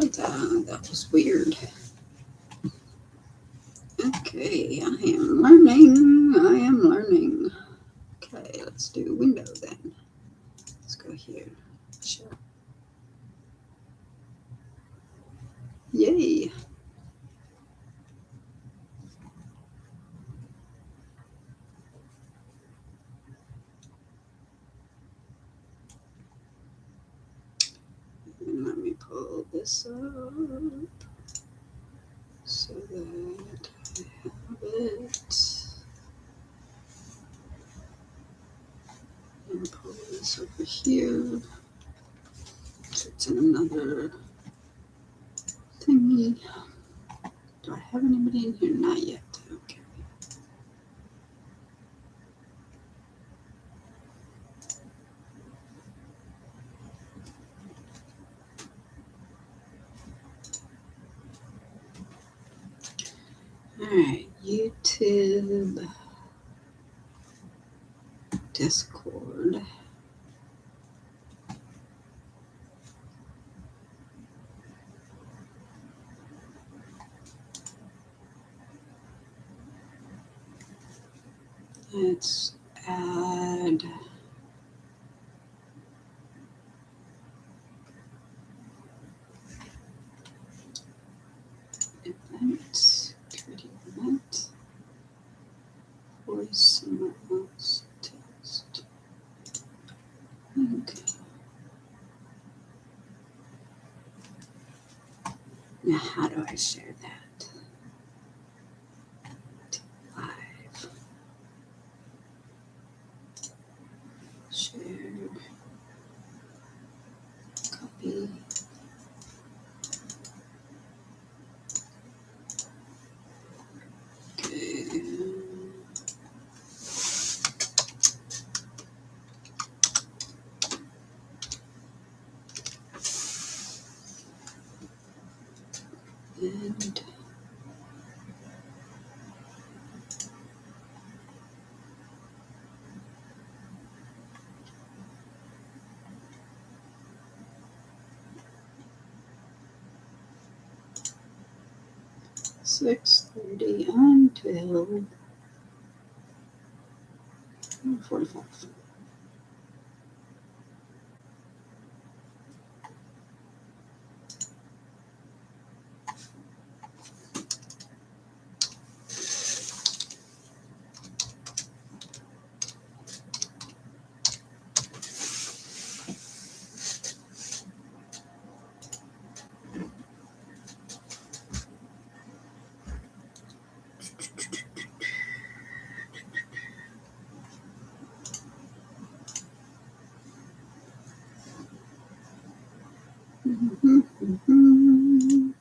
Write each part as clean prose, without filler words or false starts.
like that. That was weird. Okay, I am learning. Okay, let's do window then. Let's go here. Show. Yay. And let me pull this up so that I have it. And pull this over here. So it's in another thingy. Do I have anybody in here? Not yet. Okay. Alright, YouTube, Discord. Let's add event, create event, voice somewhere else, text, link. Now how do I share that? Live. Share. Copy. Okay. And $6:30 until 45. Mm-hmm.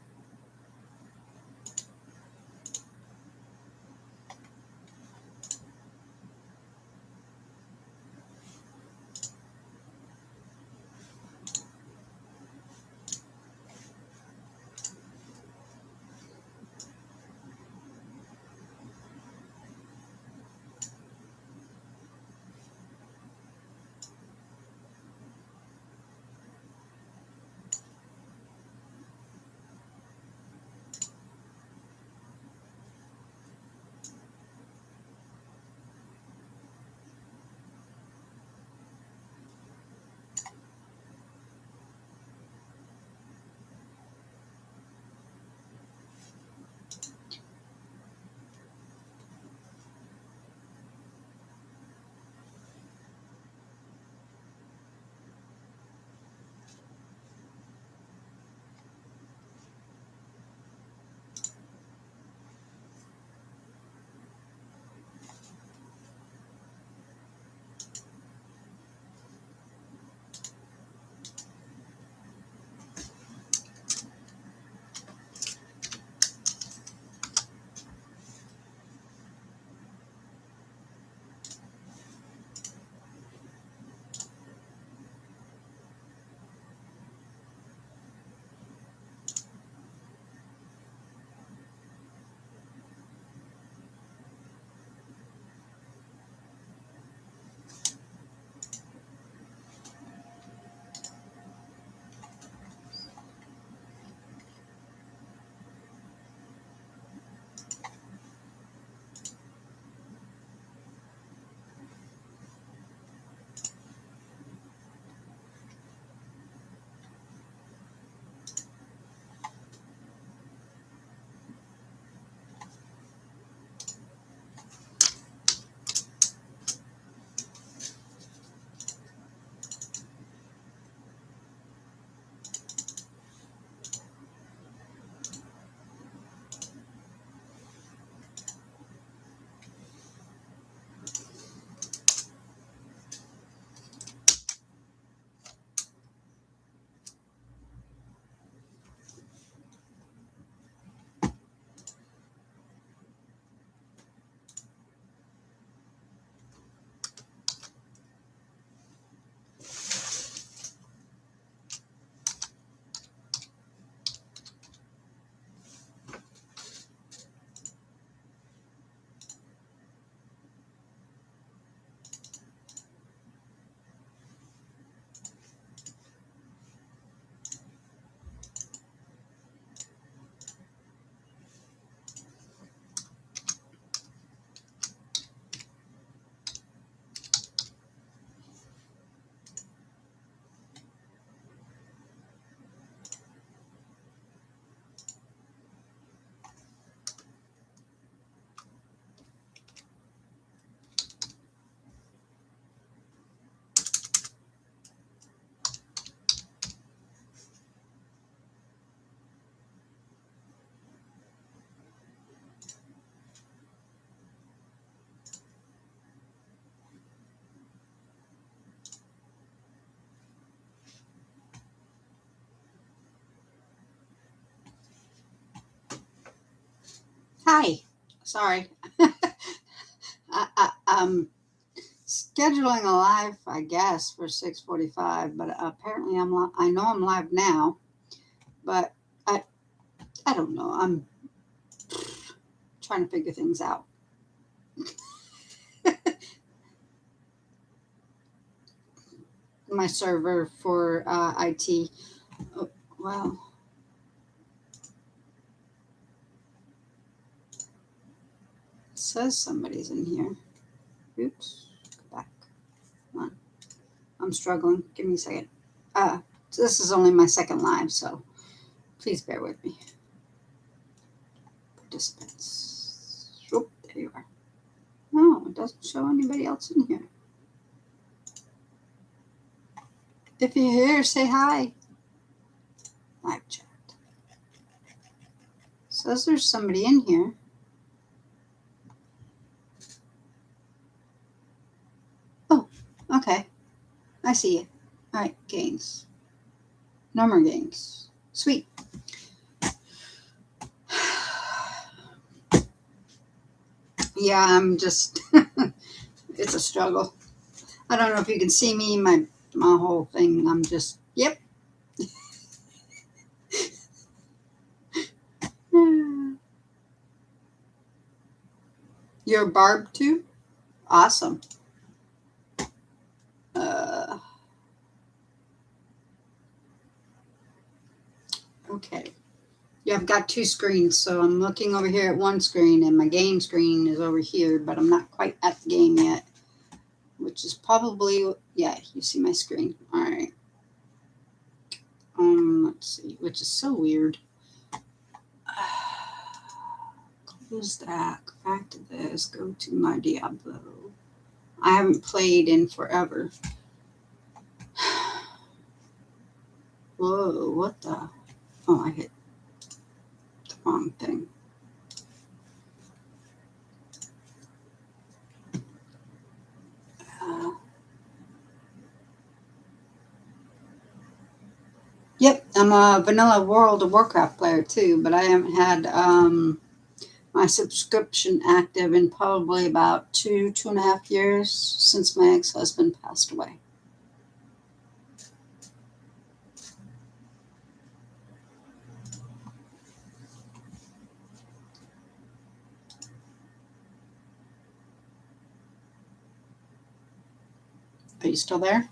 Hi. Sorry. I'm scheduling a live, I guess, for 6:45, but apparently I know I'm live now, but I I don't know. I'm trying to figure things out. My server for IT. Oh, well, it says somebody's in here. Oops. Go back. Come on. I'm struggling. Give me a second. So this is only my second live, so please bear with me. Participants. Oh, there you are. No, it doesn't show anybody else in here. If you're here, say hi. Live chat. Says there's somebody in here. Oh, okay. I see you. All right, gains. No more gains. Sweet. Yeah, I'm just, it's a struggle. I don't know if you can see me, my whole thing. I'm just, yep. You're Barb too? Awesome. Okay. Yeah, I've got two screens, so I'm looking over here at one screen, and my game screen is over here, but I'm not quite at the game yet, which is probably, yeah, you see my screen. All right. Let's see, which is so weird. Close that. Go back to this. Go to my Diablo. I haven't played in forever. Whoa, what the? Oh, I hit the wrong thing. Yep, I'm a vanilla World of Warcraft player too, but I haven't had my subscription active in probably about 2.5 years since my ex-husband passed away. Are you still there?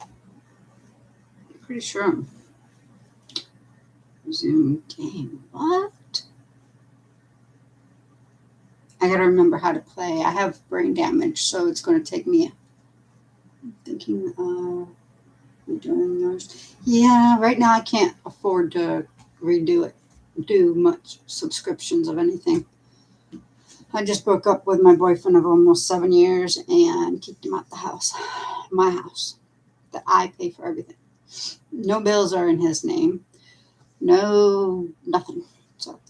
I'm pretty sure. Resume game. What? I gotta remember how to play. I have brain damage, so it's going to take me. I'm thinking redoing yours. Yeah, right now I can't afford to redo it, do much subscriptions of anything. I just broke up with my boyfriend of almost 7 years and kicked him out the house, my house, that I pay for everything. No bills are in his name. No, nothing. So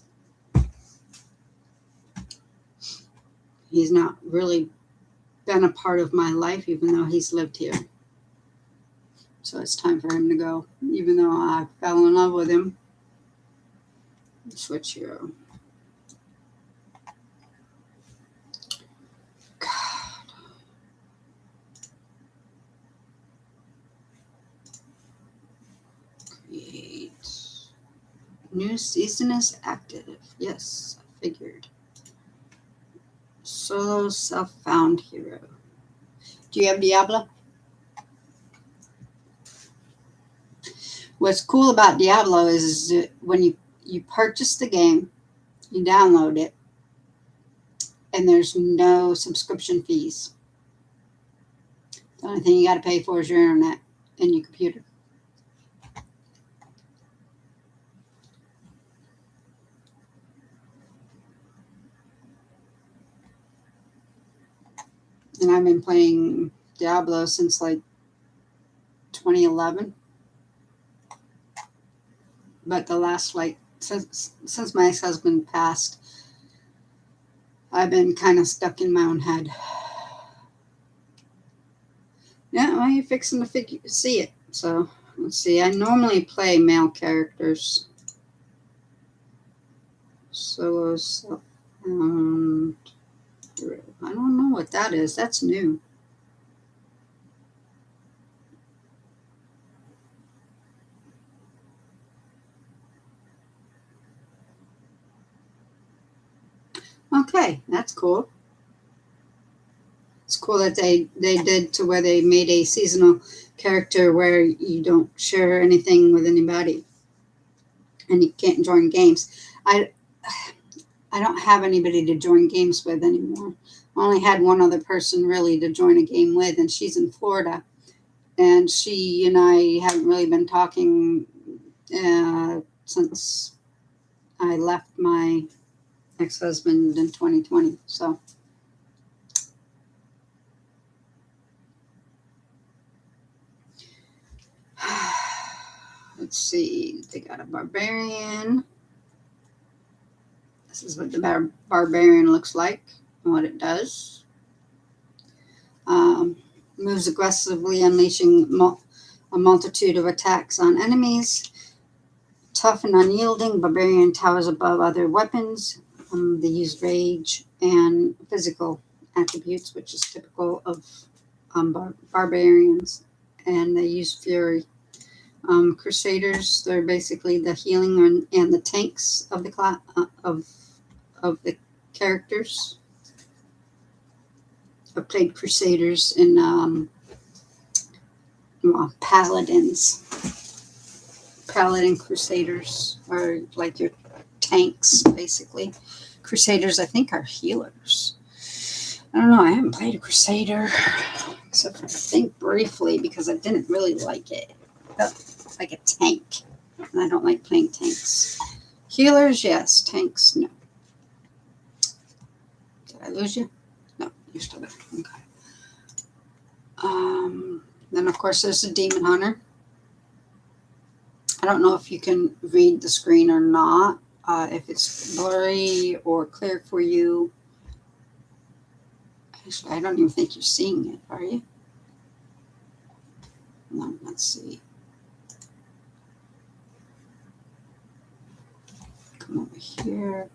he's not really been a part of my life, even though he's lived here. So it's time for him to go, even though I fell in love with him. Switch hero. God. Create. New season is active. Yes, I figured. Solo self-found hero. Do you have Diablo? What's cool about Diablo is when you purchase the game, you download it, and there's no subscription fees. The only thing you got to pay for is your internet and your computer. And I've been playing Diablo since like 2011. But the last, like, since my ex-husband passed, I've been kind of stuck in my own head. Yeah, well, you're fixing to see it. So let's see. I normally play male characters. Solo self-found hero. I don't know what that is. That's new. Okay, that's cool. It's cool that they did to where they made a seasonal character where you don't share anything with anybody and you can't join games. I don't have anybody to join games with anymore. I only had one other person really to join a game with, and she's in Florida. And she and I haven't really been talking since I left my ex-husband in 2020. So let's see. They got a barbarian. This is what the barbarian looks like and what it does. Moves aggressively, unleashing a multitude of attacks on enemies. Tough and unyielding, barbarian towers above other weapons. They use rage and physical attributes, which is typical of barbarians. And they use fury. Crusaders, they're basically the healing and the tanks of the of the characters. I've played Crusaders and Paladins. Paladin Crusaders are like your tanks, basically. Crusaders, I think, are healers. I don't know. I haven't played a Crusader, except for I think briefly because I didn't really like it. It felt like a tank, and I don't like playing tanks. Healers, yes. Tanks, no. Did I lose you? No, you're still there. Okay. Then, of course, there's the Demon Hunter. I don't know if you can read the screen or not, if it's blurry or clear for you. Actually, I don't even think you're seeing it, are you? No, let's see. Come over here.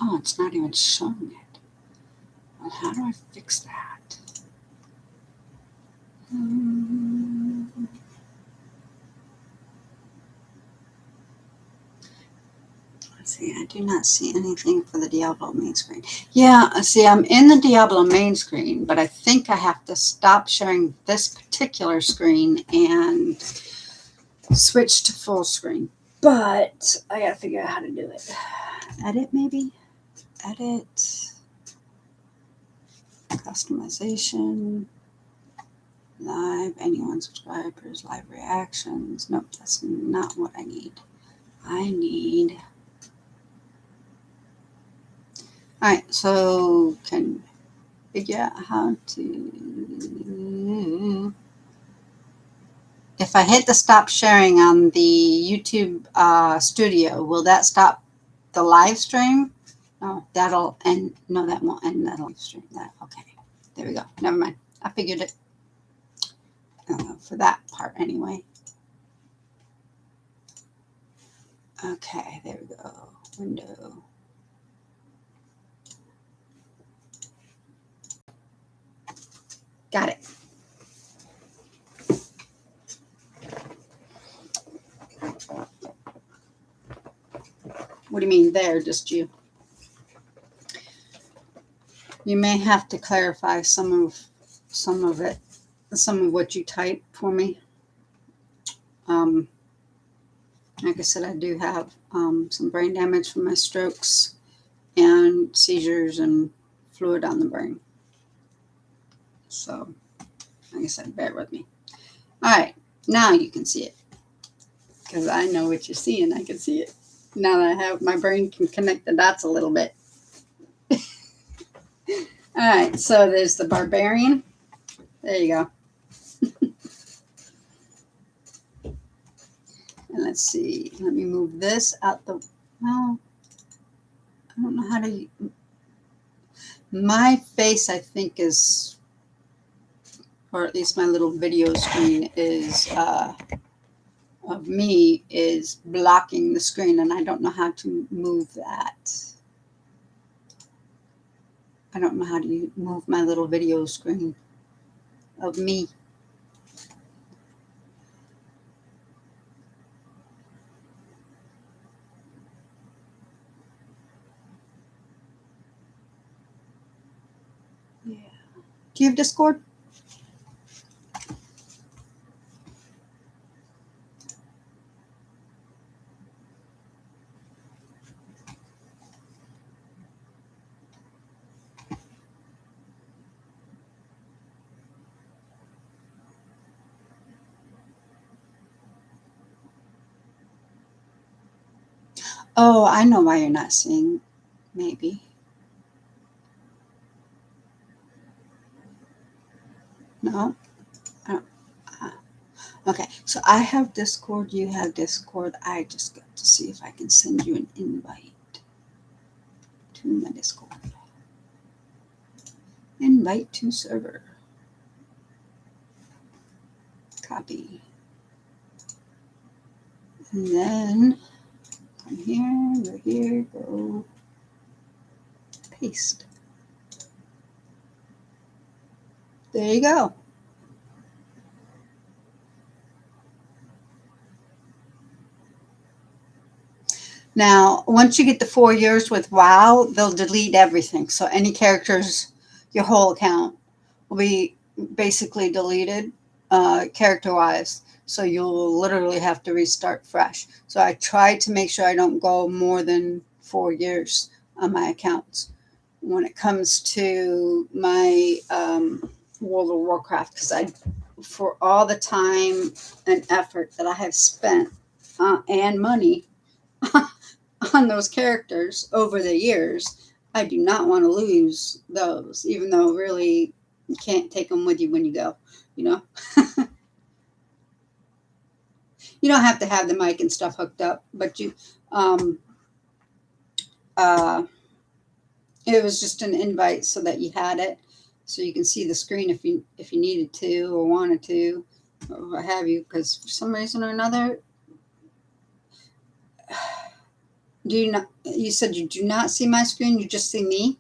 Oh, it's not even showing it. Well, how do I fix that? Let's see, I do not see anything for the Diablo main screen. Yeah, see, I'm in the Diablo main screen, but I think I have to stop sharing this particular screen and switch to full screen. But I gotta figure out how to do it. Edit, maybe? Edit. Customization. Live, anyone subscribers, live reactions. Nope, that's not what I need. I need. All right, so can you figure out how to. If I hit the stop sharing on the YouTube studio, will that stop the live stream? No, that'll end. No, that won't end the live stream. Okay, there we go. Never mind. I figured it. For that part anyway. Okay, there we go. Window. Got it. What do you mean there? Just you? You may have to clarify some of it, some of what you type for me. Like I said, I do have some brain damage from my strokes and seizures and fluid on the brain. So, like I said, bear with me. All right, now you can see it because I know what you're seeing. I can see it now that I have my brain can connect the dots a little bit. All right, so there's the barbarian. There you go. And let's see. Let me move this out the. Well, I don't know how to. My face, I think, is, or at least my little video screen is of me is blocking the screen, and I don't know how to move that. I don't know how to move my little video screen of me. Yeah. Do you have Discord? Oh, I know why you're not seeing. Maybe. No? I don't, okay, so I have Discord, you have Discord. I just got to see if I can send you an invite to my Discord. Invite to server. Copy. And then come here, go here, go paste. There you go. Now, once you get to 4 years with WoW, they'll delete everything. So any characters, your whole account will be basically deleted character-wise. So you'll literally have to restart fresh. So I try to make sure I don't go more than 4 years on my accounts when it comes to my World of Warcraft, because for all the time and effort that I have spent and money on those characters over the years, I do not want to lose those, even though really you can't take them with you when you go, you know? You don't have to have the mic and stuff hooked up, but uh, it was just an invite so that you had it, so you can see the screen if you needed to or wanted to, or what have you, because for some reason or another, do you not, you said you do not see my screen, you just see me?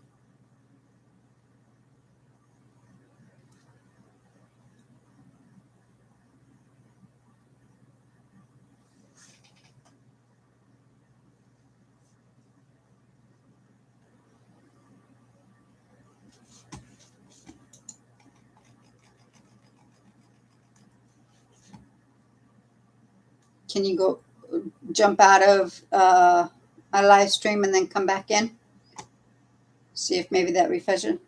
Can you go jump out of my live stream and then come back in? See if maybe that refreshes it.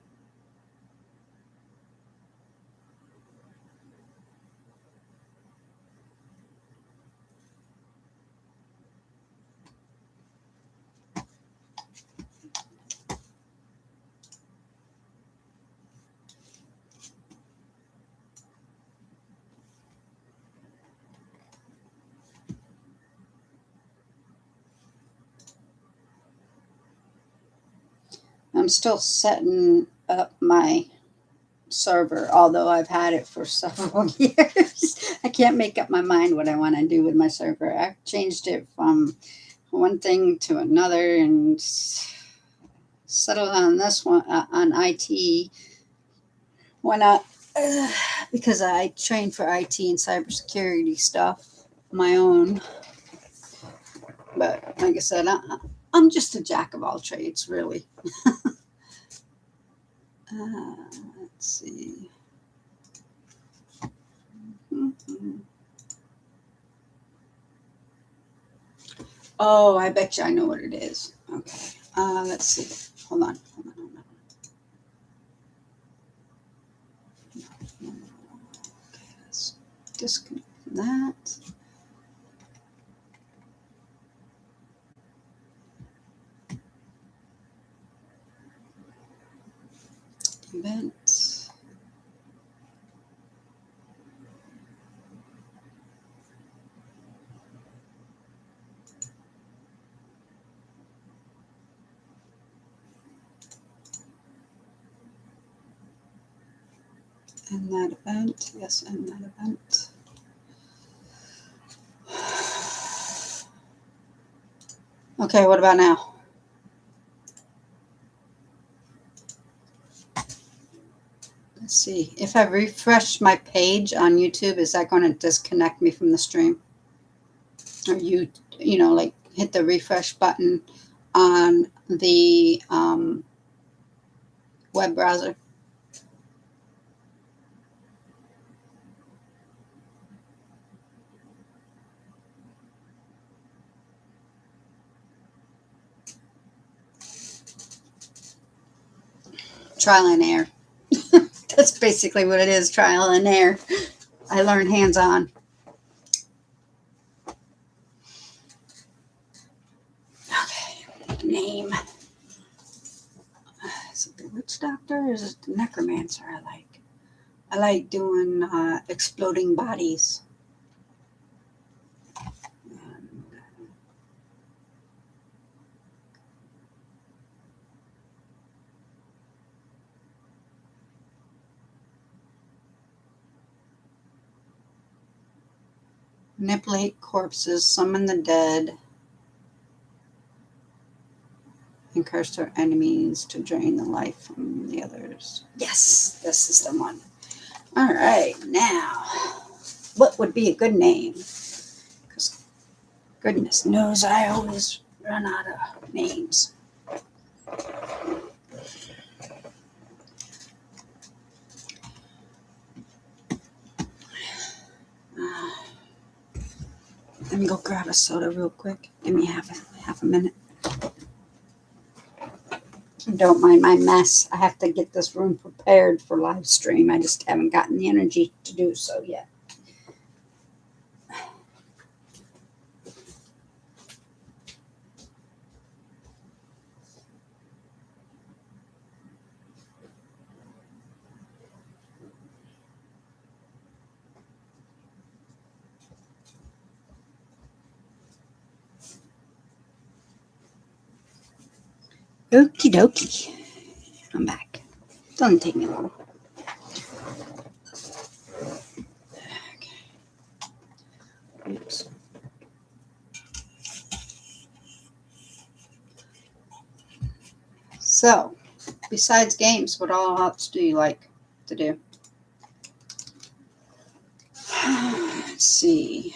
I'm still setting up my server, although I've had it for several years. I can't make up my mind what I want to do with my server. I've changed it from one thing to another and settled on this one on IT. Why not? Because I train for IT and cybersecurity stuff, my own. But like I said, I'm just a jack of all trades, really. Let's see. Mm-hmm. Oh, I bet you I know what it is. Okay. Let's see. Hold on. Okay, let's disconnect from that. Event. And that event. Yes, and that event. Okay, what about now? Let's see. If I refresh my page on YouTube, is that going to disconnect me from the stream? Or like hit the refresh button on the web browser? Trial and error. That's basically what it is, trial and error. I learned hands-on. Okay, name. Is it the witch doctor or is it the necromancer I like? I like doing exploding bodies. Manipulate corpses, summon the dead, and curse their enemies to drain the life from the others. Yes, this is the one. All right, now, what would be a good name? Because goodness knows I always run out of names. Let me go grab a soda real quick. Give me half a minute. Don't mind my mess. I have to get this room prepared for live stream. I just haven't gotten the energy to do so yet. Okie dokie. I'm back. Doesn't take me long. Okay. Oops. So, besides games, what all else do you like to do? Let's see.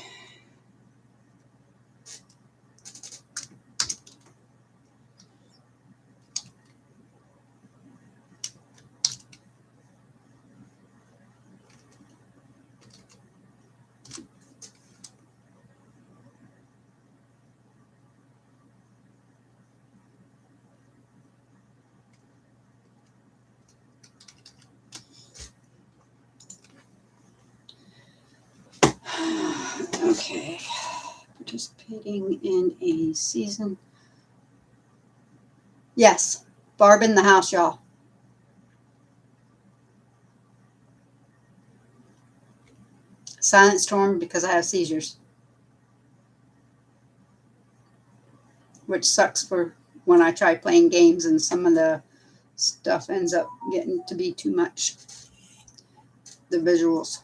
Okay. Participating in a season. Yes. Barb in the house, y'all. Silent storm because I have seizures. Which sucks for when I try playing games and some of the stuff ends up getting to be too much. The visuals.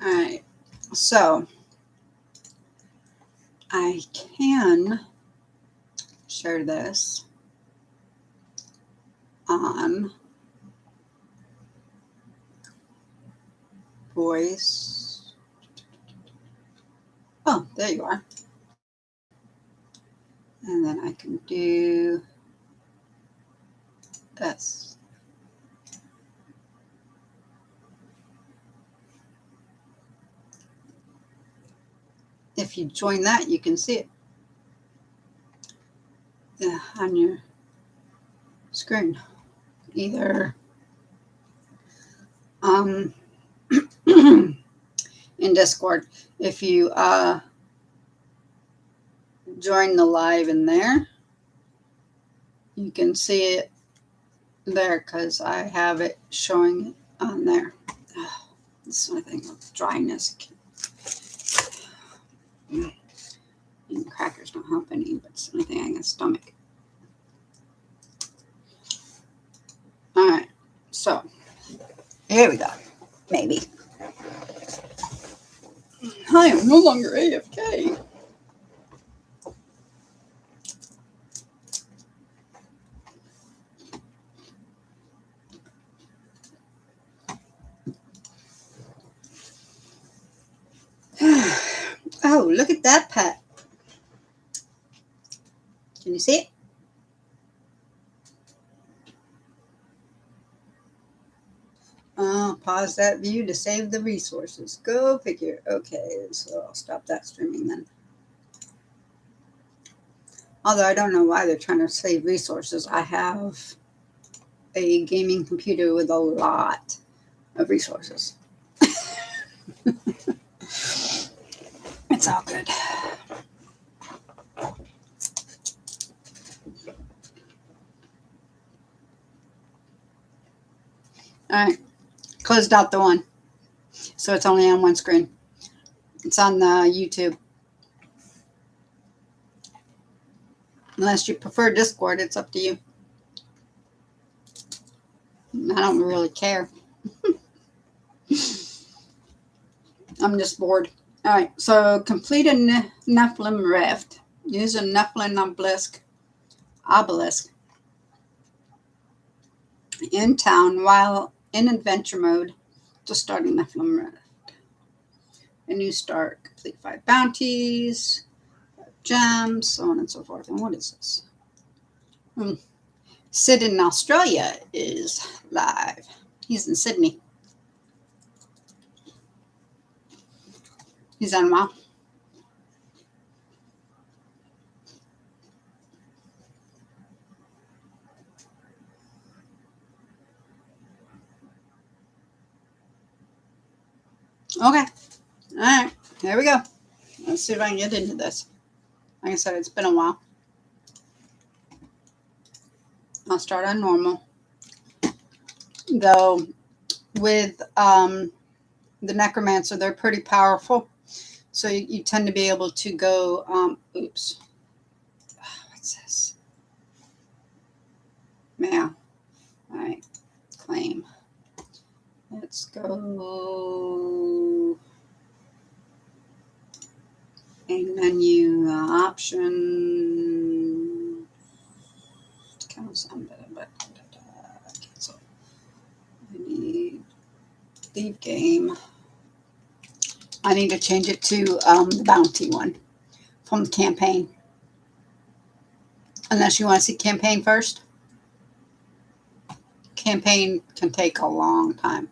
All right. So I can share this on voice. Oh, there you are. And then I can do this. If if you join that, you can see it on your screen. Either in Discord, if you join the live in there, you can see it there because I have it showing it on there. Oh, this is my thing with dryness. And crackers don't help any, but it's the only thing I can stomach. All right, so here we go. Maybe. I am no longer AFK. Oh, look at that pet. Can you see it? Pause that view to save the resources. Go figure. Okay, so I'll stop that streaming then. Although I don't know why they're trying to save resources. I have a gaming computer with a lot of resources. It's all good. All right, closed out the one. So it's only on one screen. It's on the YouTube. Unless you prefer Discord, it's up to you. I don't really care. I'm just bored. All right, so complete a Nephilim Rift. Use a Nephilim obelisk in town while in adventure mode to start a Nephilim Rift. A new start. Complete 5 bounties, 5 gems, so on and so forth. And what is this? Sid in Australia is live. He's in Sydney. He's on WoW. Okay. All right. Here we go. Let's see if I can get into this. Like I said, it's been a while. I'll start on normal. Though with the Necromancer, they're pretty powerful. So you tend to be able to go, oops. What's this? Yeah. All right. Claim. Let's go. Main menu option. Cancel. I need leave game. I need to change it to the bounty one from the campaign. Unless you want to see campaign first. Campaign can take a long time.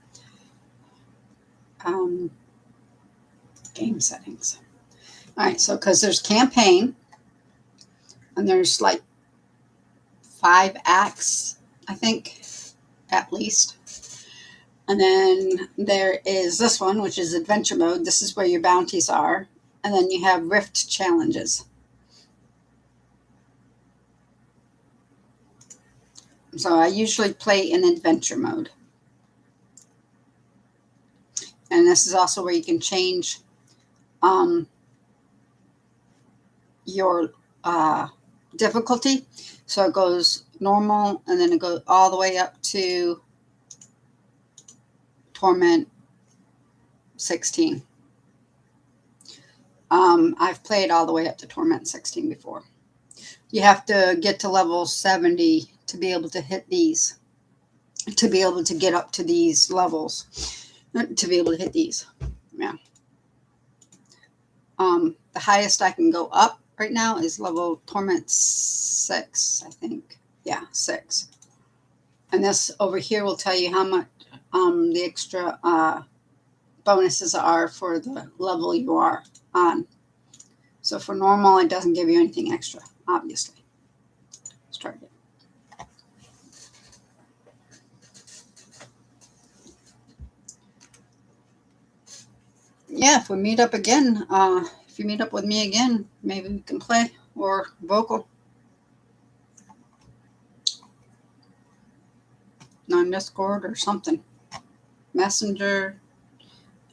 Game settings. All right, so because there's campaign, and there's like 5 acts, I think, at least. And then there is this one, which is adventure mode. This is where your bounties are. And then you have rift challenges. So I usually play in adventure mode. And this is also where you can change your difficulty. So it goes normal, and then it goes all the way up to Torment 16. I've played all the way up to Torment 16 before. You have to get to level 70 to be able to hit these, to be able to get up to these levels, to be able to hit these. Yeah. The highest I can go up right now is level Torment 6, I think. Yeah, 6. And this over here will tell you how much the extra bonuses are for the level you are on. So for normal, it doesn't give you anything extra, obviously. Let's try again. Yeah, if we meet up again, if you meet up with me again, maybe we can play or vocal on Discord or something. Messenger.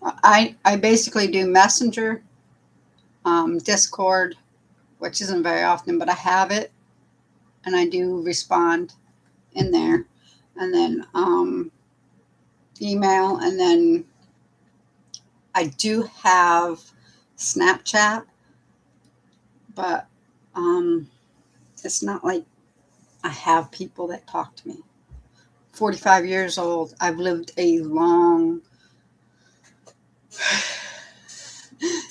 I basically do Messenger, Discord, which isn't very often, but I have it, and I do respond in there, and then email, and then I do have Snapchat, but it's not like I have people that talk to me. 45 years old. I've lived a long,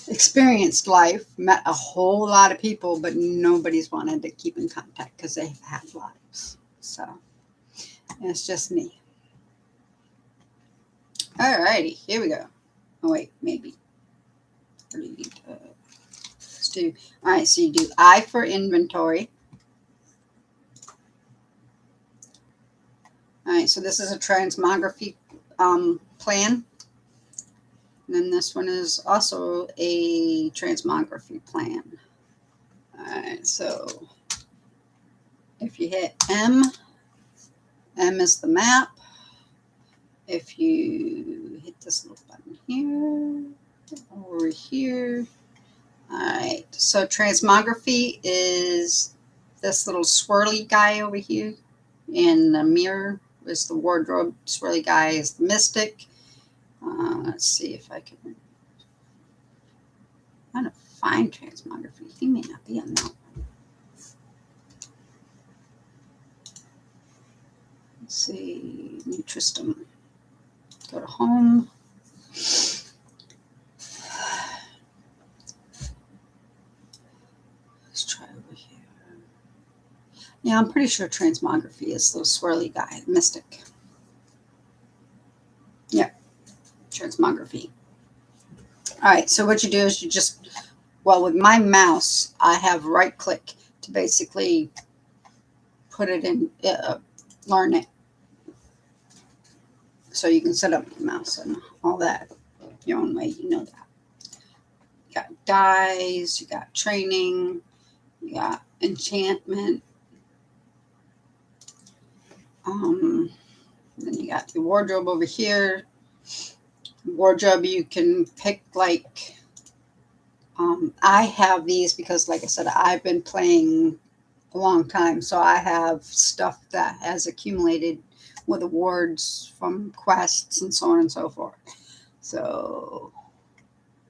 experienced life, met a whole lot of people, but nobody's wanted to keep in contact because they have lives. So it's just me. Alrighty, here we go. Oh wait, maybe. Let's do. All right, so you do I for inventory. All right, so this is a transmography plan. And then this one is also a transmography plan. All right, so if you hit M, M is the map. If you hit this little button here, over here. All right, so transmography is this little swirly guy over here. And the mirror is the wardrobe. Swirly guy is the mystic. Let's see if I can kind of find transmography. He may not be on that one. Let's see, Nutristem. Go to home. Let's try over here. Yeah, I'm pretty sure transmography is the swirly guy, mystic. Yeah, transmography. All right, so what you do is you just, well, with my mouse, I have right click to basically put it in, learn it. So you can set up your mouse and all that your own way, you know that. You got dies, you got training, you got enchantment. Then you got the wardrobe over here. Wardrobe, you can pick like, I have these because, like I said, I've been playing a long time. So I have stuff that has accumulated with awards from quests and so on and so forth. So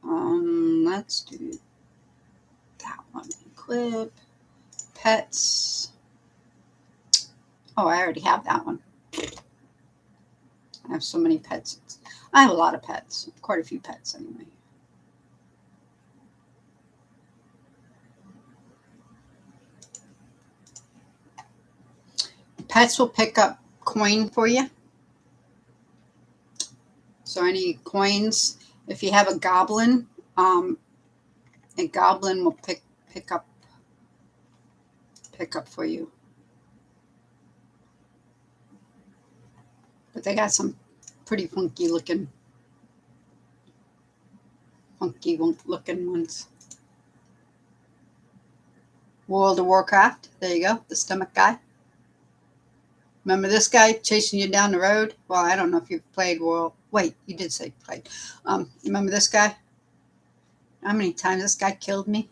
let's do that one. Equip, pets. Oh, I already have that one. I have so many pets. I have a lot of pets, quite a few pets anyway. Pets will pick up coin for you. So any coins, if you have a goblin will pick up for you. But they got some pretty funky looking ones. World of Warcraft. There you go. The stomach guy. Remember this guy chasing you down the road? Well, I don't know if you've played World. Wait, you did say played. Remember this guy? How many times this guy killed me?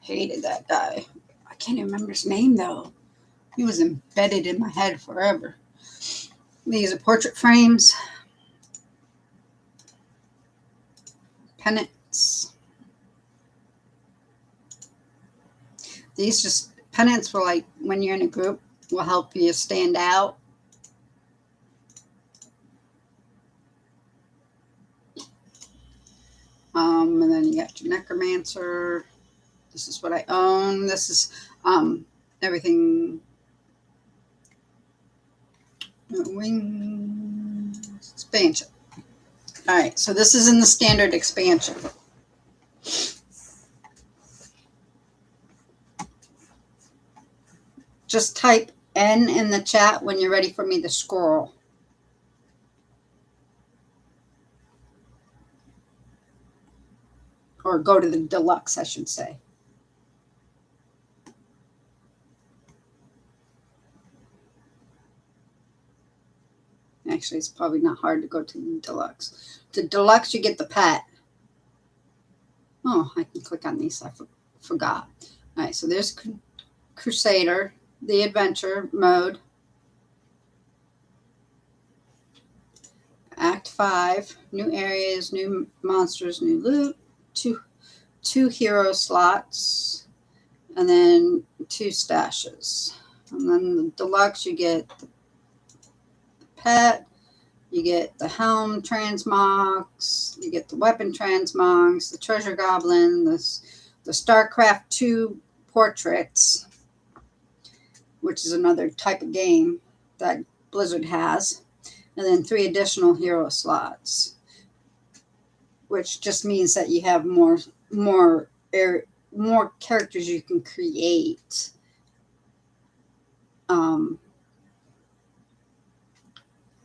Hated that guy. I can't even remember his name though. He was embedded in my head forever. These are portrait frames. Pennants. These just pennants for like when you're in a group will help you stand out. And then you got your necromancer. This is what I own. This is everything. Wing expansion. All right, so this is in the standard expansion. Just type N in the chat when you're ready for me to scroll. Or go to the deluxe, I should say. Actually, it's probably not hard to go to the deluxe. The deluxe, you get the pet. Oh, I can click on these. I forgot. All right, so there's Crusader, the adventure mode. Act 5, new areas, new monsters, new loot, two hero slots, and then 2 stashes. And then the deluxe, you get the pet, you get the helm transmogs, you get the weapon transmogs, the treasure goblin, the StarCraft 2 portraits, which is another type of game that Blizzard has, and then 3 additional hero slots, which just means that you have more characters you can create.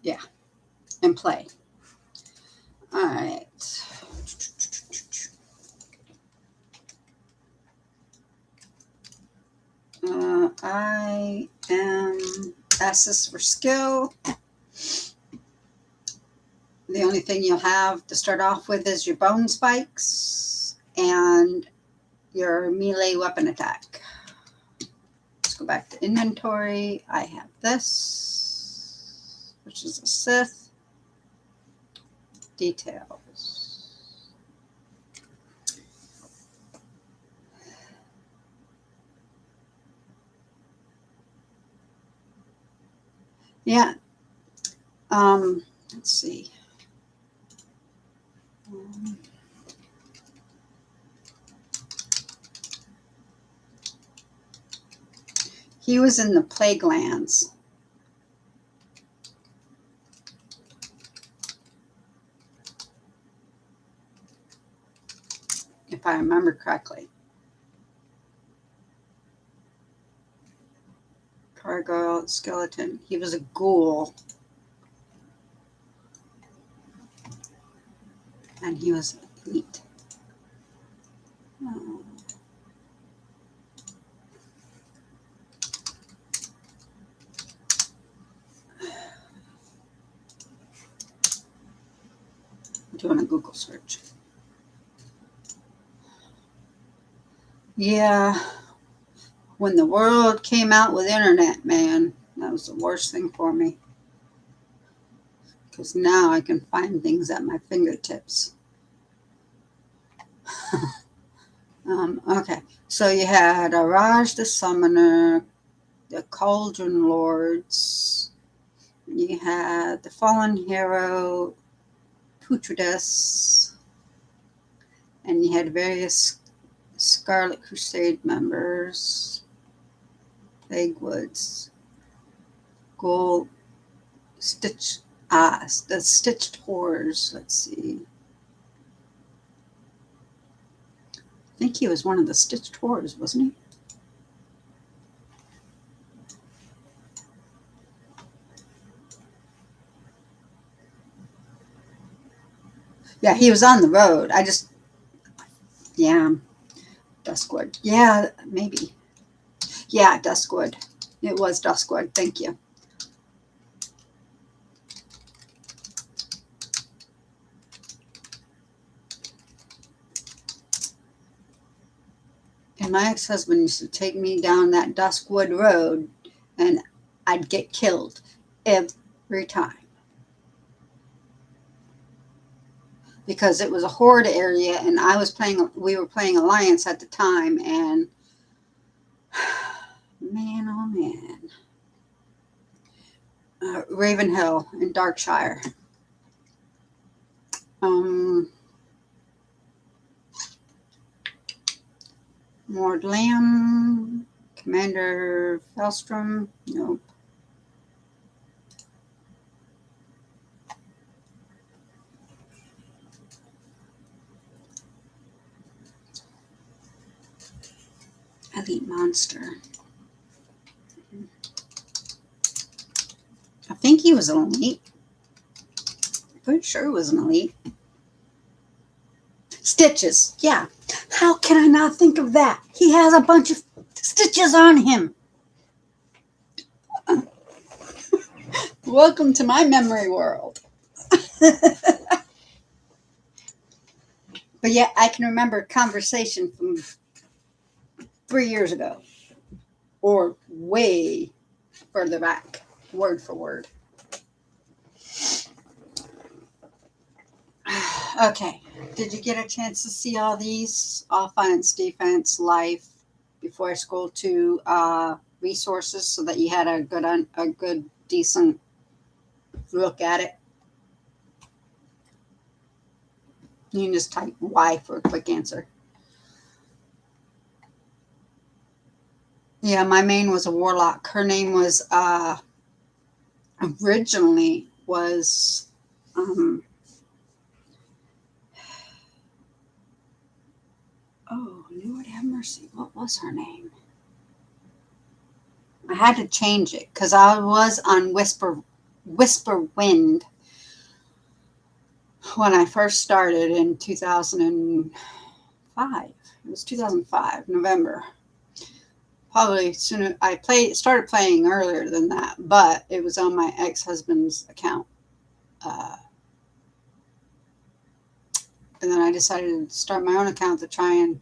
Yeah, and play. All right. I am S for skill. The only thing you'll have to start off with is your bone spikes and your melee weapon attack. Let's go back to inventory. I have this, which is a Sith. Details. Yeah. Let's see. He was in the Plague Lands. If I remember correctly. Gargoyle, skeleton. He was a ghoul. And he was elite. Oh. I'm doing a Google search. Yeah. When the world came out with internet, man, that was the worst thing for me. Because now I can find things at my fingertips. Okay, so you had Araj the Summoner, the Cauldron Lords, you had the Fallen Hero, Putridus, and you had various Scarlet Crusade members, Plaguewoods, Gold, the Stitched Horrors, let's see. I think he was one of the Stitched Horrors, wasn't he? Yeah, he was on the road. Yeah, Duskwood. Yeah, maybe. Yeah, Duskwood. It was Duskwood. Thank you. And my ex-husband used to take me down that Duskwood road, and I'd get killed every time. Because it was a horde area, and we were playing Alliance at the time, and man, oh man. Ravenhill in Darkshire. Lord Lamb, Commander Felstrom, nope. Elite Monster. I think he was an elite. Pretty sure he was an elite. Stitches. Yeah. How can I not think of that? He has a bunch of stitches on him. Welcome to my memory world. But yeah, I can remember a conversation from 3 years ago. Or way further back. Word for word. Okay. Did you get a chance to see all these? Offense, defense, life, before I scroll to resources so that you had a good, decent look at it? You can just type Y for a quick answer. Yeah, my main was a warlock. Her name was originally was oh, Lord have mercy. What was her name? I had to change it because I was on Whisper Wind when I first started in 2005. It was 2005, November. Probably sooner. I started playing earlier than that, but it was on my ex-husband's account. And then I decided to start my own account to try and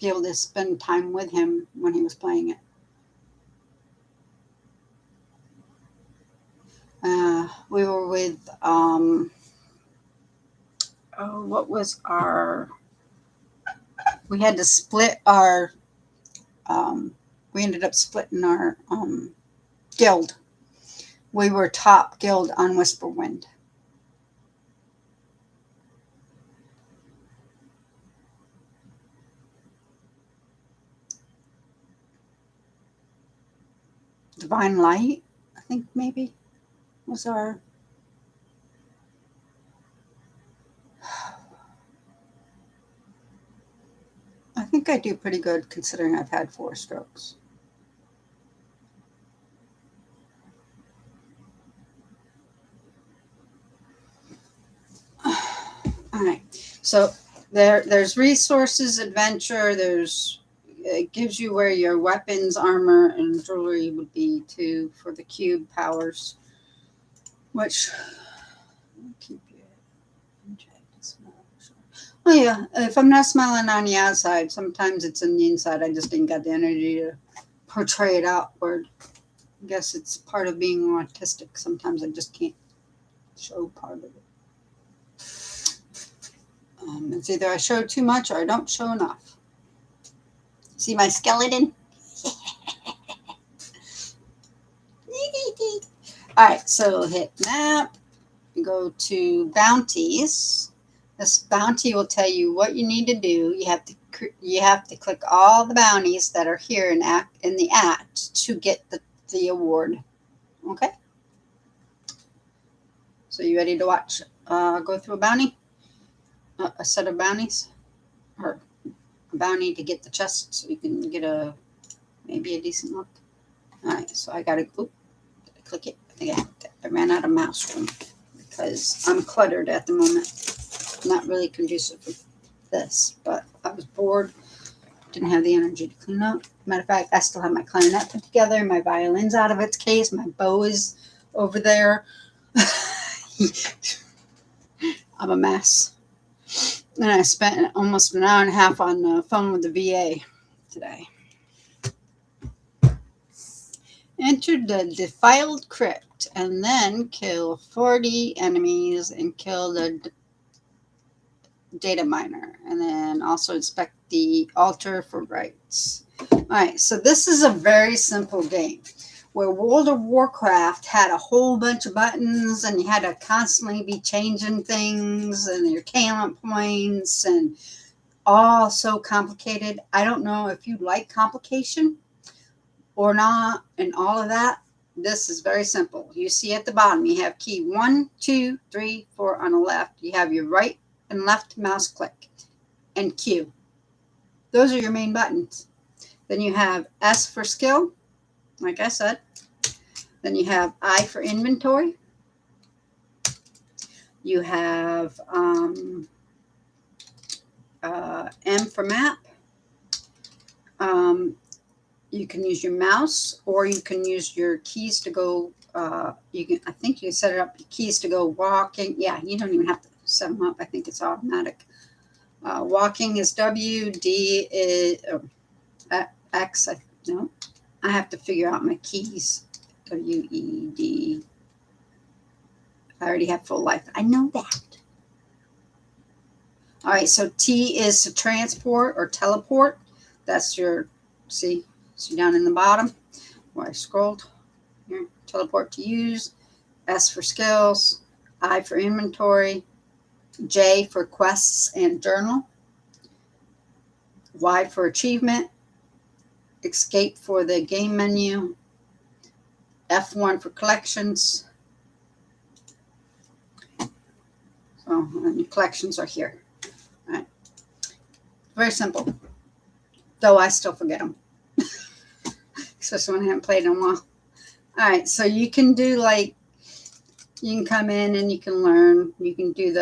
be able to spend time with him when he was playing it. We were with, what was we had to split our, we ended up splitting our guild. We were top guild on Whisperwind. Divine Light, I think maybe, was our... I think I do pretty good considering I've had 4 strokes. All right, so there's resources, adventure, it gives you where your weapons, armor, and jewelry would be too for the cube powers, which keep you. Oh yeah, if I'm not smiling on the outside, sometimes it's in the inside. I just ain't got the energy to portray it outward. I guess it's part of being autistic. Sometimes I just can't show part of it. It's either I show too much or I don't show enough. See my skeleton? All right, so hit map. You go to bounties. This bounty will tell you what you need to do. You have to click all the bounties that are here in the act to get the award. Okay. So you ready to watch? Go through a bounty, a set of bounties, or a bounty to get the chest, so you can get maybe a decent look. All right. So I gotta click it. I think I ran out of mouse room because I'm cluttered at the moment. Not really conducive for this, but I was bored. Didn't have the energy to clean up. Matter of fact, I still have my clarinet put together. My violin's out of its case. My bow is over there. I'm a mess. And I spent almost an hour and a half on the phone with the VA today. Enter the defiled crypt and then kill 40 enemies and kill the data miner, and then also inspect the altar for rites. All right, so this is a very simple game where World of Warcraft had a whole bunch of buttons and you had to constantly be changing things and your talent points and all so complicated. I don't know if you like complication or not and all of that. This is very simple. You see at the bottom, you have key 1, 2, 3, 4 on the left. You have your right and left mouse click and Q. Those are your main buttons. Then you have S for skill, like I said. Then you have I for inventory. You have M for map. You can use your mouse, or you can use your keys to go. You can. I think you can set it up. Keys to go walking. Yeah, you don't even have to set them up. I think it's automatic. Walking is W. D is X. No, I have to figure out my keys. W E D. I already have full life. I know that. All right, so T is to transport or teleport. That's your, see down in the bottom where I scrolled here. Teleport to use. S for skills. I for inventory. J for quests and journal. Y for achievement. Escape for the game menu. F1 for collections. So, and your collections are here. All right. Very simple. Though I still forget them. Especially when I haven't played in a while. All right. So you can do like, you can come in and you can learn. You can do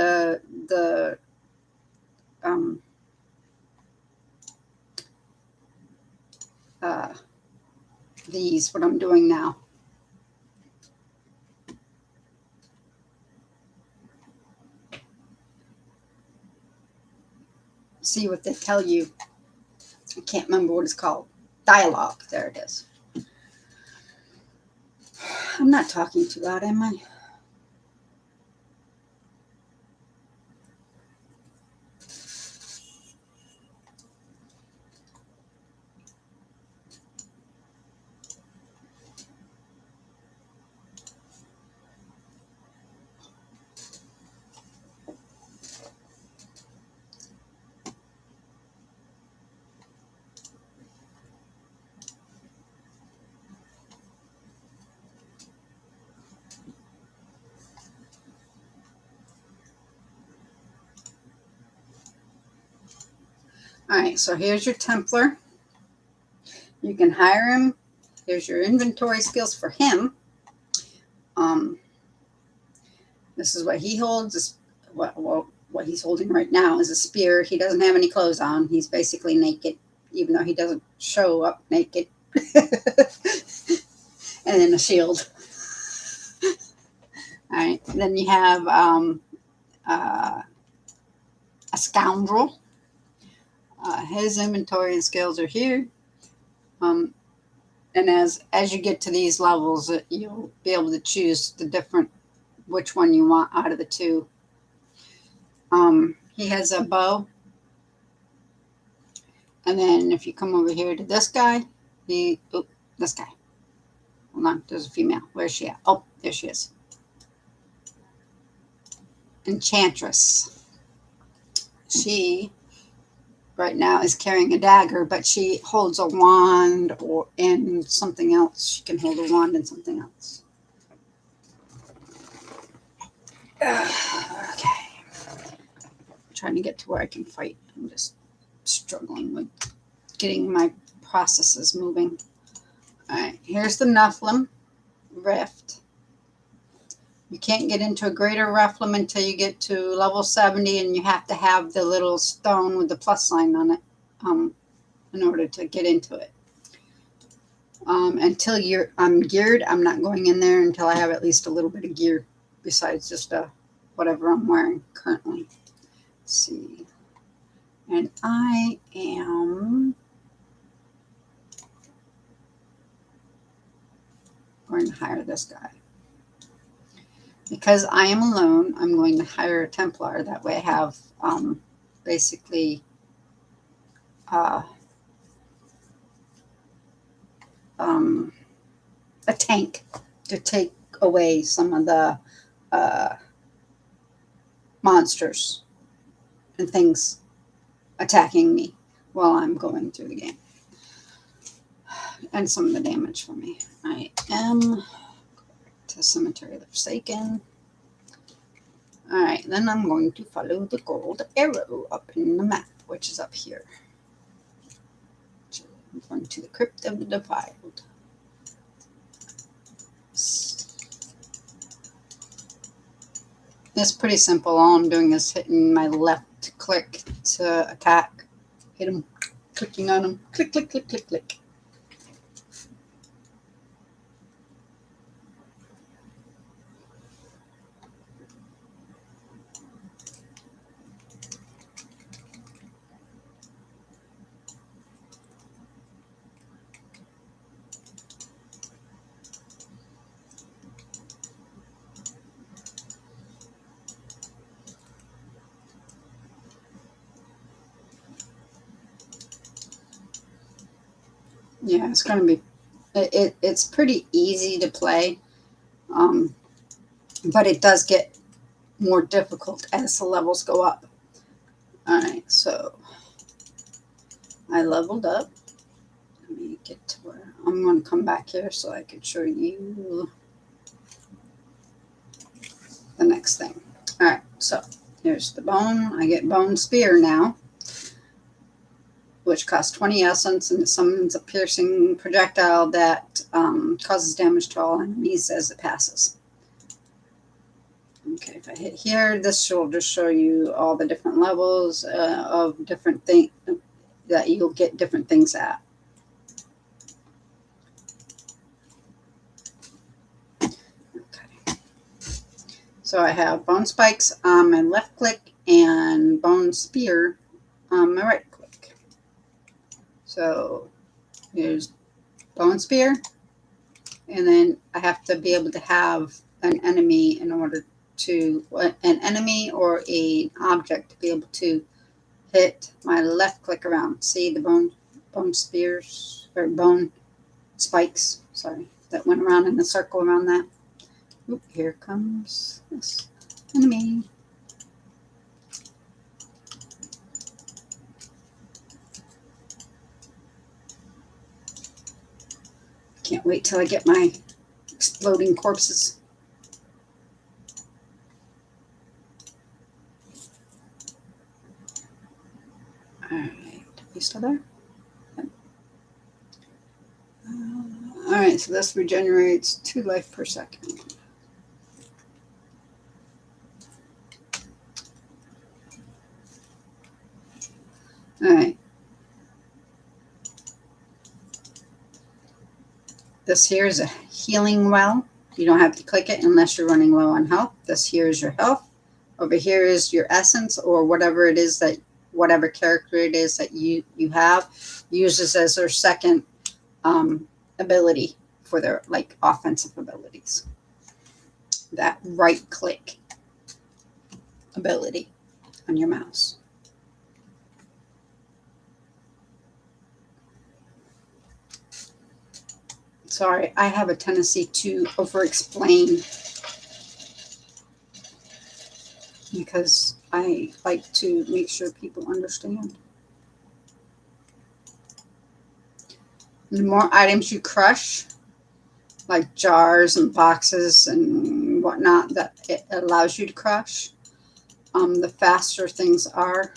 these, what I'm doing now. See what they tell you. I can't remember what it's called. Dialogue. There it is. I'm not talking too loud, am I? All right, so here's your Templar. You can hire him. Here's your inventory skills for him. This is what he holds. What he's holding right now is a spear. He doesn't have any clothes on. He's basically naked, even though he doesn't show up naked. And then a shield. All right, then you have a scoundrel. His inventory and skills are here. And as you get to these levels, you'll be able to choose the different, which one you want out of the two. He has a bow. And then if you come over here to this guy, this guy. Hold on, there's a female. Where's she at? Oh, there she is. Enchantress. She right now is carrying a dagger, but she holds a wand and something else. She can hold a wand and something else. Okay. I'm trying to get to where I can fight. I'm just struggling with getting my processes moving. All right, here's the Nephilim Rift. You can't get into a greater Nephilim until you get to level 70, and you have to have the little stone with the plus sign on it in order to get into it. Until I'm geared, I'm not going in there until I have at least a little bit of gear besides just whatever I'm wearing currently. Let's see. And I am going to hire this guy. Because I am alone, I'm going to hire a Templar. That way I have basically a tank to take away some of the monsters and things attacking me while I'm going through the game. And some of the damage for me. I am to Cemetery of the Forsaken. Alright, then I'm going to follow the gold arrow up in the map, which is up here. I'm going to the Crypt of the Defiled. It's pretty simple. All I'm doing is hitting my left click to attack. Hit him, clicking on him. Click, click, click, click, click. Yeah, it's going to be, it's pretty easy to play, but it does get more difficult as the levels go up. All right, so I leveled up. Let me get to where I'm going to come back here so I can show you the next thing. All right, so here's the bone. I get bone spear now, which costs 20 essence, and it summons a piercing projectile that causes damage to all enemies as it passes. Okay, if I hit here, this will just show you all the different levels of different things that you'll get different things at. Okay. So I have bone spikes on my left click and bone spear on my right click. So here's bone spear, and then I have to be able to have an enemy in order to, an enemy or an object to be able to hit my left click around. See the bone spears, or bone spikes, sorry, that went around in a circle around that. Oop, here comes this enemy. Can't wait till I get my exploding corpses. Alright, are you still there? Alright, so this regenerates 2 life per second. Alright. This here is a healing well. You don't have to click it unless you're running low on health. This here is your health. Over here is your essence, or whatever it is that, whatever character it is that you have, uses as their second ability for their like offensive abilities. That right click ability on your mouse. Sorry, I have a tendency to over-explain because I like to make sure people understand. The more items you crush, like jars and boxes and whatnot, that it allows you to crush, the faster things are,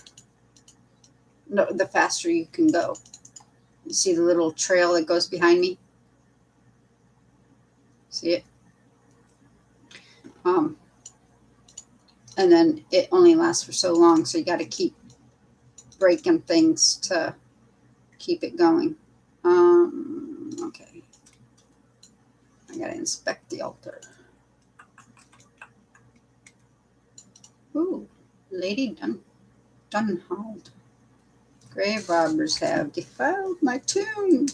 no, the faster you can go. You see the little trail that goes behind me? See it? And then it only lasts for so long, so you got to keep breaking things to keep it going. Okay. I got to inspect the altar. Ooh, Lady Dunhald. Grave robbers have defiled my tomb.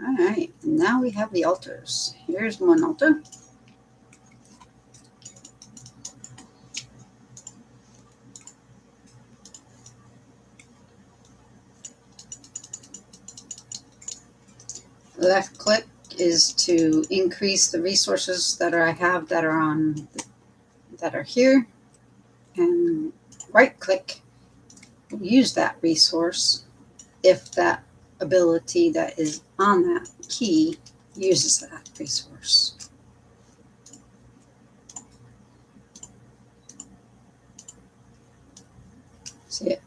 All right, now we have the altars. Here's one altar. Left click is to increase the resources that I have that are here, and right click will use that resource if that ability that is on that key uses that resource. See it?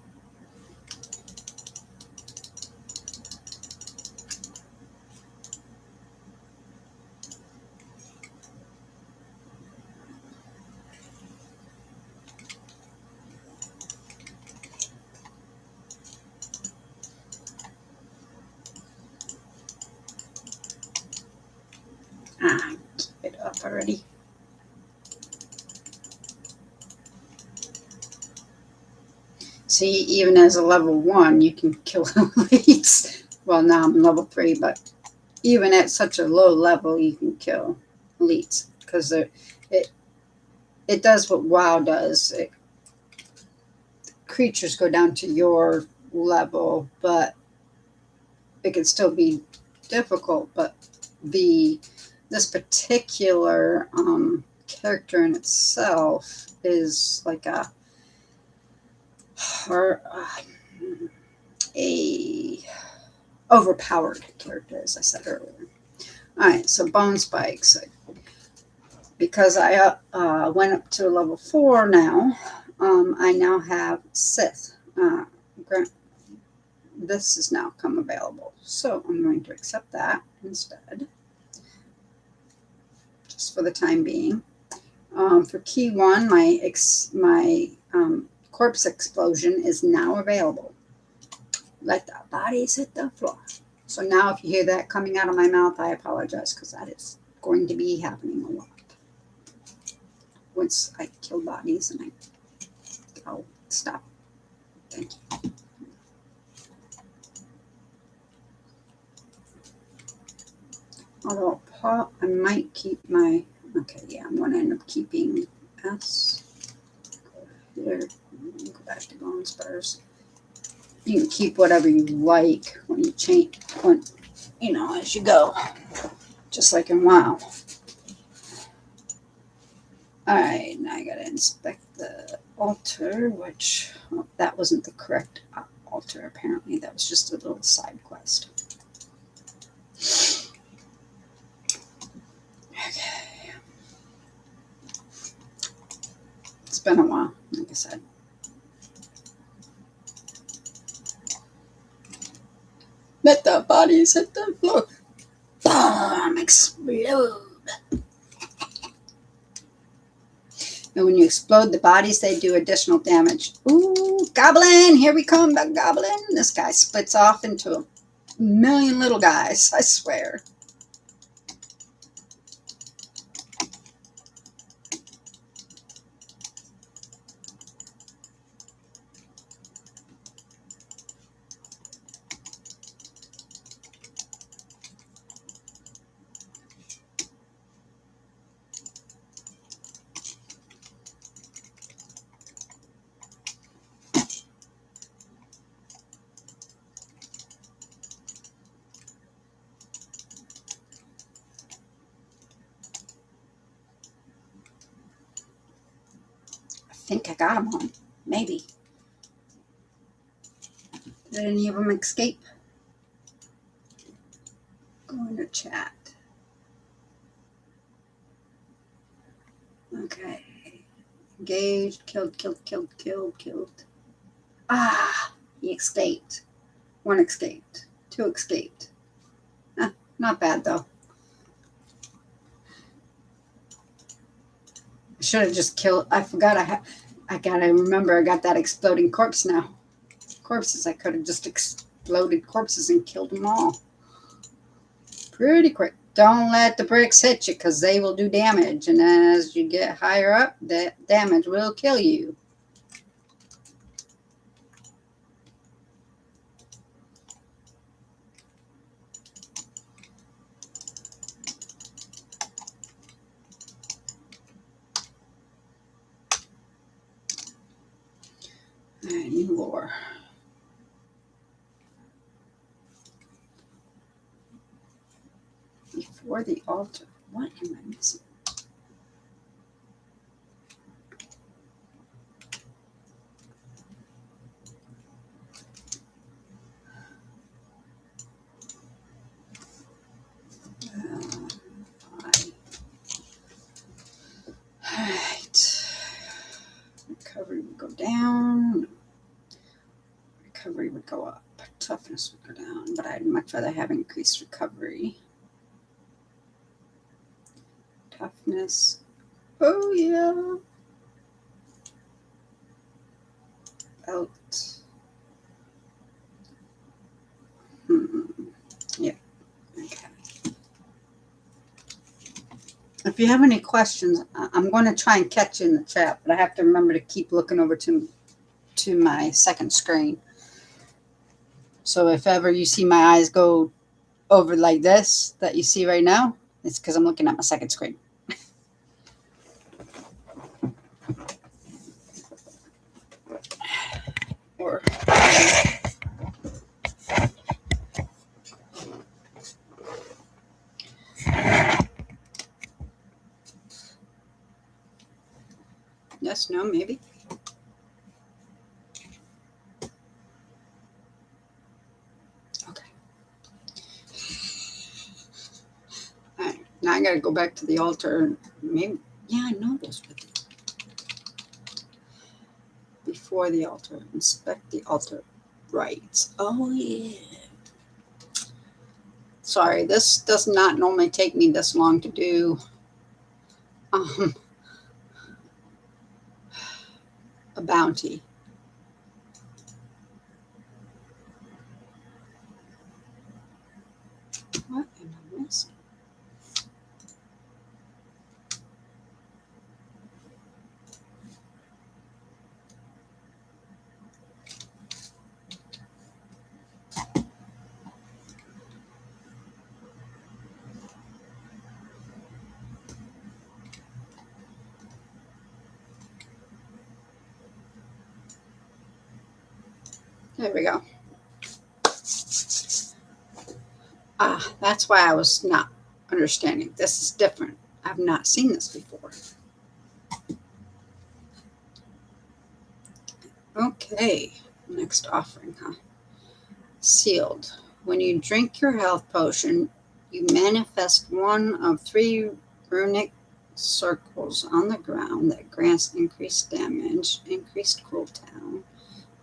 Keep it up already. See, even as a level 1, you can kill elites. Well, now I'm level 3, but even at such a low level, you can kill elites because it does what WoW does. Creatures go down to your level, but it can still be difficult. But this particular character in itself is like a overpowered character, as I said earlier. All right, so bone spikes. Because I went up to level 4 now, I now have Sith. This has now come available, so I'm going to accept that instead, just for the time being. For key 1, my corpse explosion is now available. Let the bodies hit the floor. So now if you hear that coming out of my mouth, I apologize, because that is going to be happening a lot. Once I kill bodies, and I'll stop. Thank you. Although I might keep my, okay, yeah, I'm going to end up keeping S. There, go back to bone spurs. You can keep whatever you like when you change, as you go, just like in WoW. All right, now I got to inspect the altar, which that wasn't the correct altar, apparently. That was just a little side quest. Okay. It's been a while, like I said. Let the bodies hit the floor. Boom! Explode. And when you explode the bodies, they do additional damage. Ooh, goblin! Here we come, the goblin. This guy splits off into a million little guys, I swear. I think I got them all. Maybe. Did any of them escape? Go into chat. Okay. Engaged, killed. Ah, he escaped. 1 escaped. 2 escaped. Not bad, though. I should have just killed. I forgot I gotta remember I got that exploding corpse now. Corpses, I could have just exploded corpses and killed them all. Pretty quick. Don't let the bricks hit you, because they will do damage. And as you get higher up, that damage will kill you. Alright, new lore. Before the altar. What am I missing? down. Recovery would go up. Toughness would go down, but I'd much rather have increased recovery. Toughness. Oh, yeah. Out. Yeah. Okay. If you have any questions, I'm going to try and catch you in the chat, but I have to remember to keep looking over to my second screen. So if ever you see my eyes go over like this that you see right now, it's because I'm looking at my second screen. Or yes, no, maybe. Okay. All right. Now I got to go back to the altar. Maybe. Yeah, I know those with you. Before the altar, inspect the altar rites. Oh yeah. Sorry, this does not normally take me this long to do. A bounty. What am I missing? There we go. That's why I was not understanding. This is different. I've not seen this before. Okay, next offering, huh? Sealed. When you drink your health potion, you manifest one of 3 runic circles on the ground that grants increased damage, increased cooldown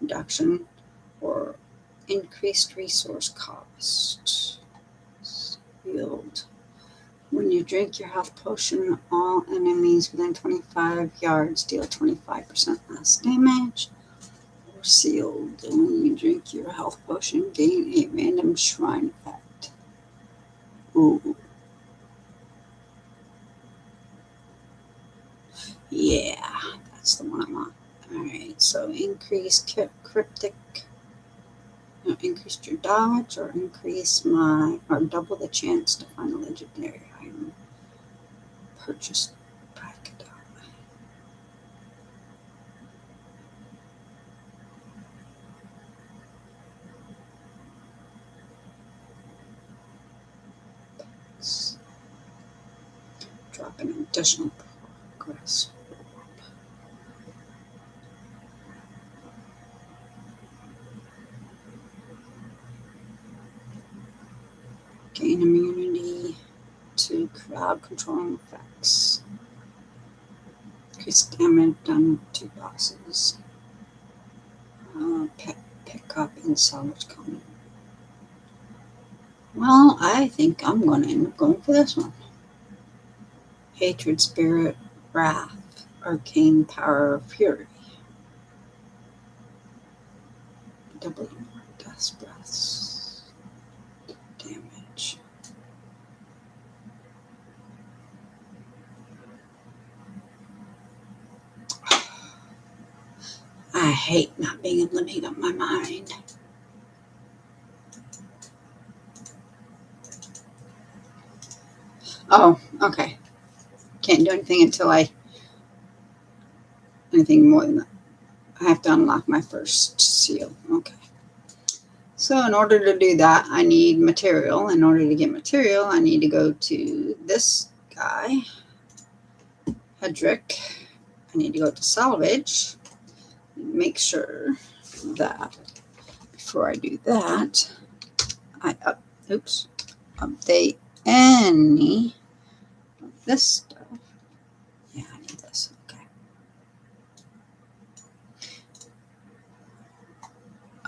reduction, or increased resource cost. Sealed. When you drink your health potion, all enemies within 25 yards deal 25% less damage. Or sealed. And when you drink your health potion, gain a random shrine effect. Ooh. Yeah, that's the one I want. Alright, so increase cryptic. Increase your dodge, or or double the chance to find a legendary item purchased by Kadama. Drop an additional progress. Gain immunity to crowd controlling effects. Increase damage done to bosses. Pick up and salvage comment. Well, I think I'm going to end up going for this one. Hatred, Spirit, Wrath, Arcane Power, Fury. Doubling Death Breaths. Damage. I hate not being able to make up my mind. Oh, okay. Can't do anything until anything more than that. I have to unlock my first seal. Okay. So in order to do that, I need material. In order to get material, I need to go to this guy, Hedrick. I need to go to salvage. Make sure that before I do that, I update any of this stuff. Yeah, I need this. Okay.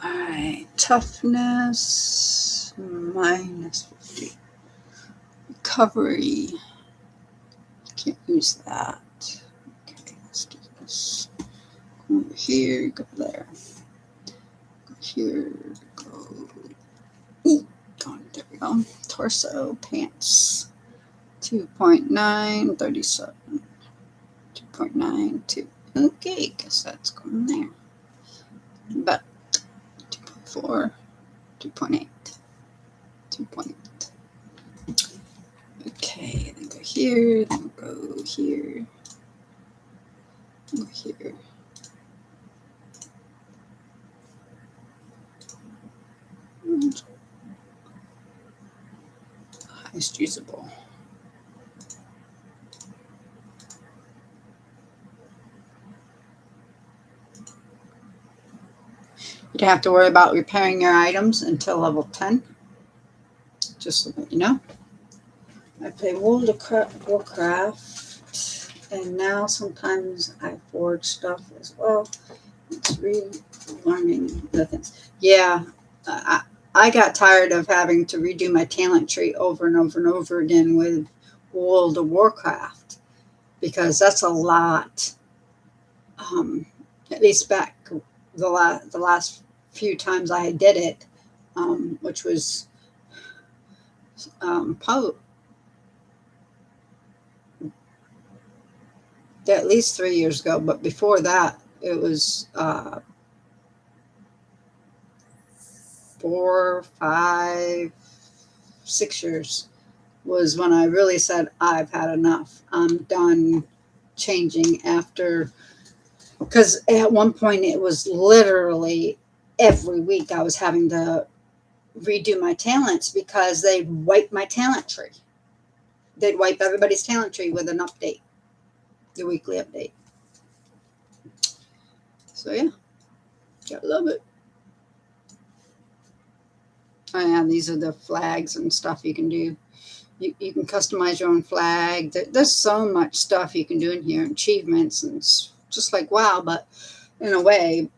Alright, toughness -50. Recovery. Can't use that. Okay, let's do this. Go over here, go there. Go here, go. There we go. Torso, pants. 2.9, 37. 2.92. Okay, guess that's going there. But 2.4, 2.8, 2.8. Okay, then go here, then go here, go here. Highest usable. You don't have to worry about repairing your items until level 10. Just so that you know. I play World of Warcraft, and now sometimes I forge stuff as well. It's relearning the things. Yeah, I got tired of having to redo my talent tree over and over and over again with World of Warcraft, because that's a lot. At least back the last few times I did it, which was probably at least 3 years ago. But before that, it was 4, 5, 6 years was when I really said, I've had enough. I'm done changing after, because at one point it was literally every week I was having to redo my talents because they'd wipe my talent tree. They'd wipe everybody's talent tree with an update, the weekly update. So yeah, gotta love it. Oh yeah, these are the flags and stuff you can do. You can customize your own flag. There's so much stuff you can do in here, achievements, and it's just like WoW, but in a way.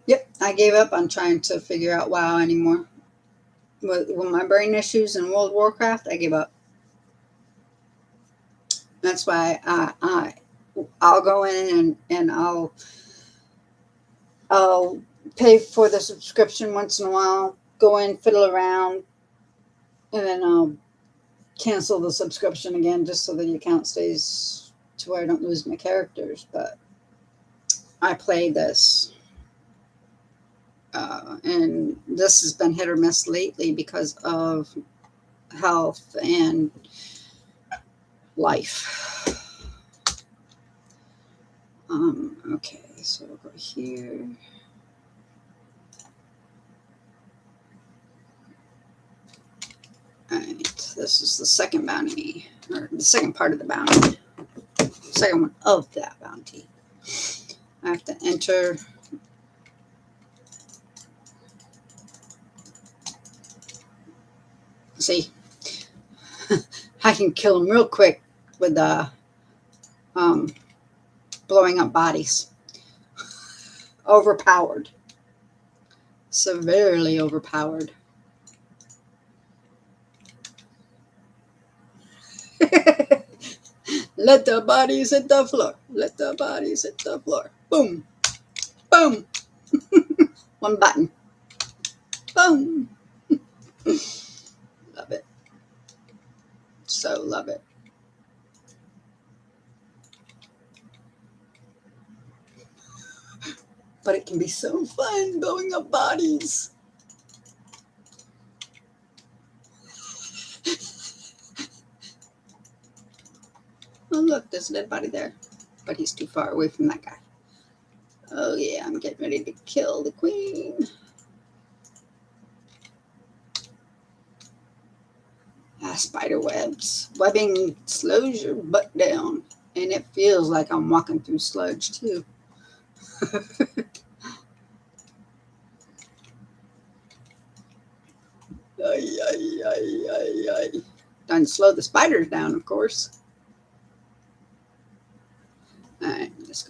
Yep, I gave up on trying to figure out WoW anymore. With my brain issues in World of Warcraft, I gave up. That's why I'll go in and I'll pay for the subscription once in a while, go in, fiddle around, and then I'll cancel the subscription again just so the account stays to where I don't lose my characters. But I play this. And this has been hit or miss lately because of health and life. Okay, so we'll go here. All right, this is the second bounty, or the second part of the bounty. Second one of that bounty. I have to enter. See, I can kill them real quick with blowing up bodies. Overpowered. Severely overpowered. Let the bodies hit the floor. Let the bodies hit the floor. Boom. Boom. One button. Boom. Love it. So love it. But it can be so fun blowing up bodies. Oh, look, there's a dead body there. But he's too far away from that guy. Oh, yeah, I'm getting ready to kill the queen. Spider webs. Webbing slows your butt down. And it feels like I'm walking through sludge, too. Ay, ay, ay, ay, ay. Trying to slow the spiders down, of course.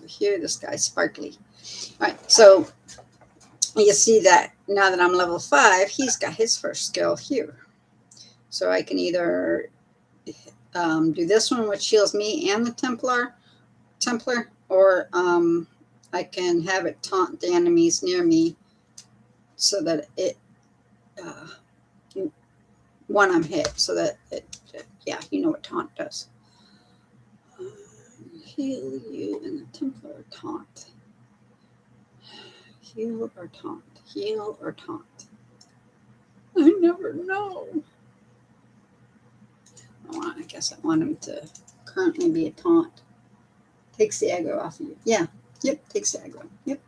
over here. This guy's sparkly. All right, so you see that now that I'm level 5, he's got his first skill here. So I can either do this one, which heals me and the Templar, or I can have it taunt the enemies near me so that it, when I'm hit, so that yeah, you know what taunt does. Heal you and the Templar taunt. Heal or taunt. Heal or taunt. I never know. I guess I want him to currently be a taunt. Takes the aggro off of you. Yeah. Yep. Takes the aggro. Yep.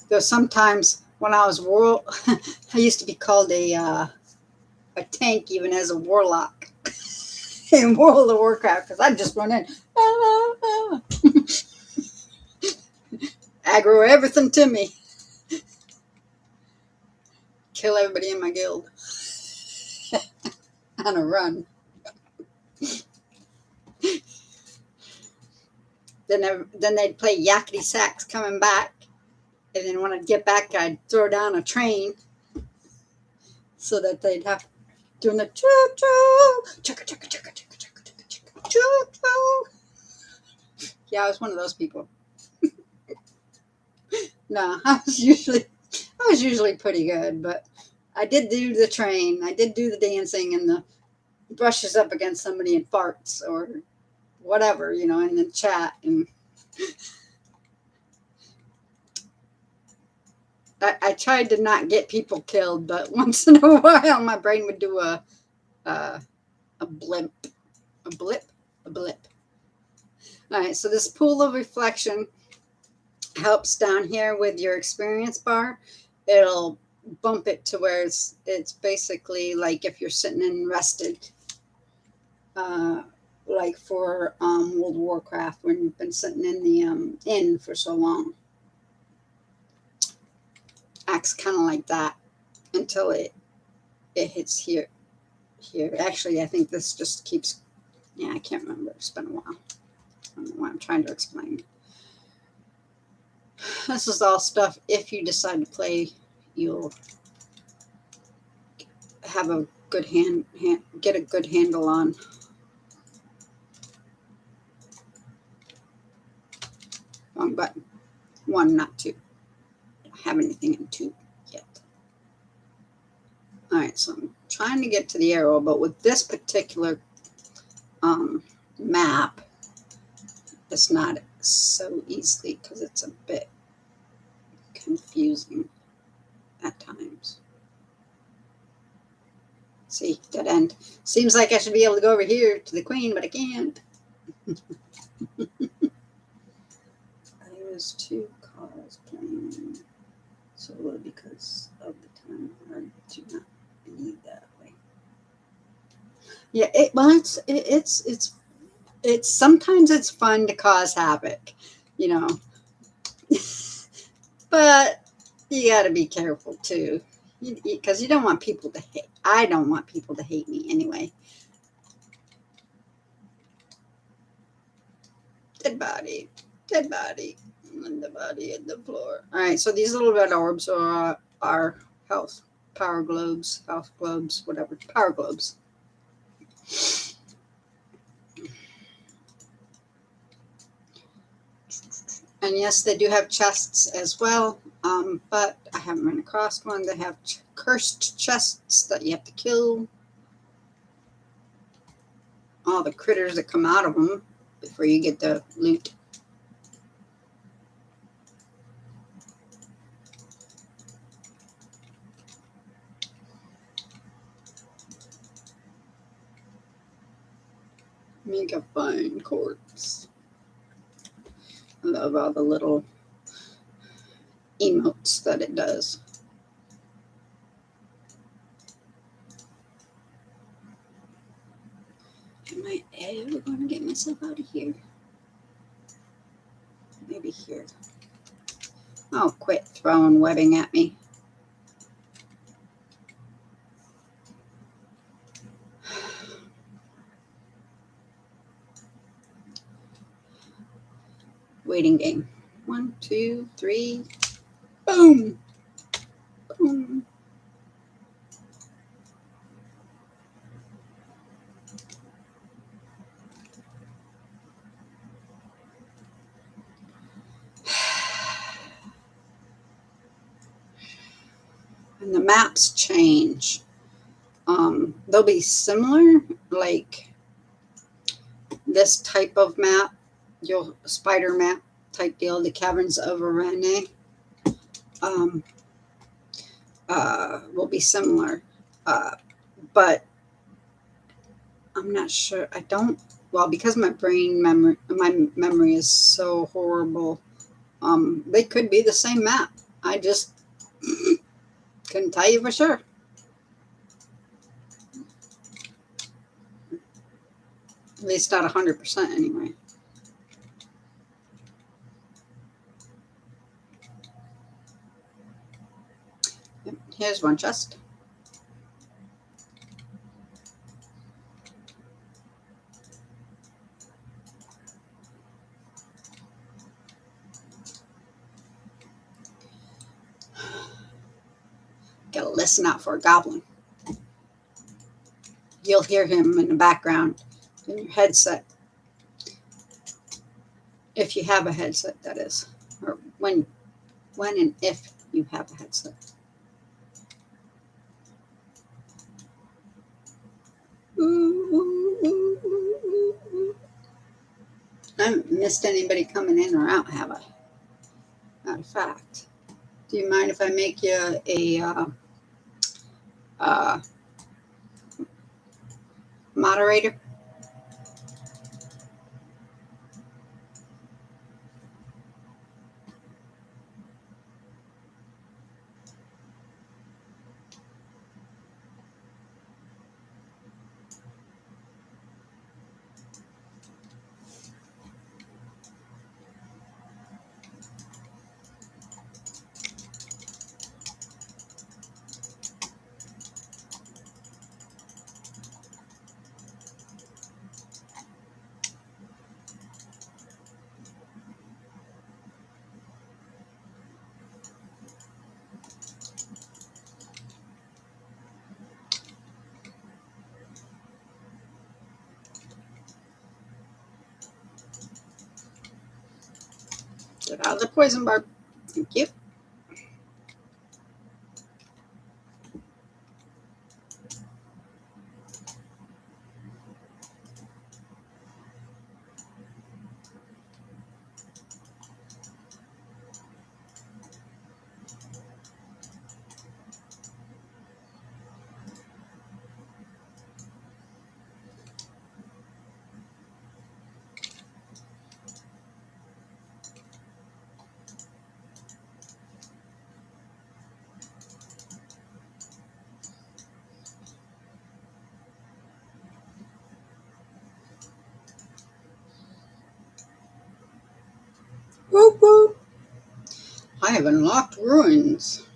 Though sometimes when I was I used to be called a tank even as a warlock in World of Warcraft because I'd just run in. Aggro everything to me. Kill everybody in my guild. On a run. Then they'd play yakety sax coming back. And then when I'd get back, I'd throw down a train so that they'd have doing the choo-choo, choo-choo, choo-choo. Yeah, I was one of those people. No, I was usually pretty good, but I did do the train. I did do the dancing and the brushes up against somebody and farts or whatever, in the chat. And I tried to not get people killed, but once in a while my brain would do a blip. All right, so this pool of reflection helps down here with your experience bar. It'll bump it to where it's basically like if you're sitting and rested, like for World of Warcraft when you've been sitting in the inn for so long. Acts kind of like that until it hits here. Actually, I think this just keeps. Yeah, I can't remember. It's been a while. I don't know what I'm trying to explain. This is all stuff. If you decide to play, you'll have a good get a good handle on. Wrong button. 1, not 2. Don't have anything in 2 yet. All right, so I'm trying to get to the arrow, but with this particular map, it's not so easily because it's a bit confusing at times. See, dead end. Seems like I should be able to go over here to the queen, but I can't. I was too cosplaying solo because of the time I do not need that way. Yeah, it's sometimes it's fun to cause havoc, but you got to be careful too, because you don't want people to hate. I don't want people to hate me anyway. Dead body, and the body at the floor. All right, so these little red orbs are health power globes, whatever, power globes. And yes, they do have chests as well, but I haven't run across one. They have cursed chests that you have to kill. All the critters that come out of them before you get the loot. Make a fine corpse. I love all the little emotes that it does. Am I ever going to get myself out of here? Maybe here. Oh, quit throwing webbing at me. waiting game. 1, 2, 3. Boom. Boom. And the maps change. They'll be similar, like this type of map, your spider map type deal, the Caverns of Arene, will be similar. But I'm not sure. I don't, well, because my memory is so horrible. They could be the same map. I just couldn't tell you for sure. At least not 100% anyway. Yep, here's one chest. Gotta listen out for a goblin. You'll hear him in the background in your headset. If you have a headset, that is. Or when and if you have a headset. I haven't missed anybody coming in or out, have I? Matter of fact. Do you mind if I make you a moderator? Get out of the poison barb. Thank you. Whoop, whoop. I have unlocked ruins.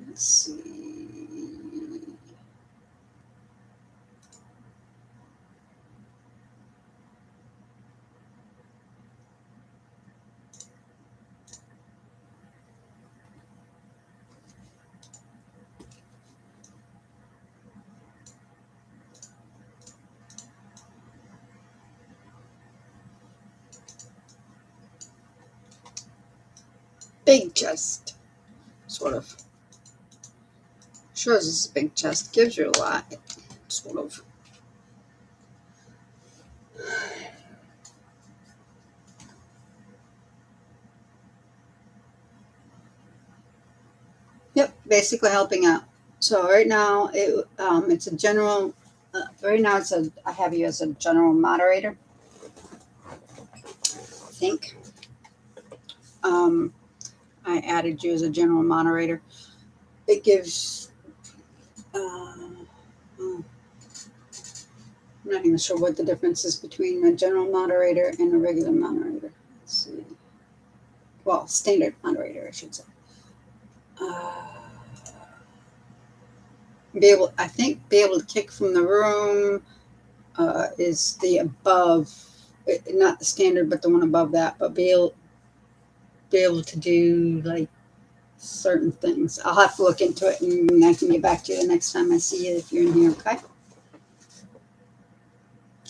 Let's see. Big chest. Sort of. Shows it's a big chest. Gives you a lot. Sort of. Yep, basically helping out. So right now it's a general. Right now I have you as a general moderator. I think. I added you as a general moderator. It gives. I'm not even sure what the difference is between a general moderator and a regular moderator. Let's see. Well, standard moderator, I should say. I think be able to kick from the room is the above, not the standard, but the one above that. But be able to do like certain things. I'll have to look into it, and I can get back to you the next time I see you if you're in here. Okay.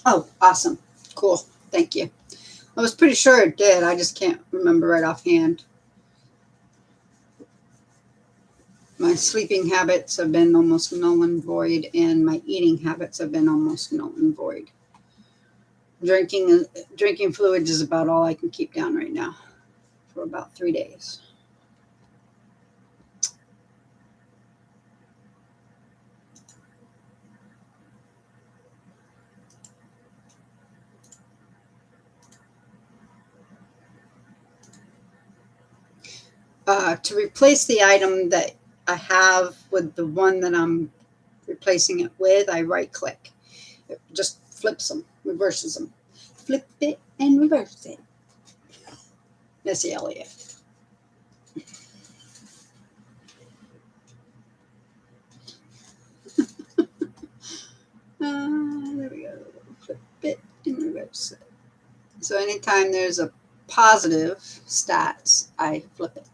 Oh, awesome. Cool. Thank you. I was pretty sure it did. I just can't remember right offhand. My sleeping habits have been almost null and void, and my eating habits have been almost null and void. Drinking fluids is about all I can keep down right now for about 3 days. To replace the item that I have with the one that I'm replacing it with, I right click. It just flips them, reverses them. Flip it and reverse it. Missy Elliott. There we go. Flip it and reverse it. So anytime there's a positive stats, I flip it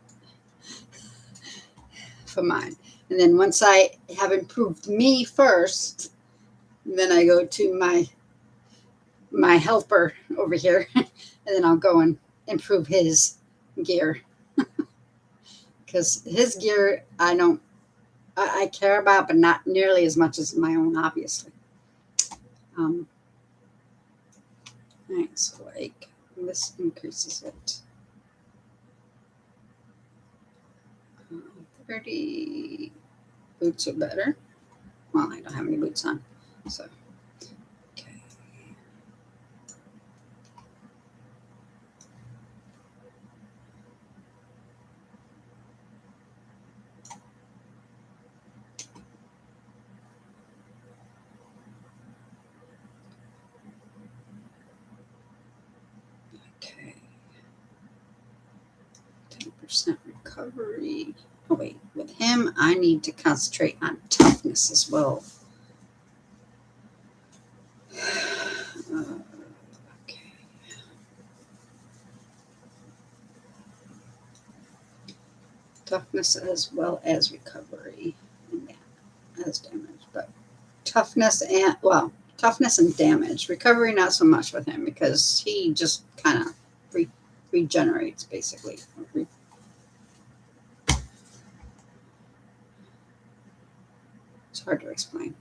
for mine. And then once I have improved me first, then I go to my helper over here, and then I'll go and improve his gear. Because his gear I care about, but not nearly as much as my own, obviously. All right, so like this increases it. 30 boots are better. Well, I don't have any boots on, so okay. Okay. 10% recovery. Oh wait, with him, I need to concentrate on toughness as well. Okay. Toughness as well as recovery. Yeah, as damage, but toughness and damage. Recovery not so much with him because he just kind of regenerates basically. It's hard to explain.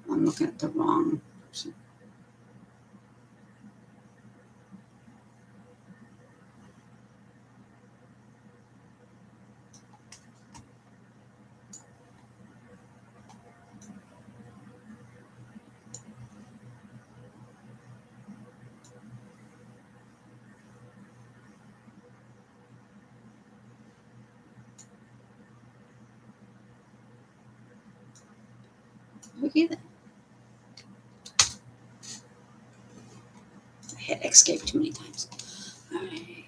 I'm looking at the wrong person. Okay then. I hit escape too many times. All right.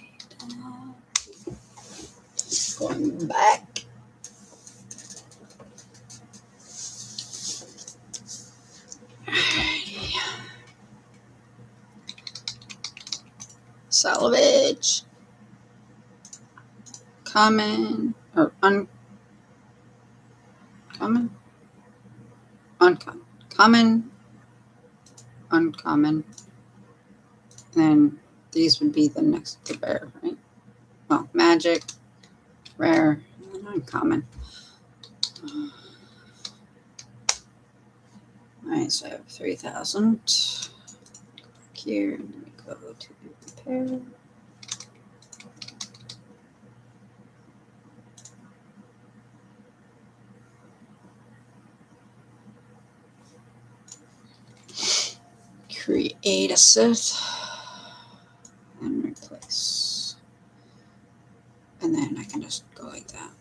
Going back. Salvage. Common or uncommon? Uncommon. Common. Uncommon. And these would be the next to rare, right? Well, magic, rare, and uncommon. All right, so I have 3,000. Go back here and then we go to repair. Create a Sith and replace. And then I can just go like that.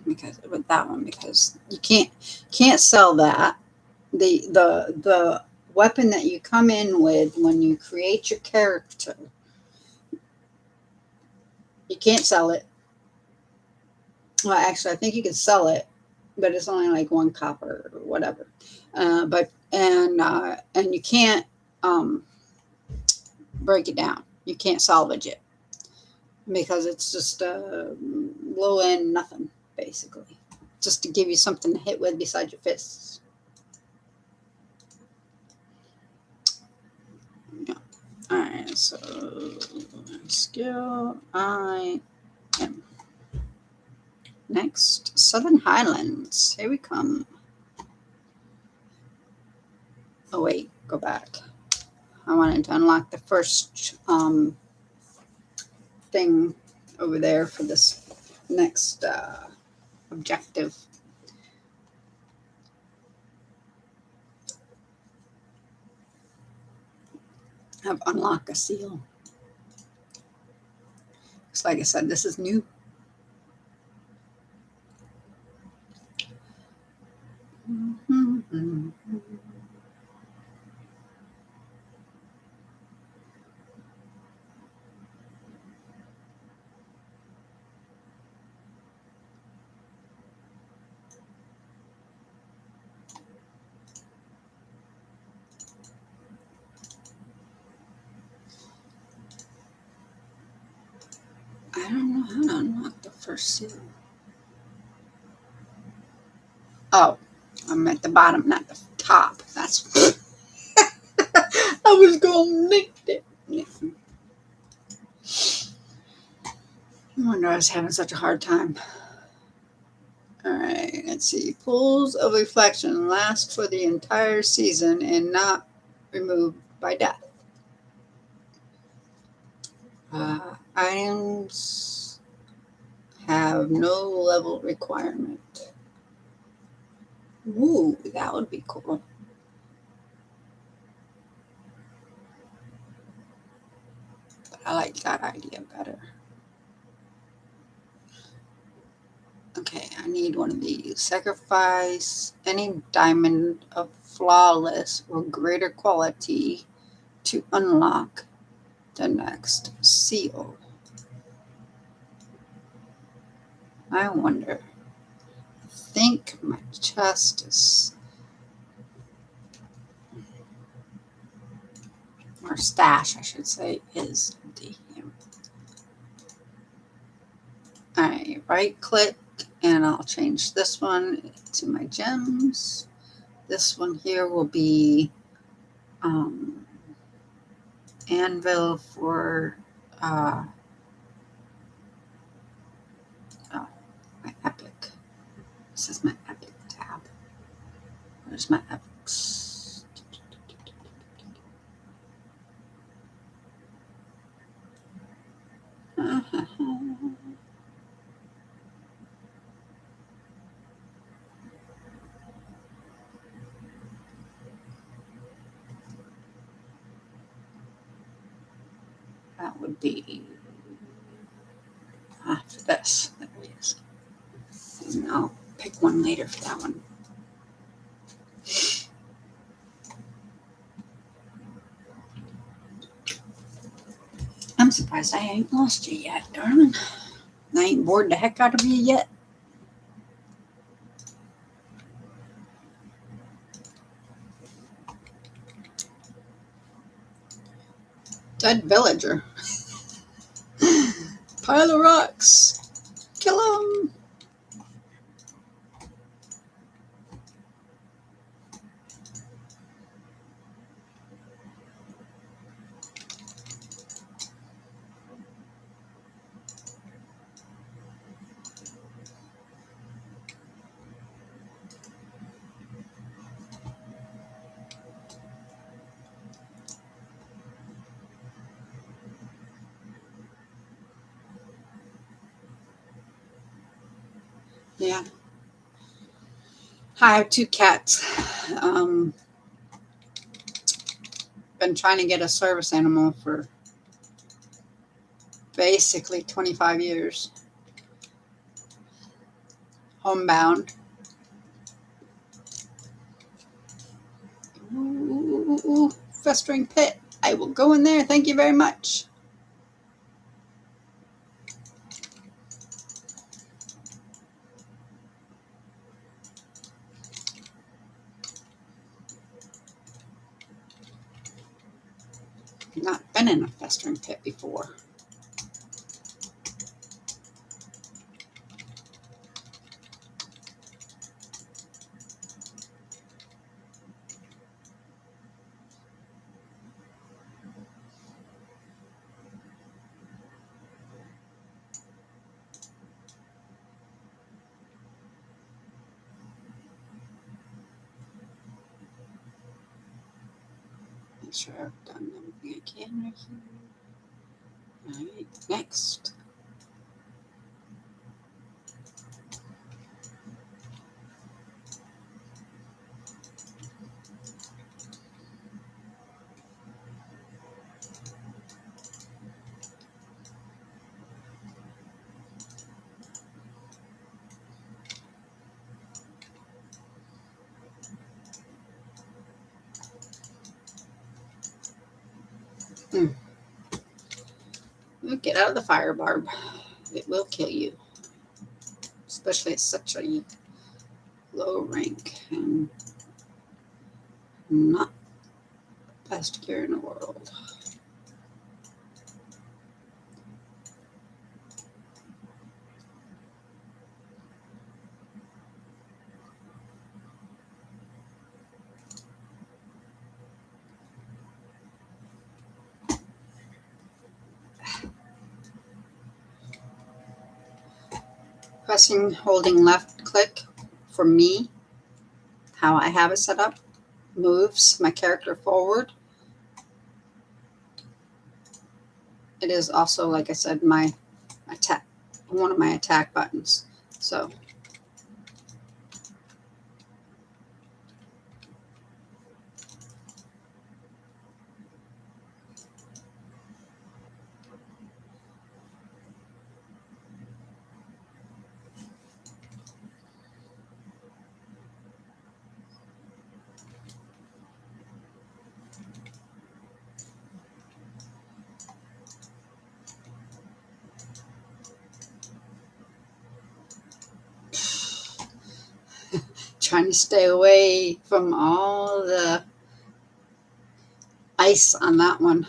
Because with that one, because you can't sell that. The weapon that you come in with when you create your character, you can't sell it. Well, actually, I think you can sell it, but it's only like 1 copper or whatever. And you can't break it down. You can't salvage it because it's just low end nothing, basically, just to give you something to hit with besides your fists. Yeah. All right. So skill I am. Next, Southern Highlands. Here we come. Oh wait, go back. I wanted to unlock the first thing over there for this next objective. Have unlock a seal. So like I said, this is new. I don't know how to unlock the first seal. Oh, I'm at the bottom, not the top. That's I was gonna nick it. No wonder I was having such a hard time. All right, let's see. Pools of reflection last for the entire season and not removed by death. Items have no level requirement. Ooh, that would be cool. But I like that idea better. Okay, I need one of these. Sacrifice any diamond of flawless or greater quality to unlock the next seal. I wonder. I think my chest is, or stash, I should say, is empty. All right, right click, and I'll change this one to my gems. This one here will be anvil for my epic. This is my epic tab. Where's my epics? That would be after this. There it is. And I'll pick one later for that one. I'm surprised I ain't lost you yet, darling. I ain't bored the heck out of you yet. Dead villager. Pile of rocks. Kill him. Yeah. I have 2 cats. Been trying to get a service animal for basically 25 years. Homebound. Ooh, festering pit. I will go in there. Thank you very much. Not been in a festering pit before. Make sure I've done everything I can right here. All right, next. Get out of the fire, Barb. It will kill you, especially at such a low rank and not the best cure in the world. Holding left click for me, how I have it set up, moves my character forward. It is also, like I said, my attack, one of my attack buttons. So trying to stay away from all the ice on that one.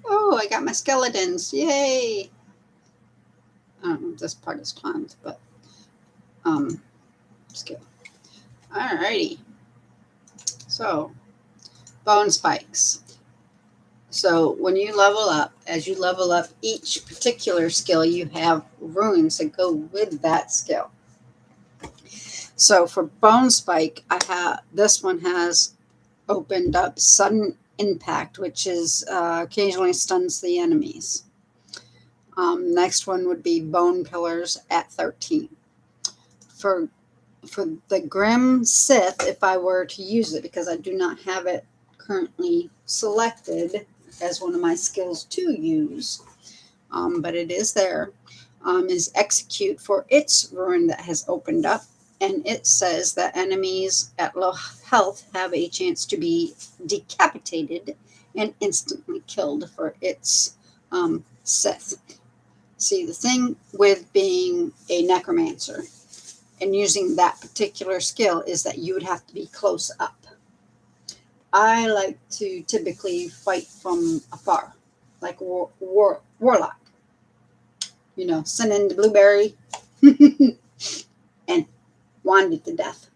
Oh, I got my skeletons. Yay. I don't know if this part is timed, but skill. Alrighty. So, bone spikes. So when you level up, as you level up each particular skill, you have runes that go with that skill. So for bone spike, this one has opened up sudden impact, which is occasionally stuns the enemies. Next one would be bone pillars at 13. For the Grim Sith, if I were to use it, because I do not have it currently selected as one of my skills to use, but it is there, is execute for its rune that has opened up, and it says that enemies at low health have a chance to be decapitated and instantly killed for its Sith. See, the thing with being a necromancer and using that particular skill is that you would have to be close up. I like to typically fight from afar, like warlock. You know, send in the blueberry and wand it to death.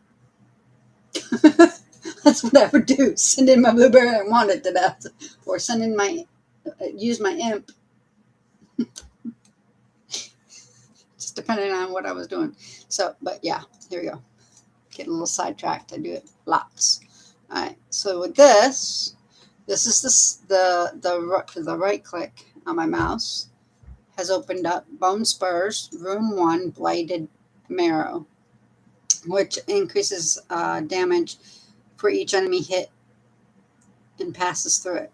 That's what I would do. Send in my blueberry and wand it to death, or send in use my imp. Just depending on what I was doing. So, but yeah, here we go. Get a little sidetracked. I do it lots. All right. So with this is the right click on my mouse has opened up Bone Spurs, Rune 1, Blighted Marrow, which increases damage for each enemy hit and passes through it.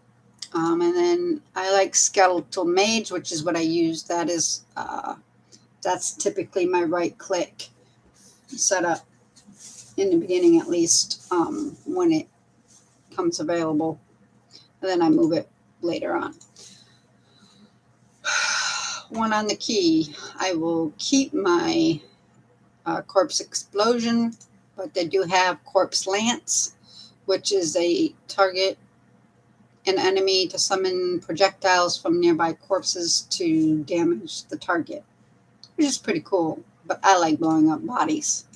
And then I like Skeletal Mage, which is what I use. That's typically my right click setup in the beginning, at least, when it comes available. And then I move it later on. One on the key. I will keep my Corpse Explosion but they do have Corpse Lance, which is a target an enemy to summon projectiles from nearby corpses to damage the target, which is pretty cool. But I like blowing up bodies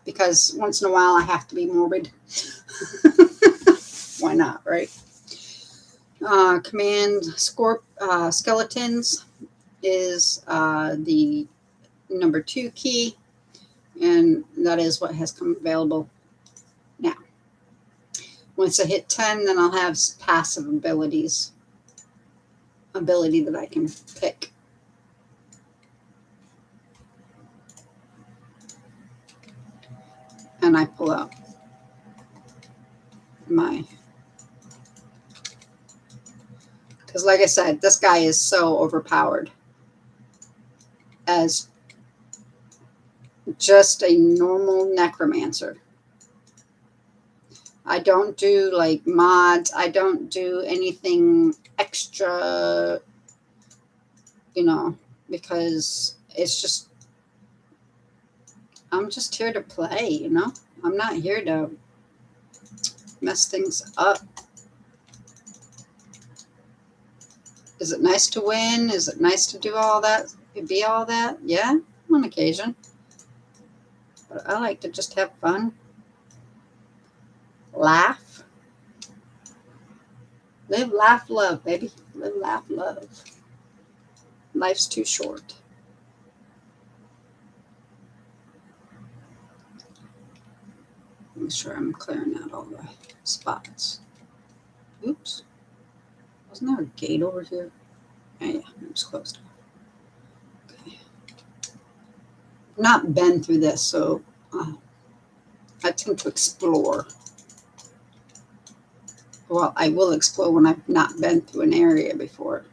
because once in a while I have to be morbid. Why not, right? Command Skeletons is the number 2 key, and that is what has come available now. Once I hit 10, then I'll have passive ability that I can pick. And I pull out my, because like I said, this guy is so overpowered as just a normal necromancer. I don't do like mods. I don't do anything extra, because it's just, I'm just here to play, I'm not here to mess things up. Is it nice to win? Is it nice to do all that? Be all that? Yeah, on occasion. But I like to just have fun. Laugh. Live, laugh, love, baby. Live, laugh, love. Life's too short. Make sure I'm clearing out all the spots. Oops. Wasn't there a gate over here? Oh, yeah, it was closed. Okay. I've not been through this, so I tend to explore. Well, I will explore when I've not been through an area before.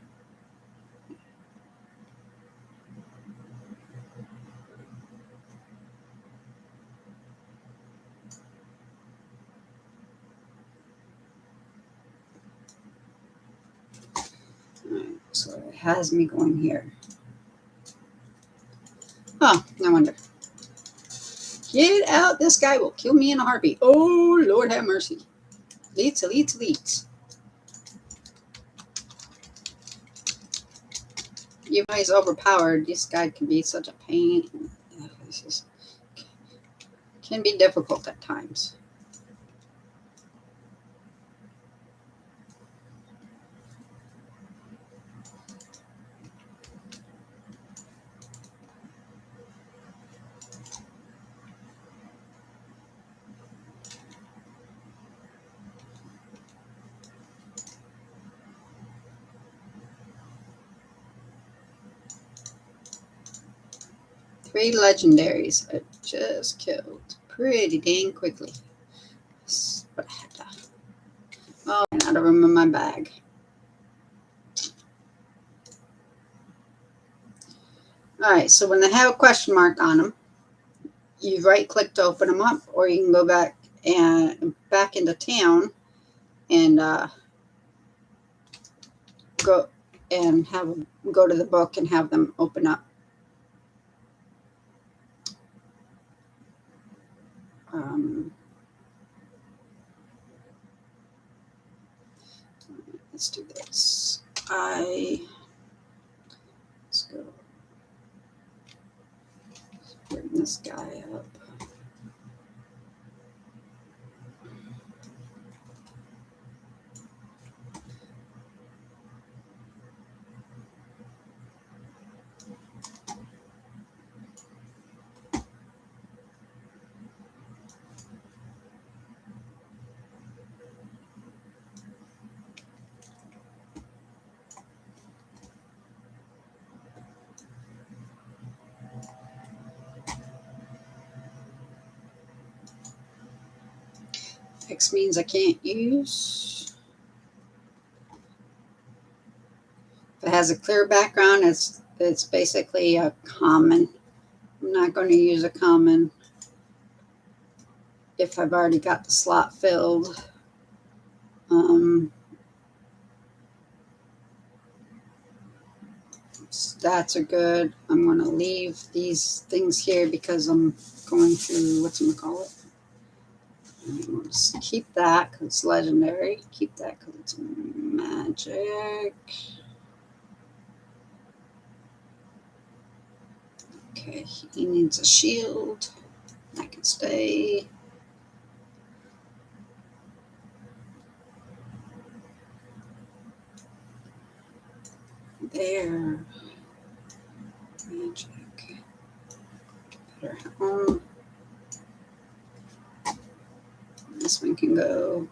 Alright, so it has me going here. Oh, no wonder. Get out. This guy will kill me in a heartbeat. Oh, Lord have mercy. Leads. Even though he's overpowered, this guy can be such a pain. This can be difficult at times. Three legendaries I just killed pretty dang quickly. But I had to. Oh, I ran out of room in my bag. Alright, so when they have a question mark on them, you right-click to open them up, or you can go back into town and go to the book and have them open up. Let's do this. Let's go. Let's bring this guy up. X means I can't use. If it has a clear background, it's basically a common. I'm not going to use a common if I've already got the slot filled. Stats are good. I'm going to leave these things here because I'm going through, whatchamacallit. We'll just keep that because it's legendary. Keep that because it's magic. Okay, he needs a shield. That can stay. There. Magic. Better home. This one can go.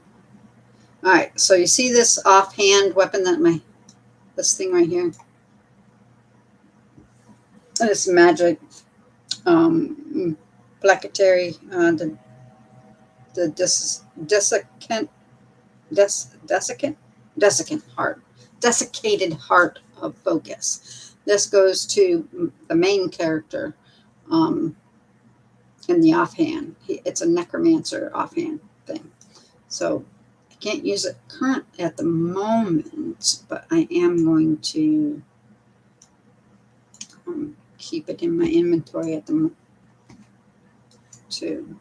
All right, so you see this offhand weapon that this thing right here? This magic placatory, the desiccated heart of focus. This goes to the main character in the offhand. It's a necromancer offhand thing. So I can't use it currently at the moment, but I am going to keep it in my inventory at the moment too.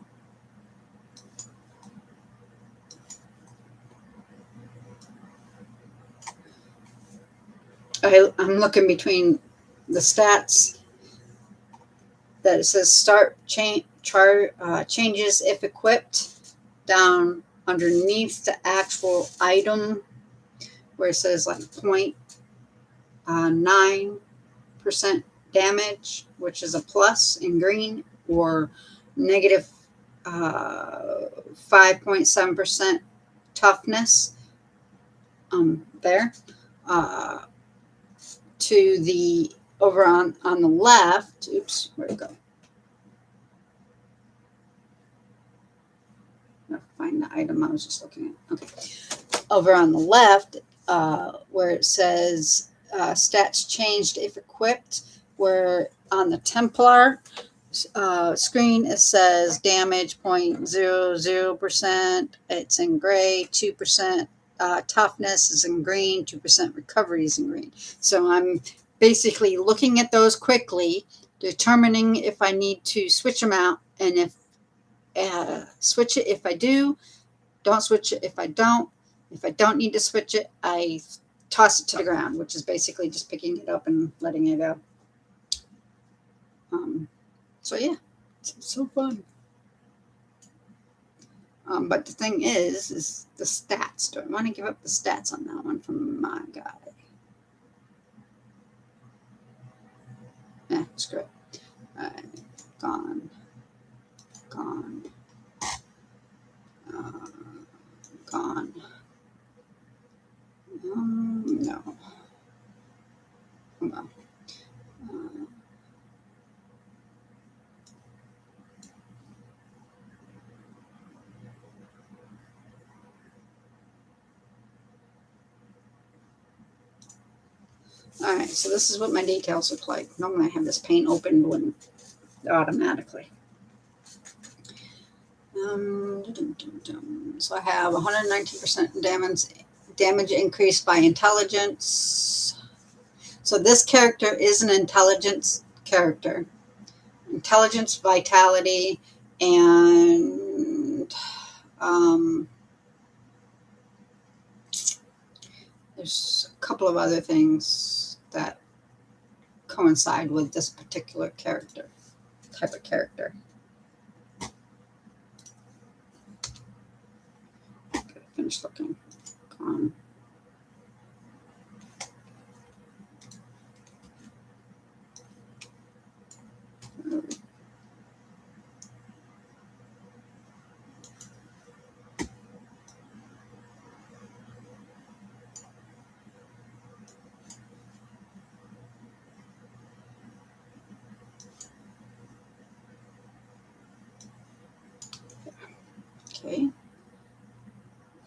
I'm looking between the stats that it says start changes if equipped, down underneath the actual item where it says like 0.9% damage, which is a plus in green, or negative 5.7% toughness there. To the over on the left, oops, where'd it go? I'll find the item I was just looking at. Okay, over on the left, where it says stats changed if equipped, where on the Templar screen it says damage 0.00%. It's in gray. 2%. Toughness is in green, 2% recovery is in green. So I'm basically looking at those quickly, determining if I need to switch them out, and if switch it if I do, don't switch it if I don't. If I don't need to switch it, I toss it to the ground, which is basically just picking it up and letting it go. So yeah, it's so fun. But the thing is the stats. Do I want to give up the stats on that one from my guy? Yeah, screw it. All right, gone. Gone. Gone. No. Well. All right, so this is what my details look like. Normally I have this pane opened when automatically. So I have 119% damage increased by intelligence. So this character is an intelligence character. Intelligence, vitality, and there's a couple of other things that coincide with this particular type of character. Okay, finish looking. Gone. Okay.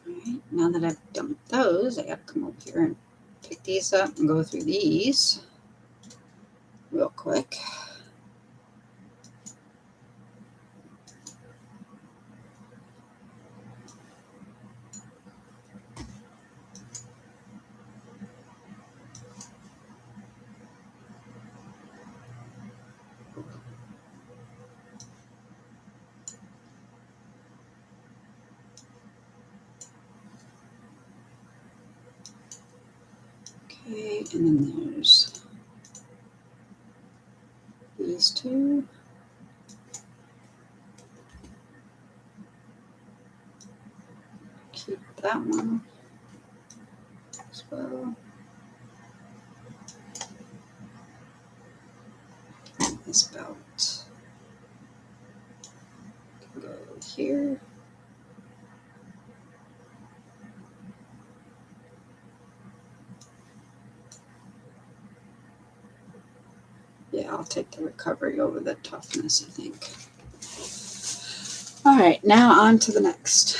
All right. Now that I've dumped those, I got to come over here and pick these up and go through these real quick. Okay, and then there's these two. Keep that one as well. And this belt can go here. Yeah, I'll take the recovery over the toughness, I think. All right, now on to the next.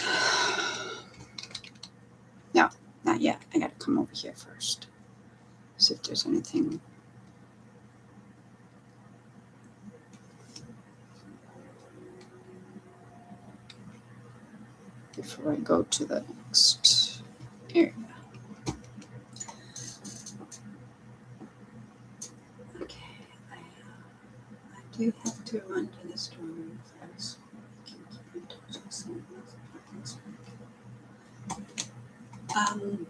No, not yet. I gotta come over here first. See if there's anything. Before I go to the next area. Okay, I do have to run to the store first. Um,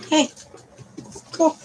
hey, cool.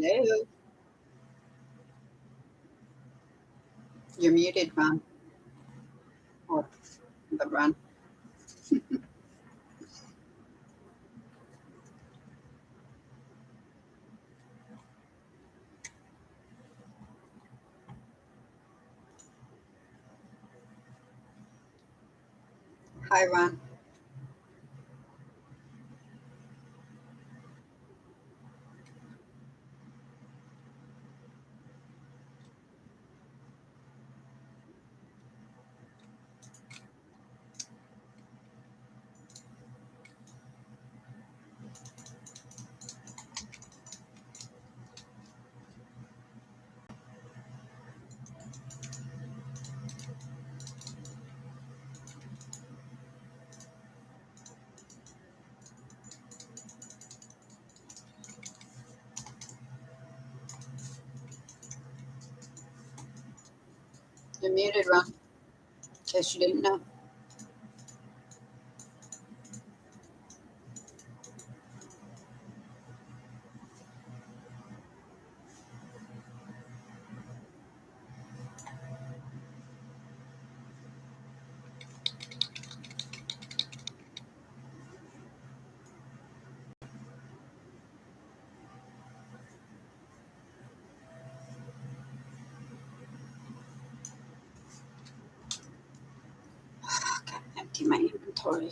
Hello. You're muted, Ron. Or but Ron. Hi, Ron. You're muted, Ron. In case you didn't know. Gotta empty my inventory.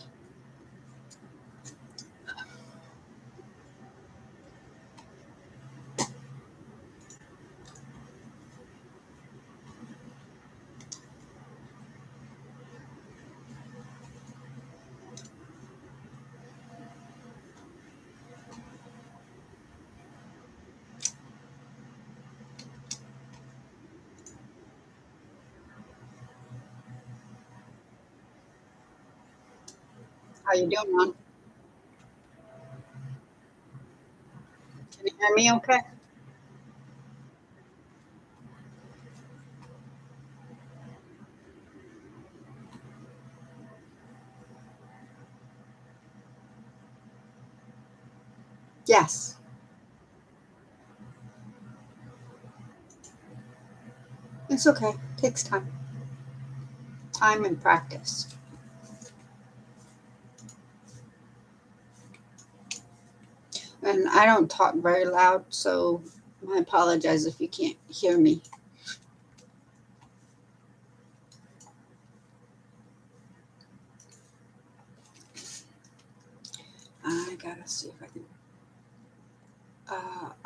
How you doing, Ron? Can you hear me okay? Yes. It's okay. Takes time. Time and practice. And I don't talk very loud, so I apologize if you can't hear me. I gotta see if I can.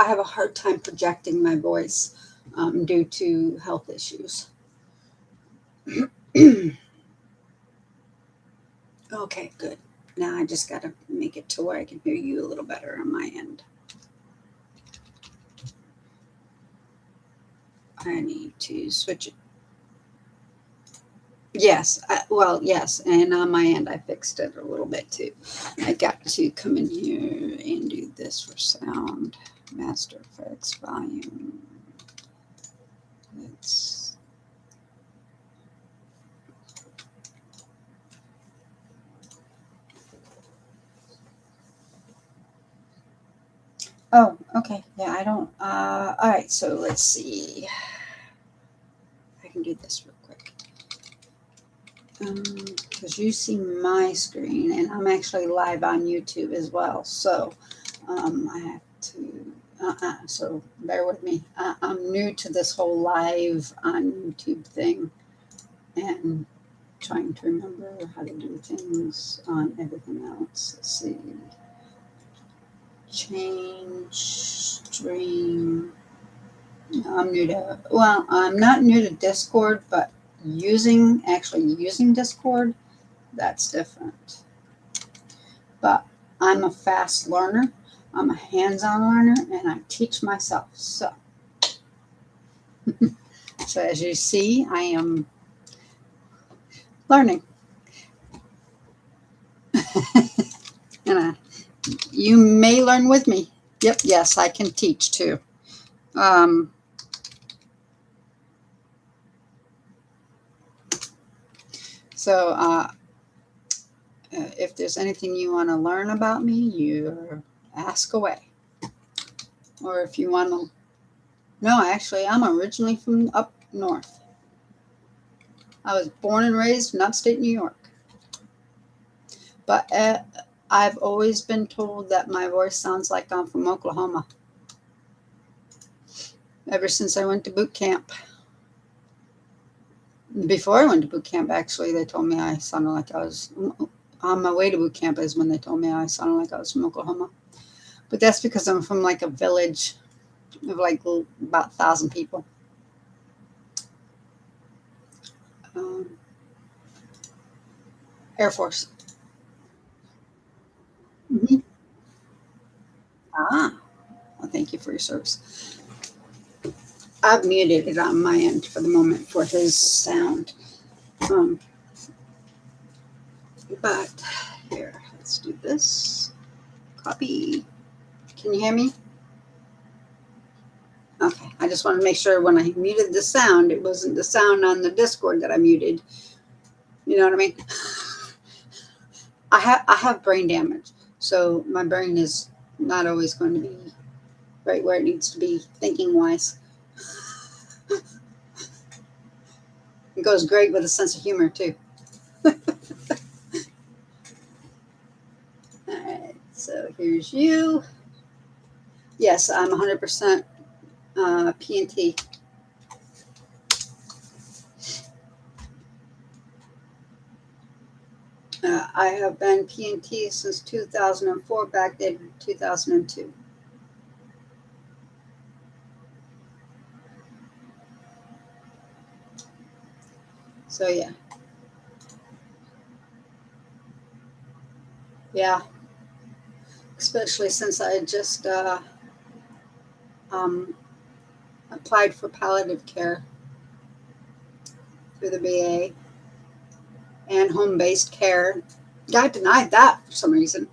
I have a hard time projecting my voice due to health issues. Okay, good. Now I just gotta make it to where I can hear you a little better on my end. I need to switch it. Yes, well, yes, and on my end, I fixed it a little bit too. I got to come in here and do this for sound, master effects, volume. It's oh, okay, yeah, I don't. All right, so let's see. I can do this real quick. Because you see my screen, and I'm actually live on YouTube as well. So I have to. So bear with me. I'm new to this whole live on YouTube thing, and trying to remember how to do things on everything else. Let's see. Change stream. I'm new to. Well, I'm not new to Discord, but actually using Discord, that's different. But I'm a fast learner. I'm a hands-on learner, and I teach myself. So as you see, I am learning, and you may learn with me. Yep, yes, I can teach too. Um, so if there's anything you want to learn about me, you ask away. Or if you want to No, actually, I'm originally from up north. I was born and raised in upstate New York. But I've always been told that my voice sounds like I'm from Oklahoma ever since I went to boot camp. Before I went to boot camp, actually, they told me I sounded like I was on my way to boot camp, is when they told me I sounded like I was from Oklahoma. But that's because I'm from like a village of like about 1,000 people. Um, Air Force. Hmm. Ah, well, thank you for your service. I've muted it on my end for the moment for his sound. Um, but here, let's do this. Copy. Can you hear me? Okay. I just want to make sure when I muted the sound, it wasn't the sound on the Discord that I muted. You know what I mean? I have brain damage, so my brain is not always going to be right where it needs to be thinking wise. It goes great with a sense of humor too. All right, so here's you. Yes, I'm 100% P&T. I have been P&T since 2004, backdated 2002. So yeah, especially since I just um, applied for palliative care through the VA and home-based care. Got denied that for some reason.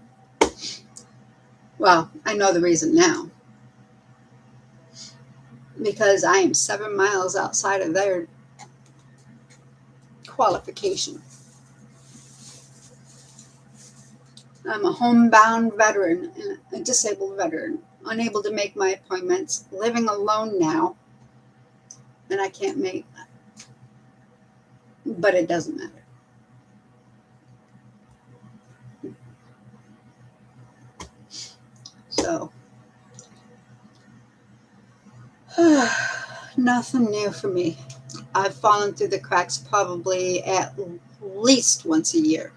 Well, I know the reason now. Because I am 7 miles outside of their qualification. I'm a homebound veteran, a disabled veteran, unable to make my appointments, living alone now, and I can't make that. But it doesn't matter. So, nothing new for me. I've fallen through the cracks probably at least once a year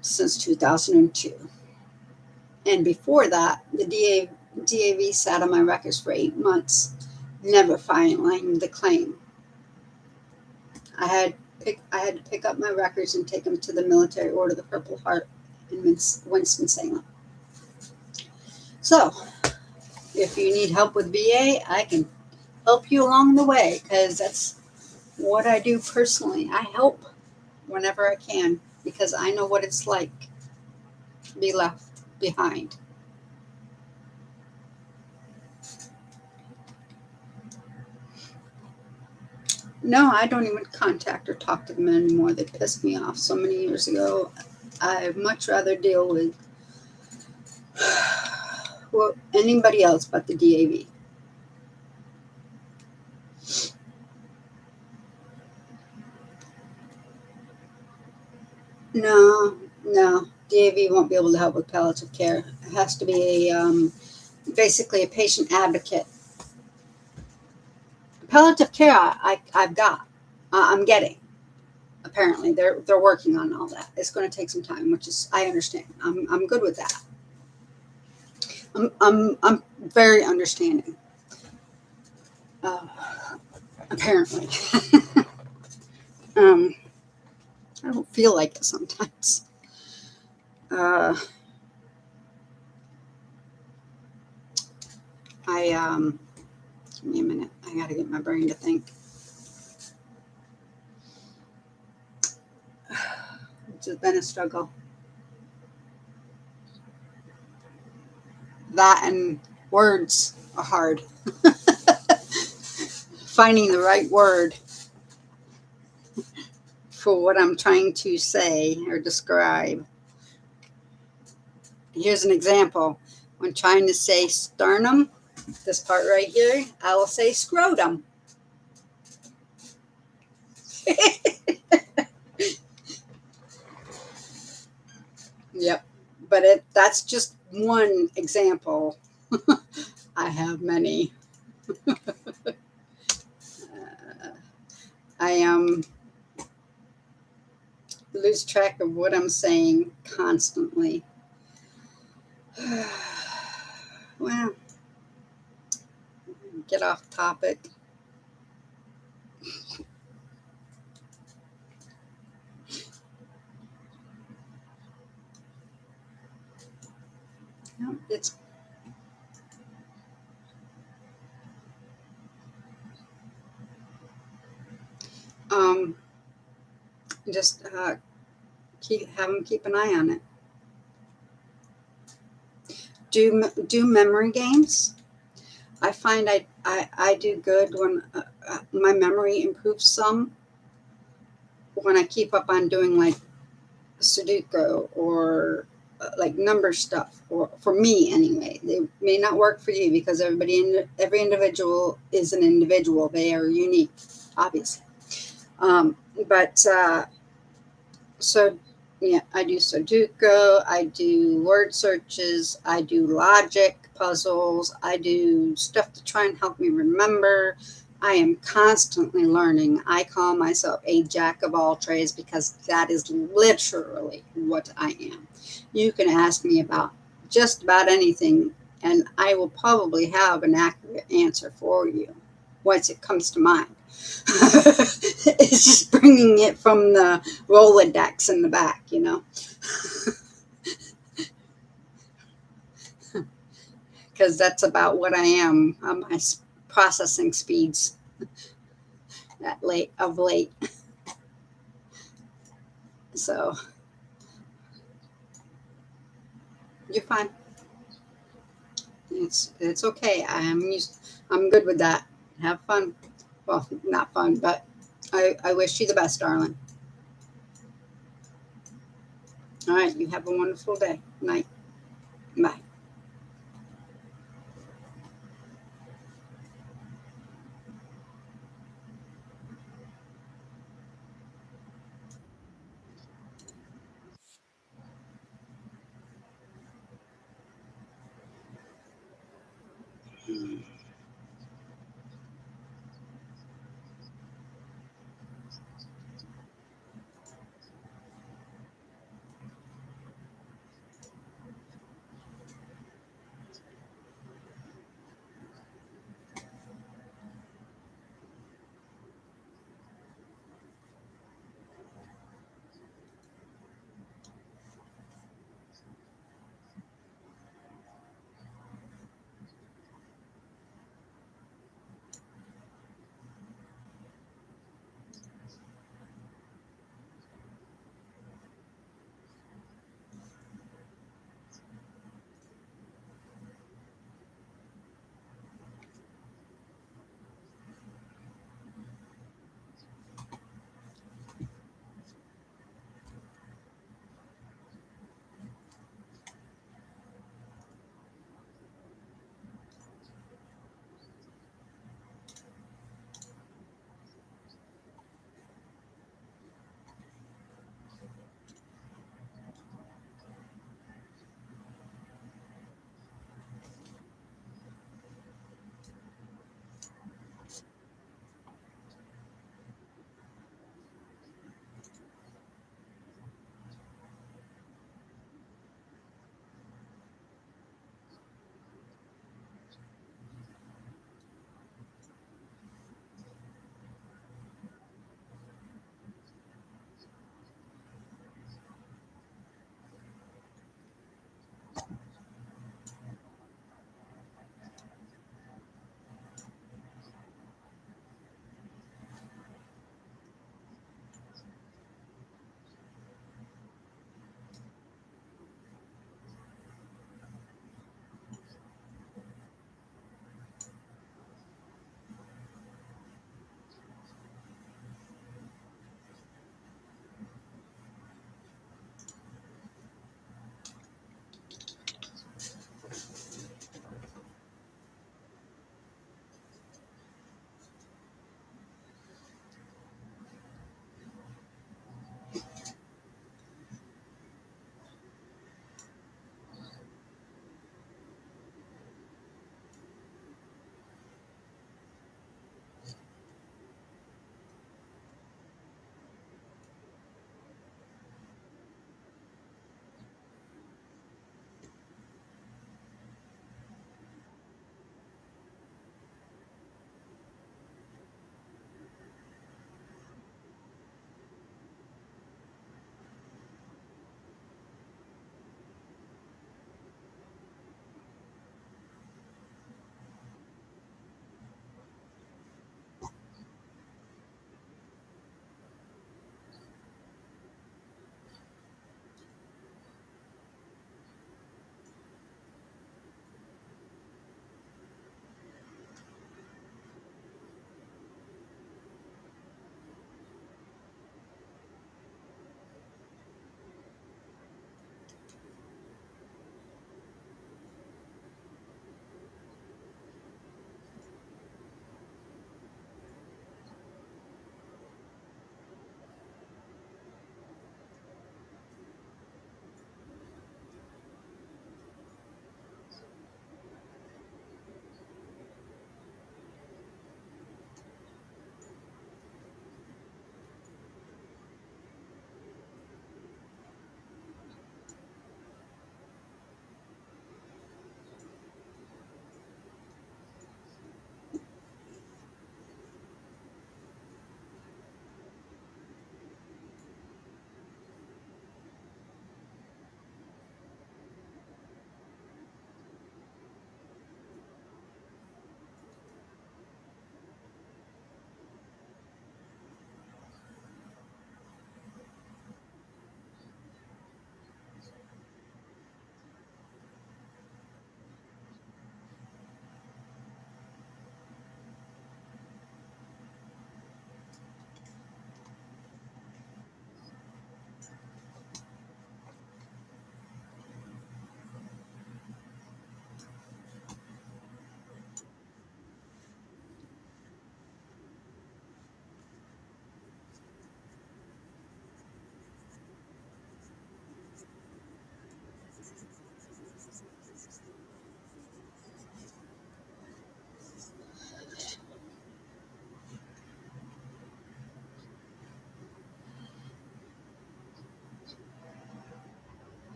since 2002. And before that, the DAV sat on my records for 8 months, never filing the claim. I had to pick up my records and take them to the Military Order of the Purple Heart in Winston-Salem. So, if you need help with VA, I can help you along the way, because that's what I do personally. I help whenever I can, because I know what it's like to be left behind. No, I don't even contact or talk to them anymore. They pissed me off so many years ago. I'd much rather deal with well, anybody else but the DAV. No, DAV won't be able to help with palliative care. It has to be basically a patient advocate. Palliative care, I've got, I'm getting. Apparently, they're working on all that. It's going to take some time, which is I understand. I'm good with that. I'm very understanding. Apparently, I don't feel like it sometimes. Give me a minute. I got to get my brain to think. It's been a struggle. That and words are hard. Finding the right word for what I'm trying to say or describe. Here's an example. When trying to say sternum, This part right here, I will say scrotum. Yep. But that's just one example. I have many. I lose track of what I'm saying constantly. Well, get off topic. It's um, just have them keep an eye on it. Do memory games. I find I do good when my memory improves some when I keep up on doing like Sudoku or like number stuff. Or for me anyway, they may not work for you because every individual is an individual. They are unique, obviously. But so yeah, I do Sudoku, I do word searches, I do logic puzzles, I do stuff to try and help me remember. I am constantly learning. I call myself a jack of all trades because that is literally what I am. You can ask me about just about anything, and I will probably have an accurate answer for you once it comes to mind. It's just bringing it from the Rolodex in the back, you know, because that's about what I am on my processing speeds at late. So you're fine. It's okay. I'm good with that. Have fun. Well, not fun, but I wish you the best, darling. All right. You have a wonderful day. Night. Bye.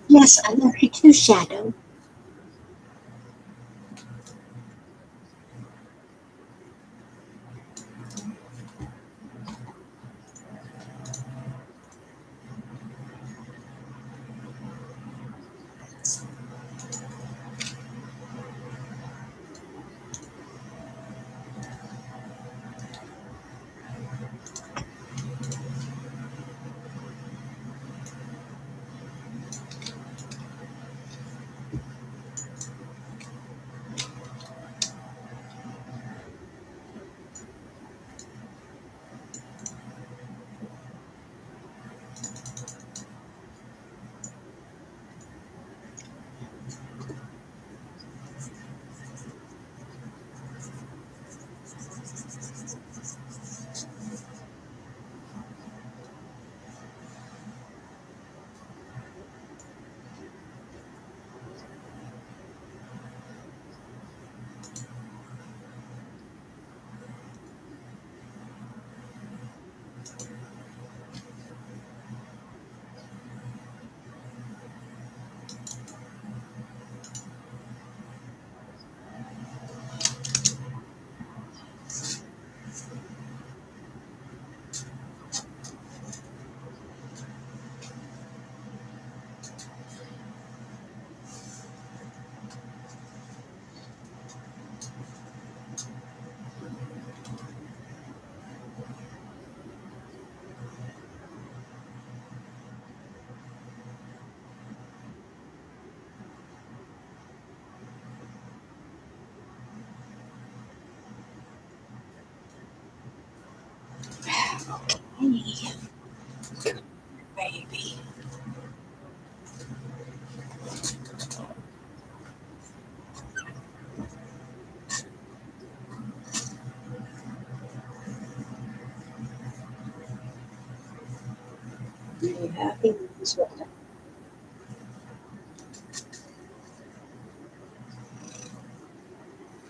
Yes, I love you too, Shadow. Baby. Are you happy with this weather?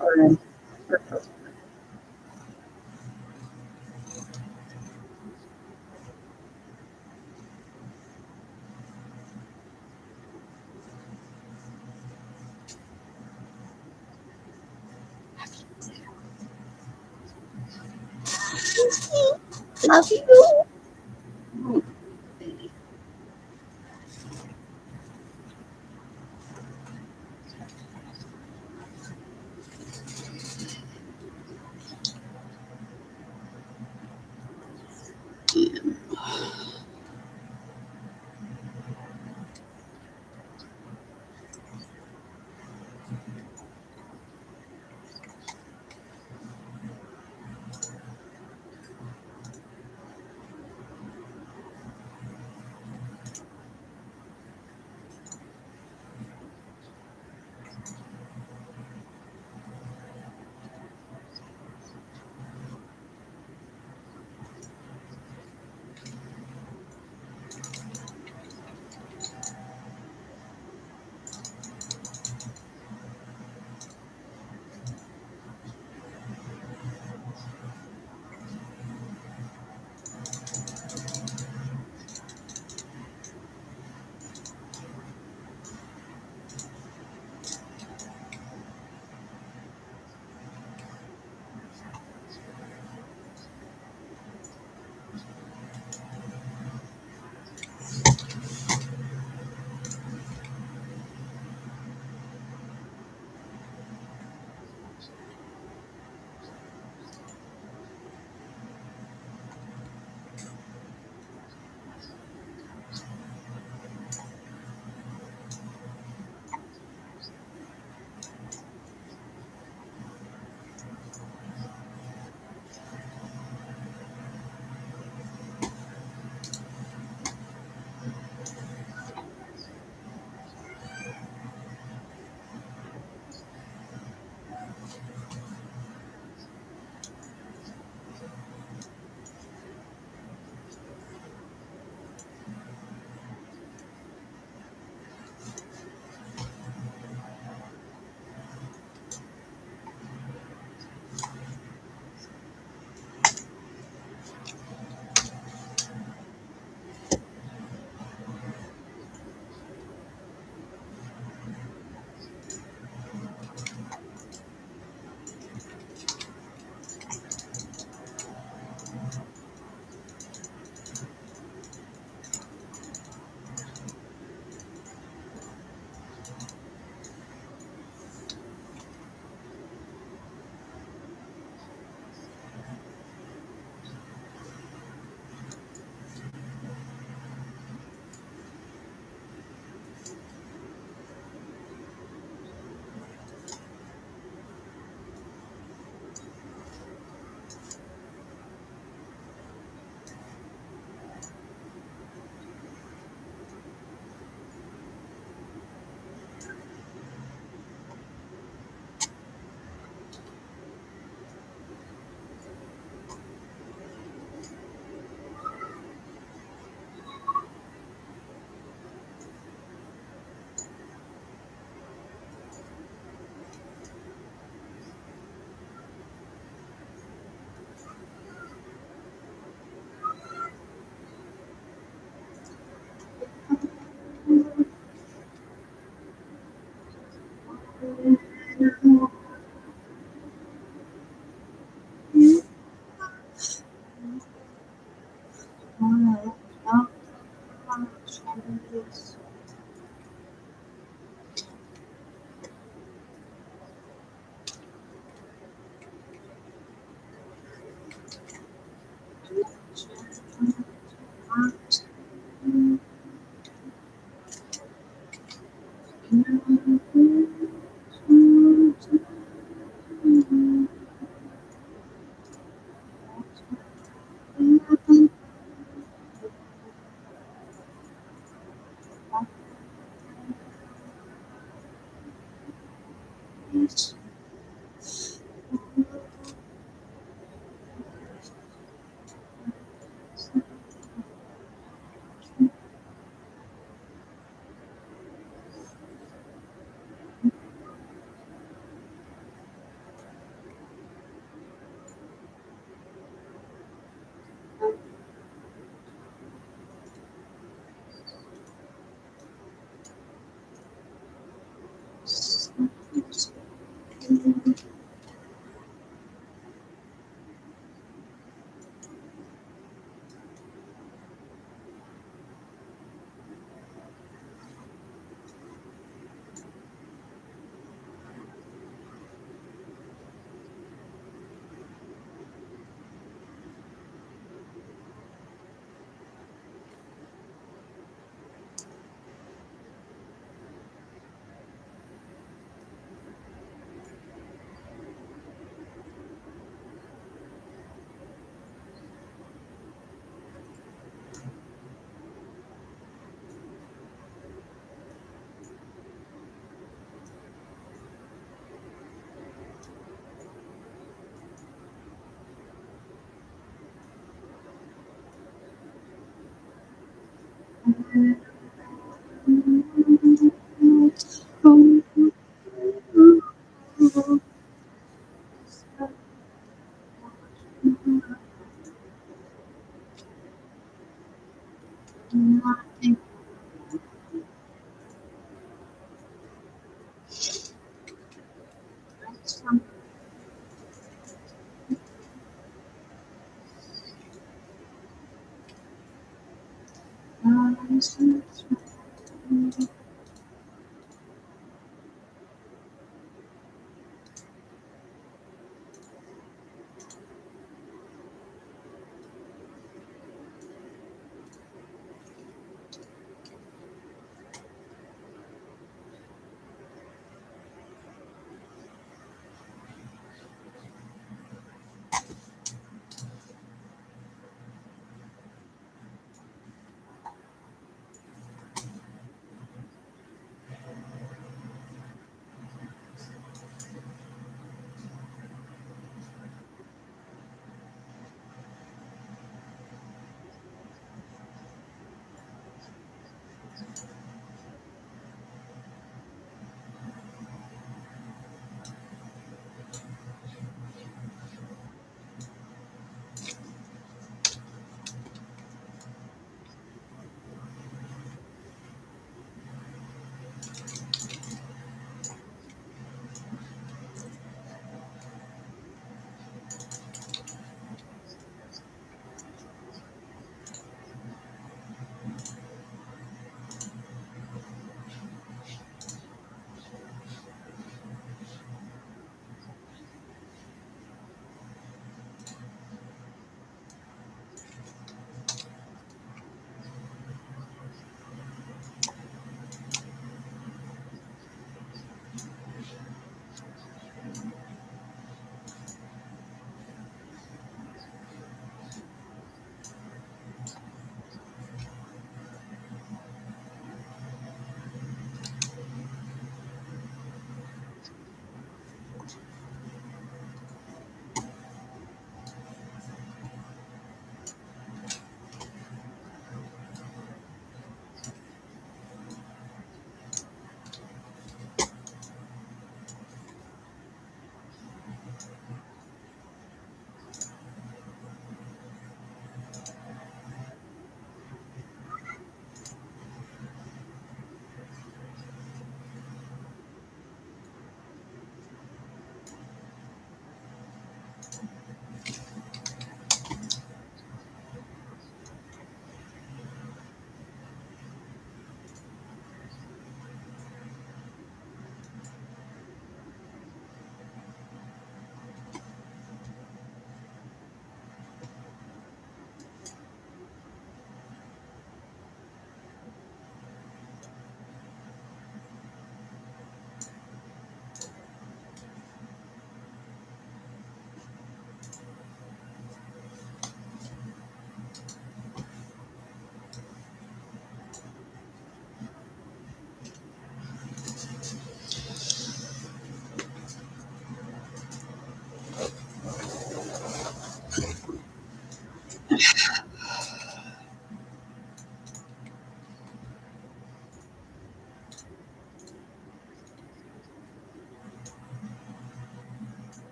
Or love you. Oh, baby.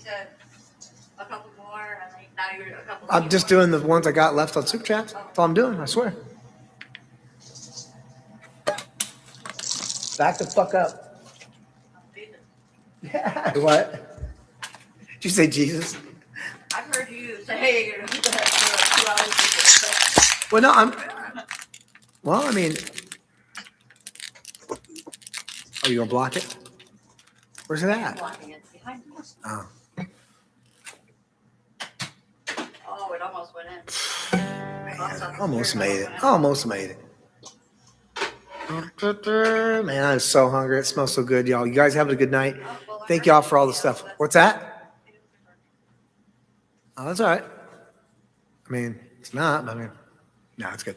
said a couple more, and like now you're a couple. I'm just doing the ones I got left on Super Chats. That's all I'm doing, I swear. Back the fuck up. Yeah. What? Did you say Jesus? I've heard you say you're for 2 hours before. Well, no, well, I mean, are you gonna block it? Where's it I'm at? blocking it behind you. Oh. Oh, it almost went in. Man, almost made it. Almost made it. Man, I'm so hungry. It smells so good, y'all. You guys having a good night. Thank y'all for all the stuff. What's that? Oh, that's all right. I mean, it's not, but I mean, no, it's good.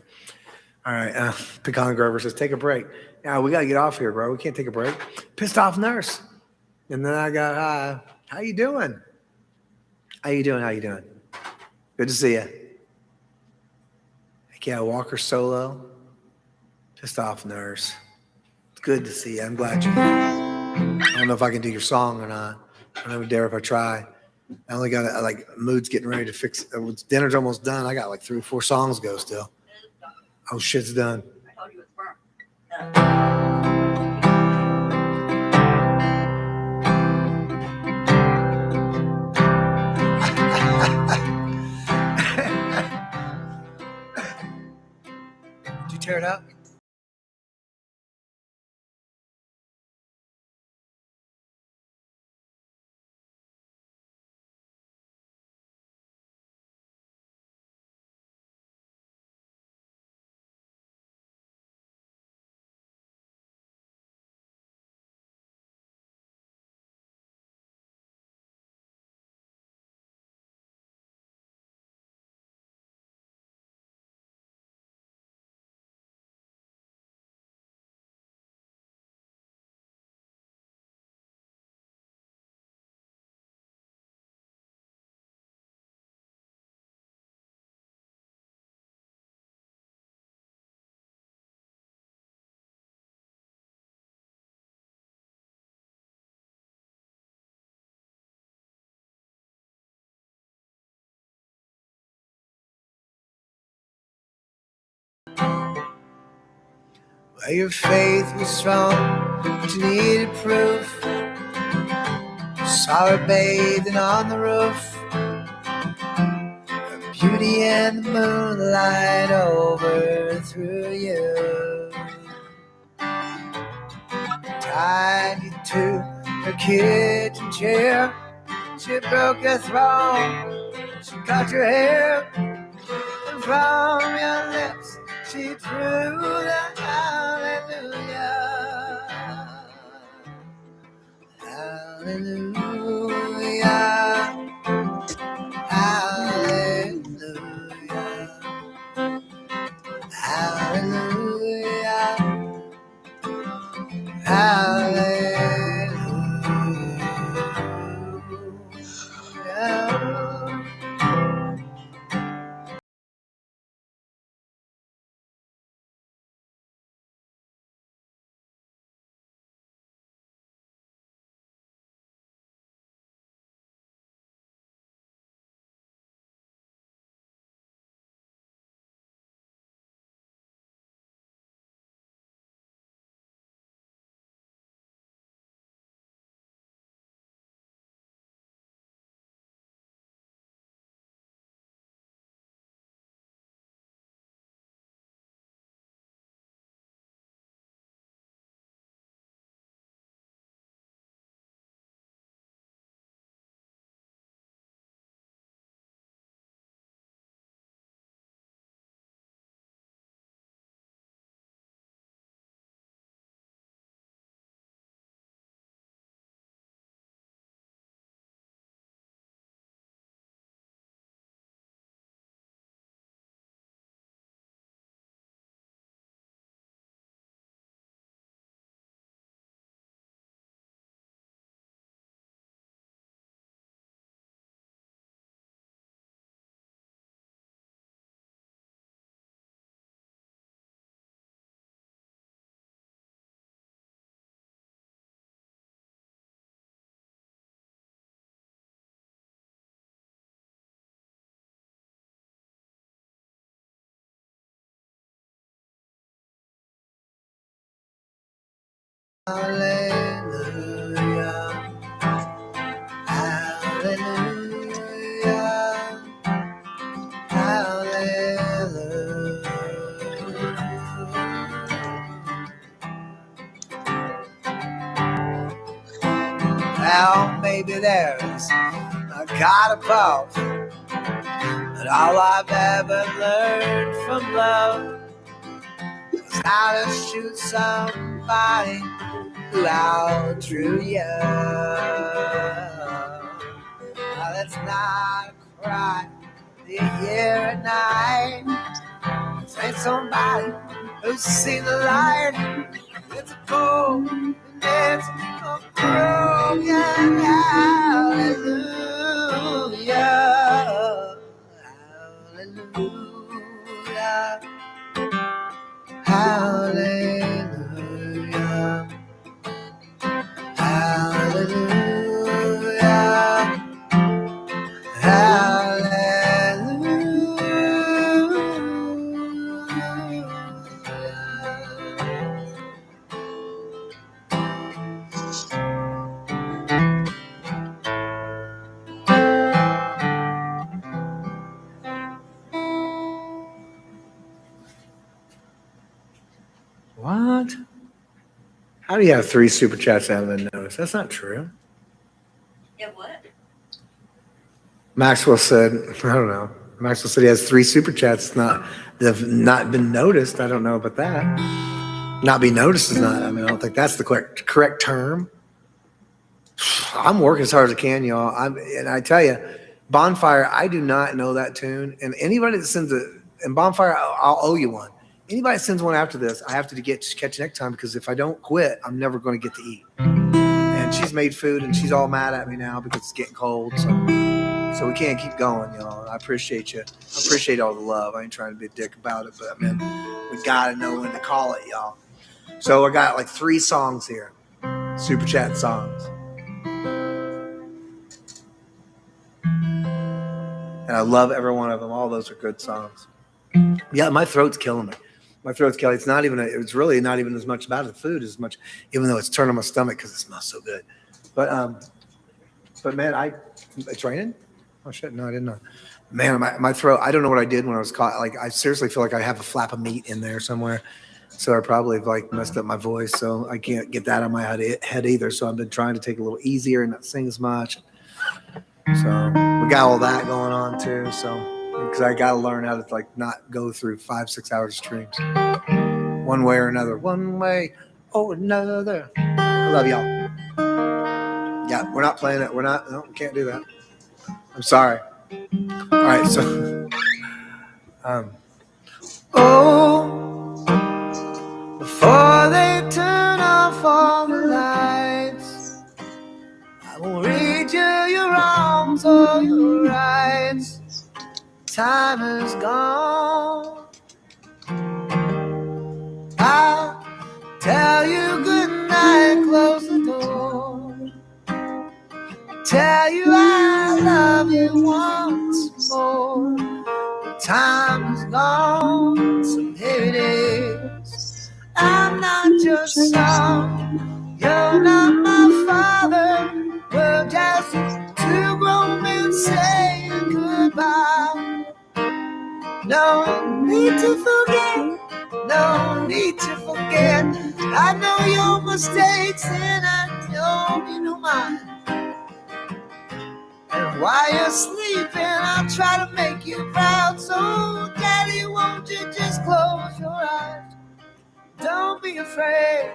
All right. Pecan Grover says, take a break. Yeah, we got to get off here, bro. We can't take a break. Pissed off nurse. And then I got, how you doing? How you doing? How you doing? Good to see you. Heck yeah, Walker Solo. Pissed off nurse. It's good to see you. I'm glad you. I don't know if I can do your song or not. I don't even dare if I try. I only got like mood's getting ready to fix. Dinner's almost done. I got like 3 or 4 songs to go still. Oh, shit's done. I told you it's burnt. Did you tear it up? Well, your faith was strong, but you needed proof. Saw her bathing on the roof. Her beauty and the moonlight overthrew you. Tied you to her kitchen chair. She broke your throne. She cut your hair. And from your lips she drew the hallelujah. Hallelujah. Hallelujah. Hallelujah. Hallelujah. Hallelujah. Hallelujah. Well, maybe there's a God above, but all I've ever learned from love is how to shoot somebody who outdrew you. Now, let's not cry the year and night. Say somebody who's seen the light. It's a cold and it's a broken hallelujah. Hallelujah. Hallelujah. What? How do you have 3 super chats out of the notice? That's not true. Yeah, what? Maxwell said, I don't know. Maxwell said he has 3 super chats. They've not been noticed. I don't know about that. Not be noticed is not. I mean, I don't think that's the correct term. I'm working as hard as I can, y'all. And I tell you, Bonfire, I do not know that tune. And anybody that sends and Bonfire, I'll owe you one. Anybody that sends one after this, I have to catch next time, because if I don't quit, I'm never going to get to eat. And she's made food, and she's all mad at me now because it's getting cold. So we can't keep going, y'all. I appreciate you. I appreciate all the love. I ain't trying to be a dick about it, but man, we got to know when to call it, y'all. So I got like 3 songs here, super chat songs. And I love every one of them. All those are good songs. Yeah, my throat's killing me. My throat's killing me. It's really not even as much about the food as much, even though it's turning my stomach because it smells so good. But man, it's raining? Oh shit, no, I didn't know. Man, my throat, I don't know what I did when I was caught. Like, I seriously feel like I have a flap of meat in there somewhere. So I probably like messed up my voice. So I can't get that on my head either. So I've been trying to take it a little easier and not sing as much. So we got all that going on too. So, because I got to learn how to like not go through 5-6 hours of streams one way or another. One way or another. I love y'all. Yeah, we're not playing it. No, we can't do that. I'm sorry. All right, so before they turn off all the lights, I will read you your wrongs or your rights. Time is gone. I'll tell you good night, close the door. Tell you I love you once more. The time is gone, so here it is. I'm not your son, you're not my father. We're just 2 grown men saying goodbye. No need to forget, no need to forget. I know your mistakes and I know you know mine. And while you're sleeping, I'll try to make you proud. So, Daddy, won't you just close your eyes? Don't be afraid,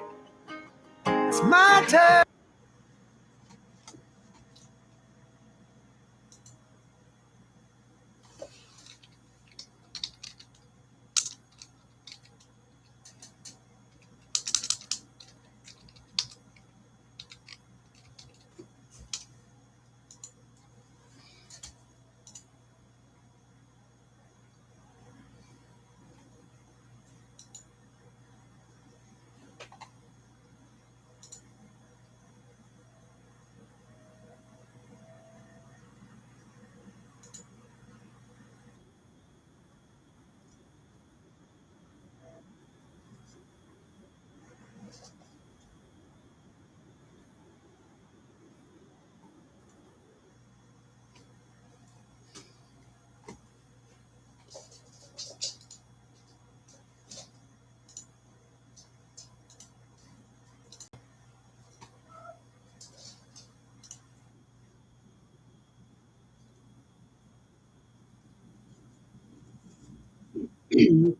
it's my turn. Turn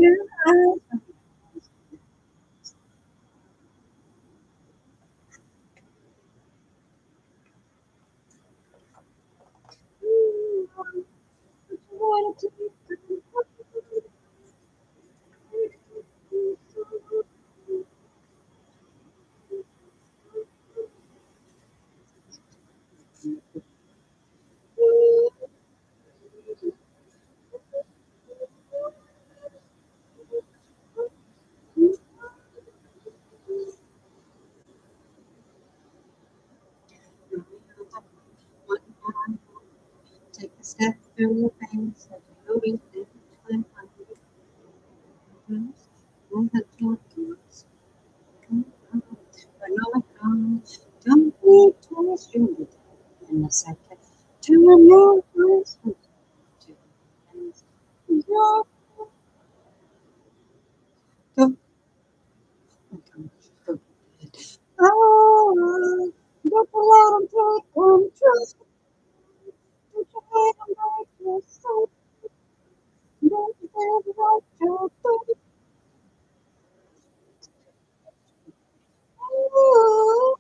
your eyes on Take a step through your veins, and you'll be there time don't need to stream in a second. Turn your eyes on Don't Oh, don't let him take control. Don't you let him break your soul. Don't you let him break your soul. Oh,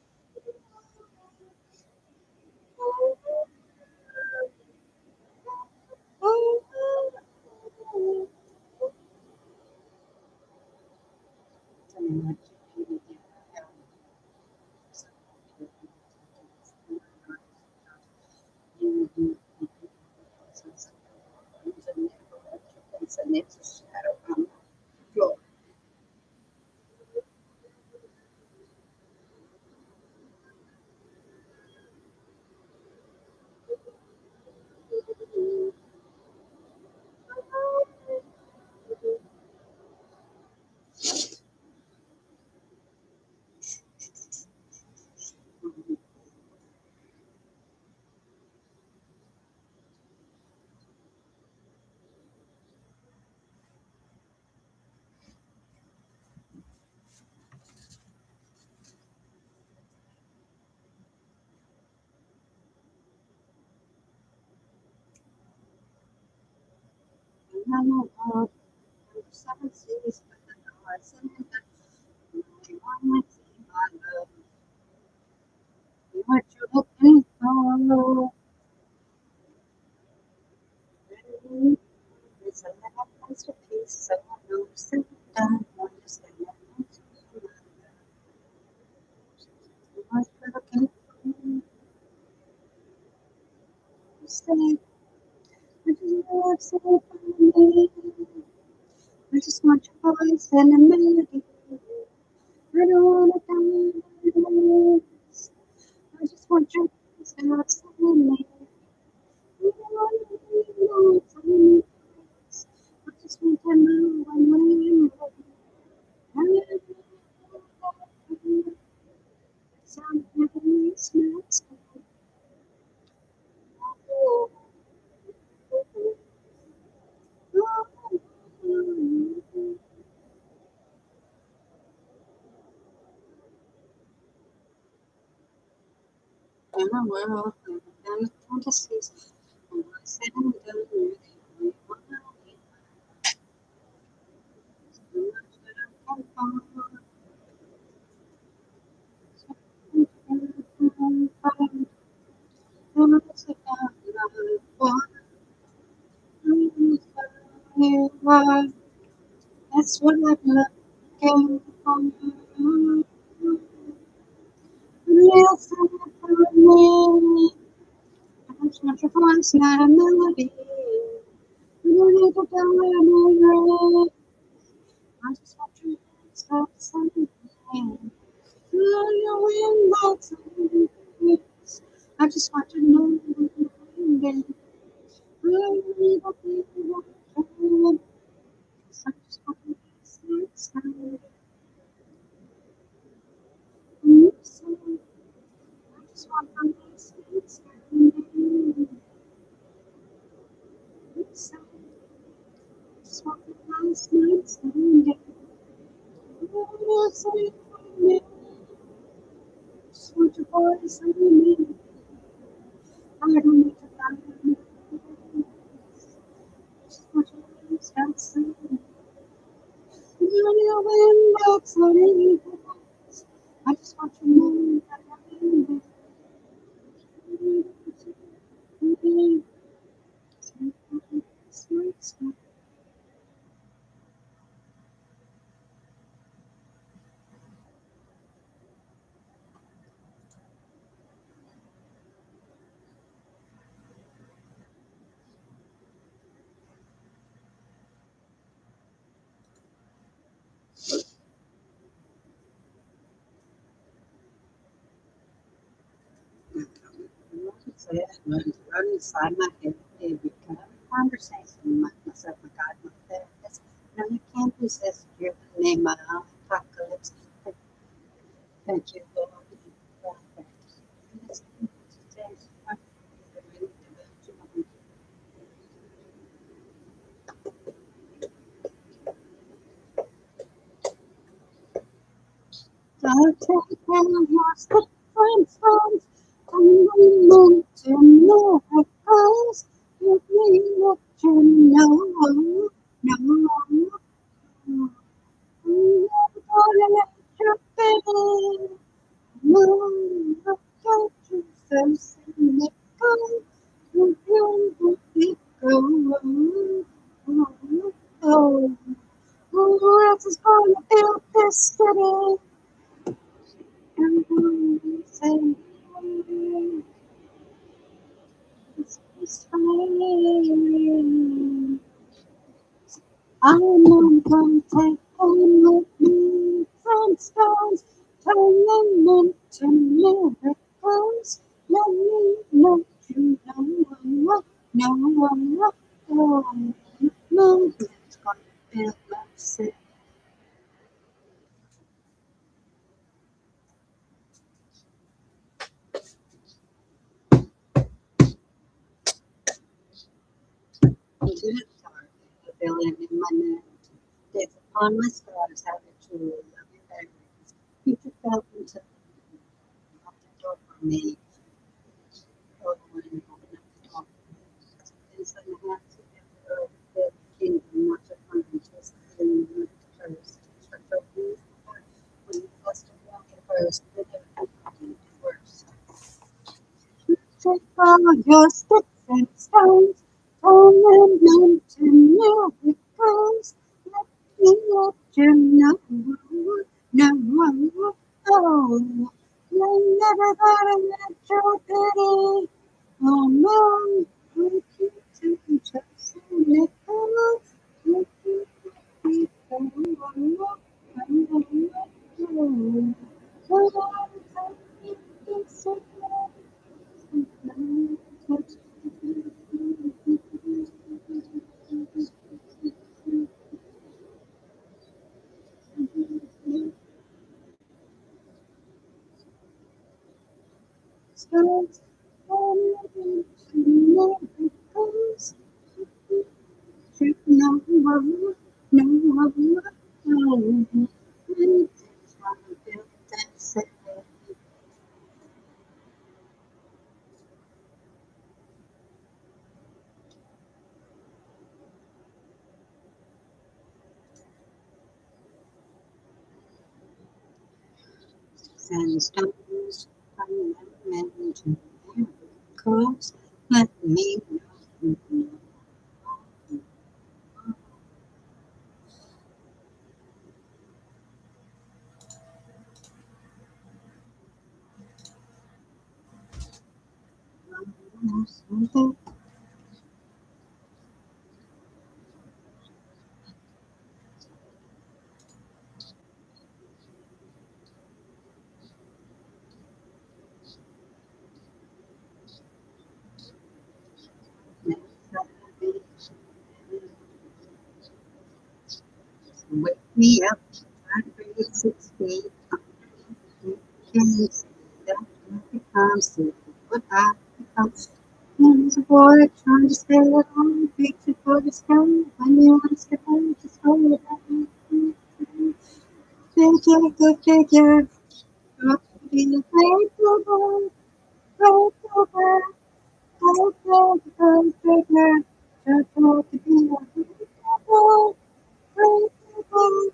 It's a shadow on the floor. Seven seas, but the doors and the one I love. What you looking for? It's a little masterpiece, so I know sit down, understand what you're looking for. Stay, I just want to say me. I just want your voice and a melody. I don't wanna die. I just want your voice and what's in me. I don't wanna be alone for me. I just want to know when we're Some heavenly smells. In a world of fantasies, I said I'm done with you. So much that I can find. That's what I'm looking for. Listen for me. I just want your voice, not a melody. You don't need to tell me I'm I just want you to stop something. Your wind lights I just want to know again. I just want to see inside. I just want to see inside. voice of me. I don't need to find me. Just want your lips outside. You're the wind that's letting I just want your name. Sweet, sweet. Run inside my head every kind of conversation with myself, my God, my therapist. No, you can't resist. You're the name of apocalypse. Thank you, Lord. Don't take down your stick from stones. Come along to miracles. Give me what you know. No. I'm gonna let you be. No, don't you so cynical. You let it go. Oh, who else is gonna build this city? I'm gonna say it's fine. I'm not gonna take them with me from stones, turn them into miracles. Let me let you know, no, it's gonna build my city. The villain in my name. Death upon my scars, how they truly love you very much. Future felt until you opened the door for me. Oh, when you open up the door. Inside the hands of the earth, the kingdom, not to find just in the first. Shut your hands apart when you must have walked first, then everything worse. Take all your sticks and stones, turn them into miracles. Let me let you know, oh, you're never gonna let your pity. Oh no, we keep to just miracles. We keep to Stars, miracles. No, Sandstones, into miracles. Let me know. Wake me up, 6 feet. You can see that I become sick. What I become. There's a boy trying to stay at home, picture for the sky. When you want to step on, just hold it up. Figure, good figure. be a grateful boy, grateful boy, grateful, grateful, grateful to be a grateful boy, grateful boy.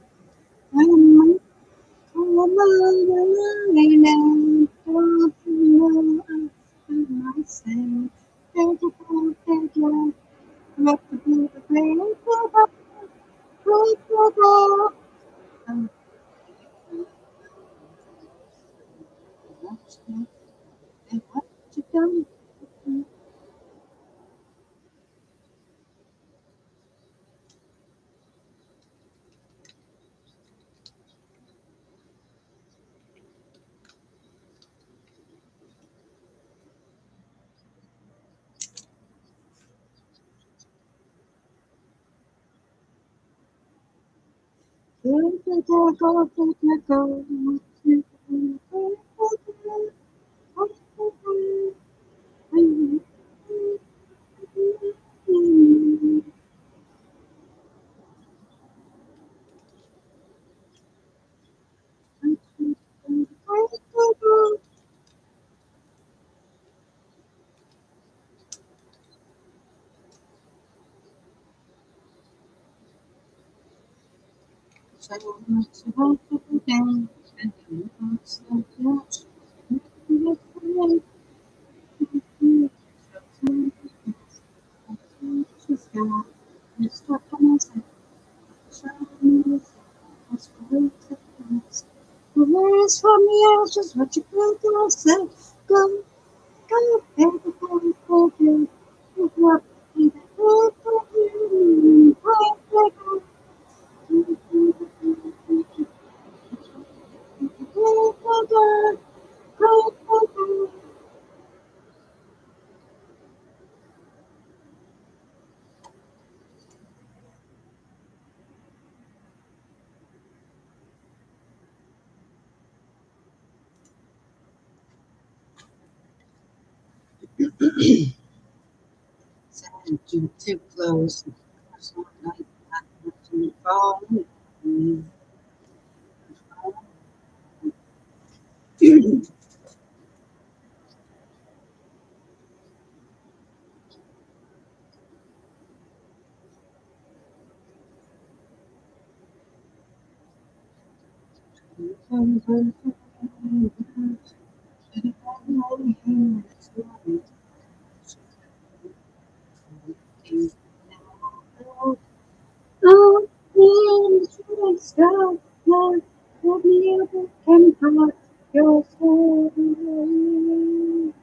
I'm Rise from the ashes, what you built yourself. Go, go, go, go, go, go. What you built for you. Go, go, go. Go, go, go. Go, go, go. Too close. It's not like that. Too far. Oh, the shooting star, Lord, let me ever can part your story. You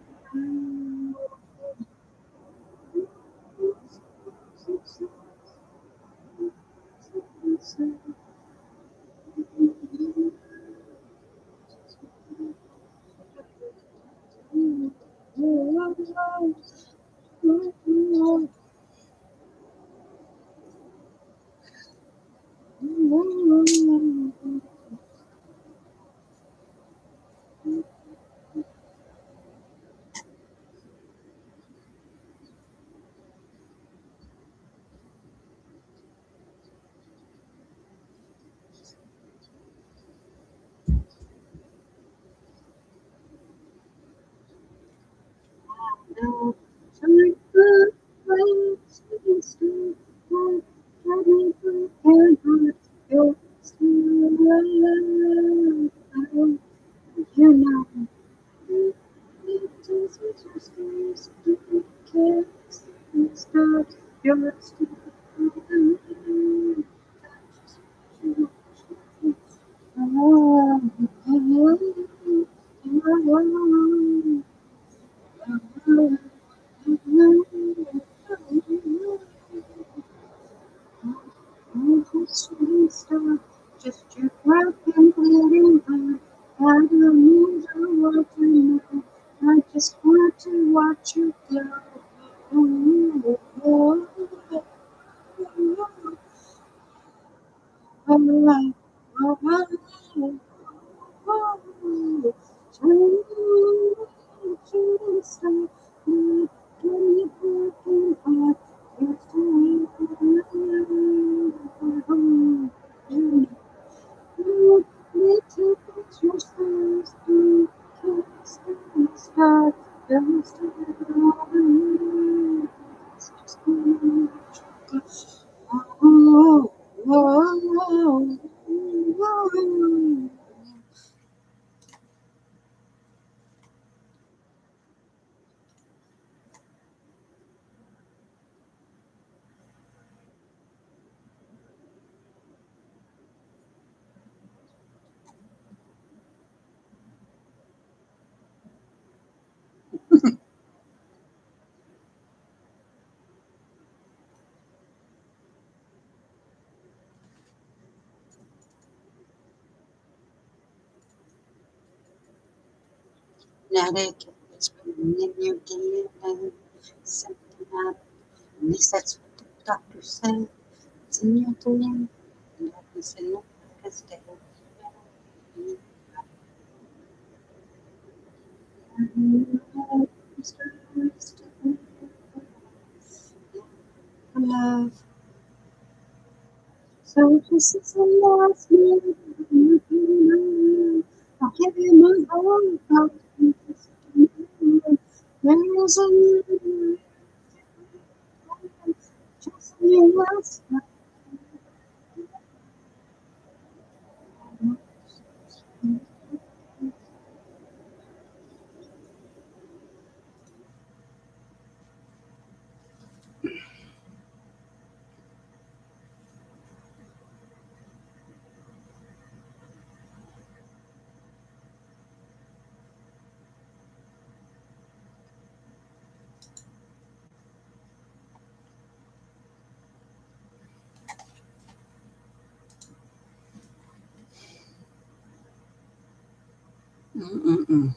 know, just your breath and bleeding heart. I don't need a word to know. I just want to watch you go. Oh, oh, oh, oh, oh, oh, oh, shooting star, let me broken heart. It's time for home. You know, me take it your stars. Now they get whispering in your DNA, something up. At least that's what the doctor said. It's in your DNA. And I said, no, because they love. So this is the last minute. I'll give you my heart. There's a new just you last night. Mm-mm-mm.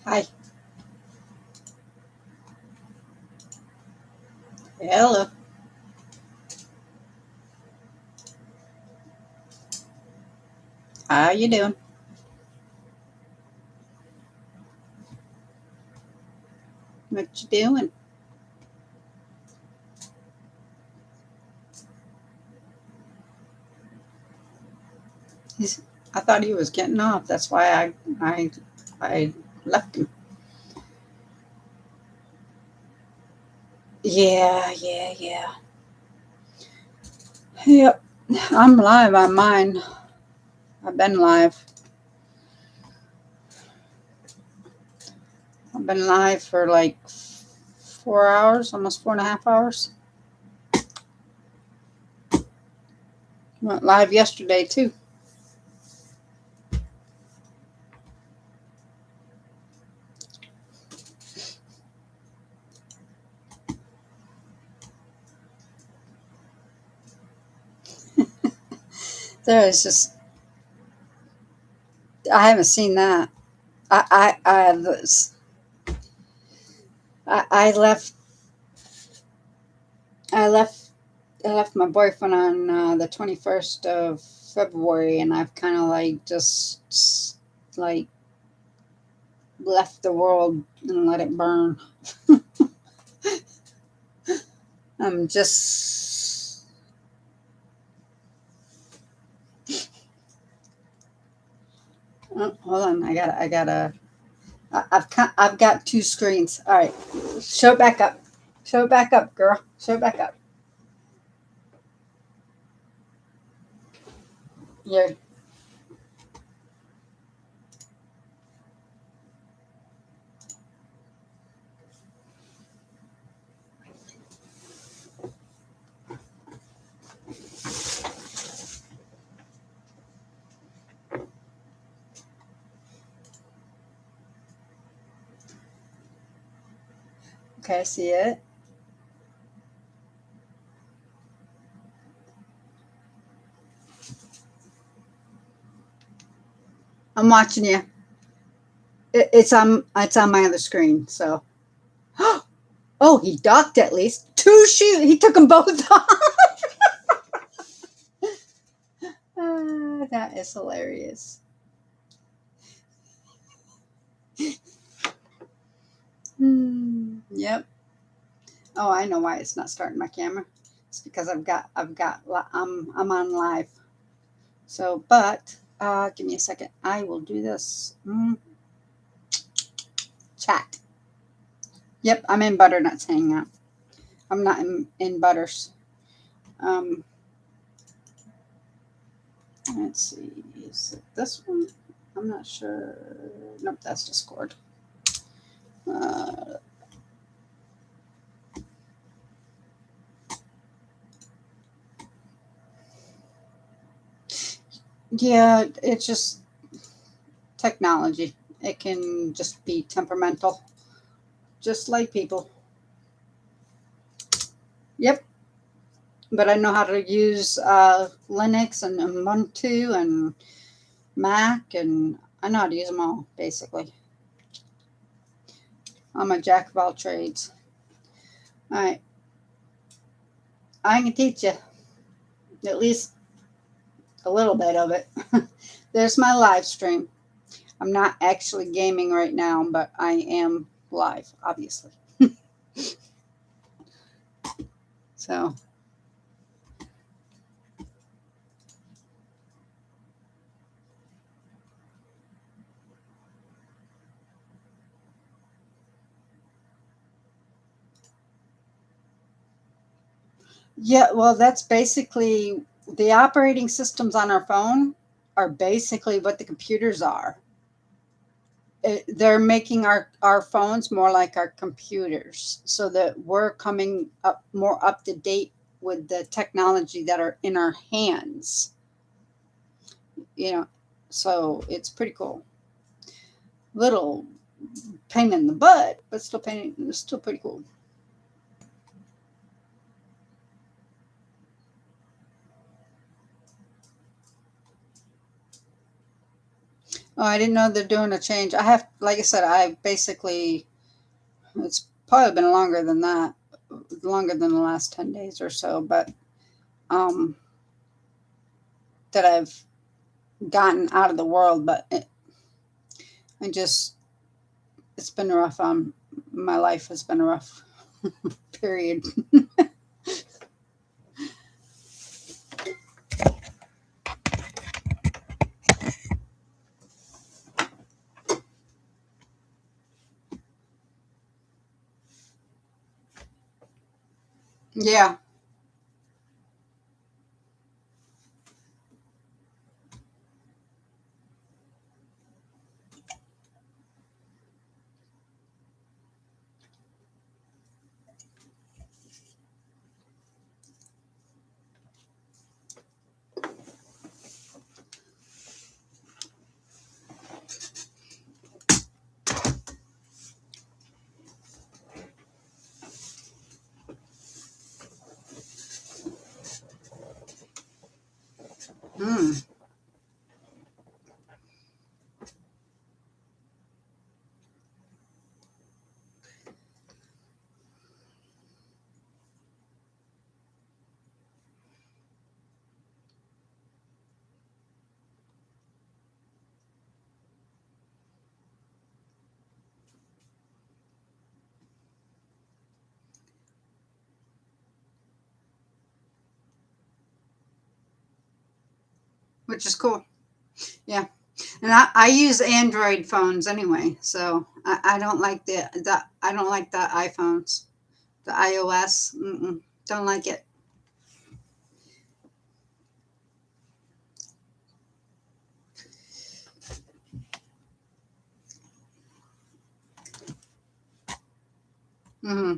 Hi. Hello. How you doing? What you doing? He's, I thought he was getting off. That's why I left him. Yeah. Yep. I'm live on mine. I've been live. I've been live for like 4 hours, almost 4.5 hours. Went live yesterday too. There is just I haven't seen that. Was I left I left I left my boyfriend on the 21st of February, and I've kind of like just like left the world and let it burn. I'm just hold on. I've got two screens. All right, show it back up. Show it back up, girl. Show it back up. Yeah. Okay, I see it. I'm watching you. It's on my other screen. So, oh, he docked at least two shoes. He took them both off. That is hilarious. Yep. Oh, I know why it's not starting my camera. It's because I'm on live. So, but give me a second. I will do this. Chat. Yep, I'm in Butternut's Hangout. I'm not in Butters. Let's see. Is it this one? I'm not sure. Nope, that's Discord. Yeah, it's just technology. It can just be temperamental, just like people. Yep. But I know how to use Linux and Ubuntu and Mac, and I know how to use them all, basically. I'm a jack of all trades. All right. I can teach you at least a little bit of it. There's my live stream. I'm not actually gaming right now, but I am live, obviously. So, yeah, well, that's basically the operating systems on our phone are basically what the computers are. They're making our phones more like our computers so that we're coming up more up to date with the technology that are in our hands, so it's pretty cool. Little pain in the butt, but still pretty cool. Oh, I didn't know they're doing a change. I have, like I said, I basically, it's probably been longer than that, longer than the last 10 days or so, but um, that I've gotten out of the world. But I just, it's been rough. My life has been a rough period. Yeah. Mm. Which is cool. Yeah. And I use Android phones anyway, so I don't like the I don't like the iPhones, the iOS. Don't like it. Hmm.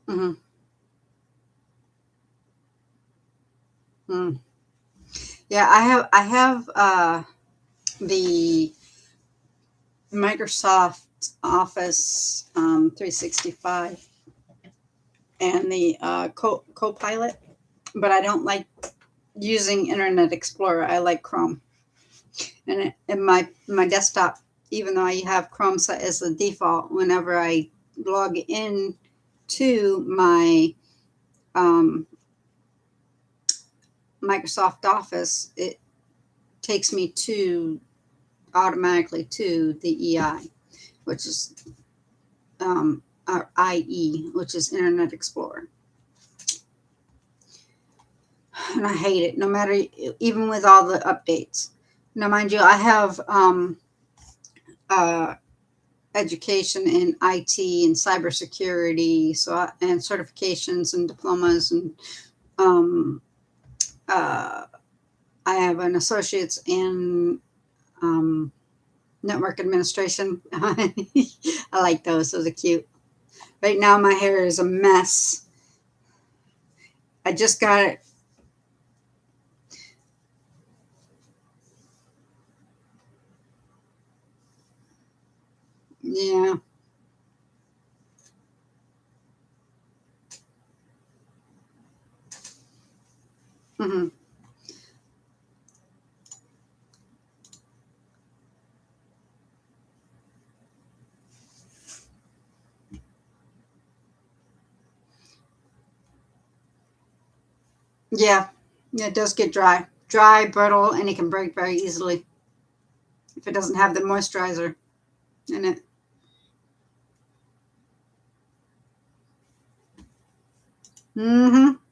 Hmm. Mm. Yeah, I have the Microsoft Office 365 and the Copilot, but I don't like using Internet Explorer. I like Chrome, and my desktop, even though I have Chrome set as the default, whenever I log in to my um, Microsoft Office, it takes me to automatically to the EI, which is or IE, which is Internet Explorer. And I hate it, no matter, even with all the updates. Now, mind you, I have uh, education in IT and cybersecurity, and certifications and diplomas, and um, uh, I have an associate's in network administration. I like those; those are cute. Right now, my hair is a mess. I just got it. Yeah. Hmm. Yeah. Yeah, it does get dry, brittle, and it can break very easily if it doesn't have the moisturizer in it. Mm-hmm.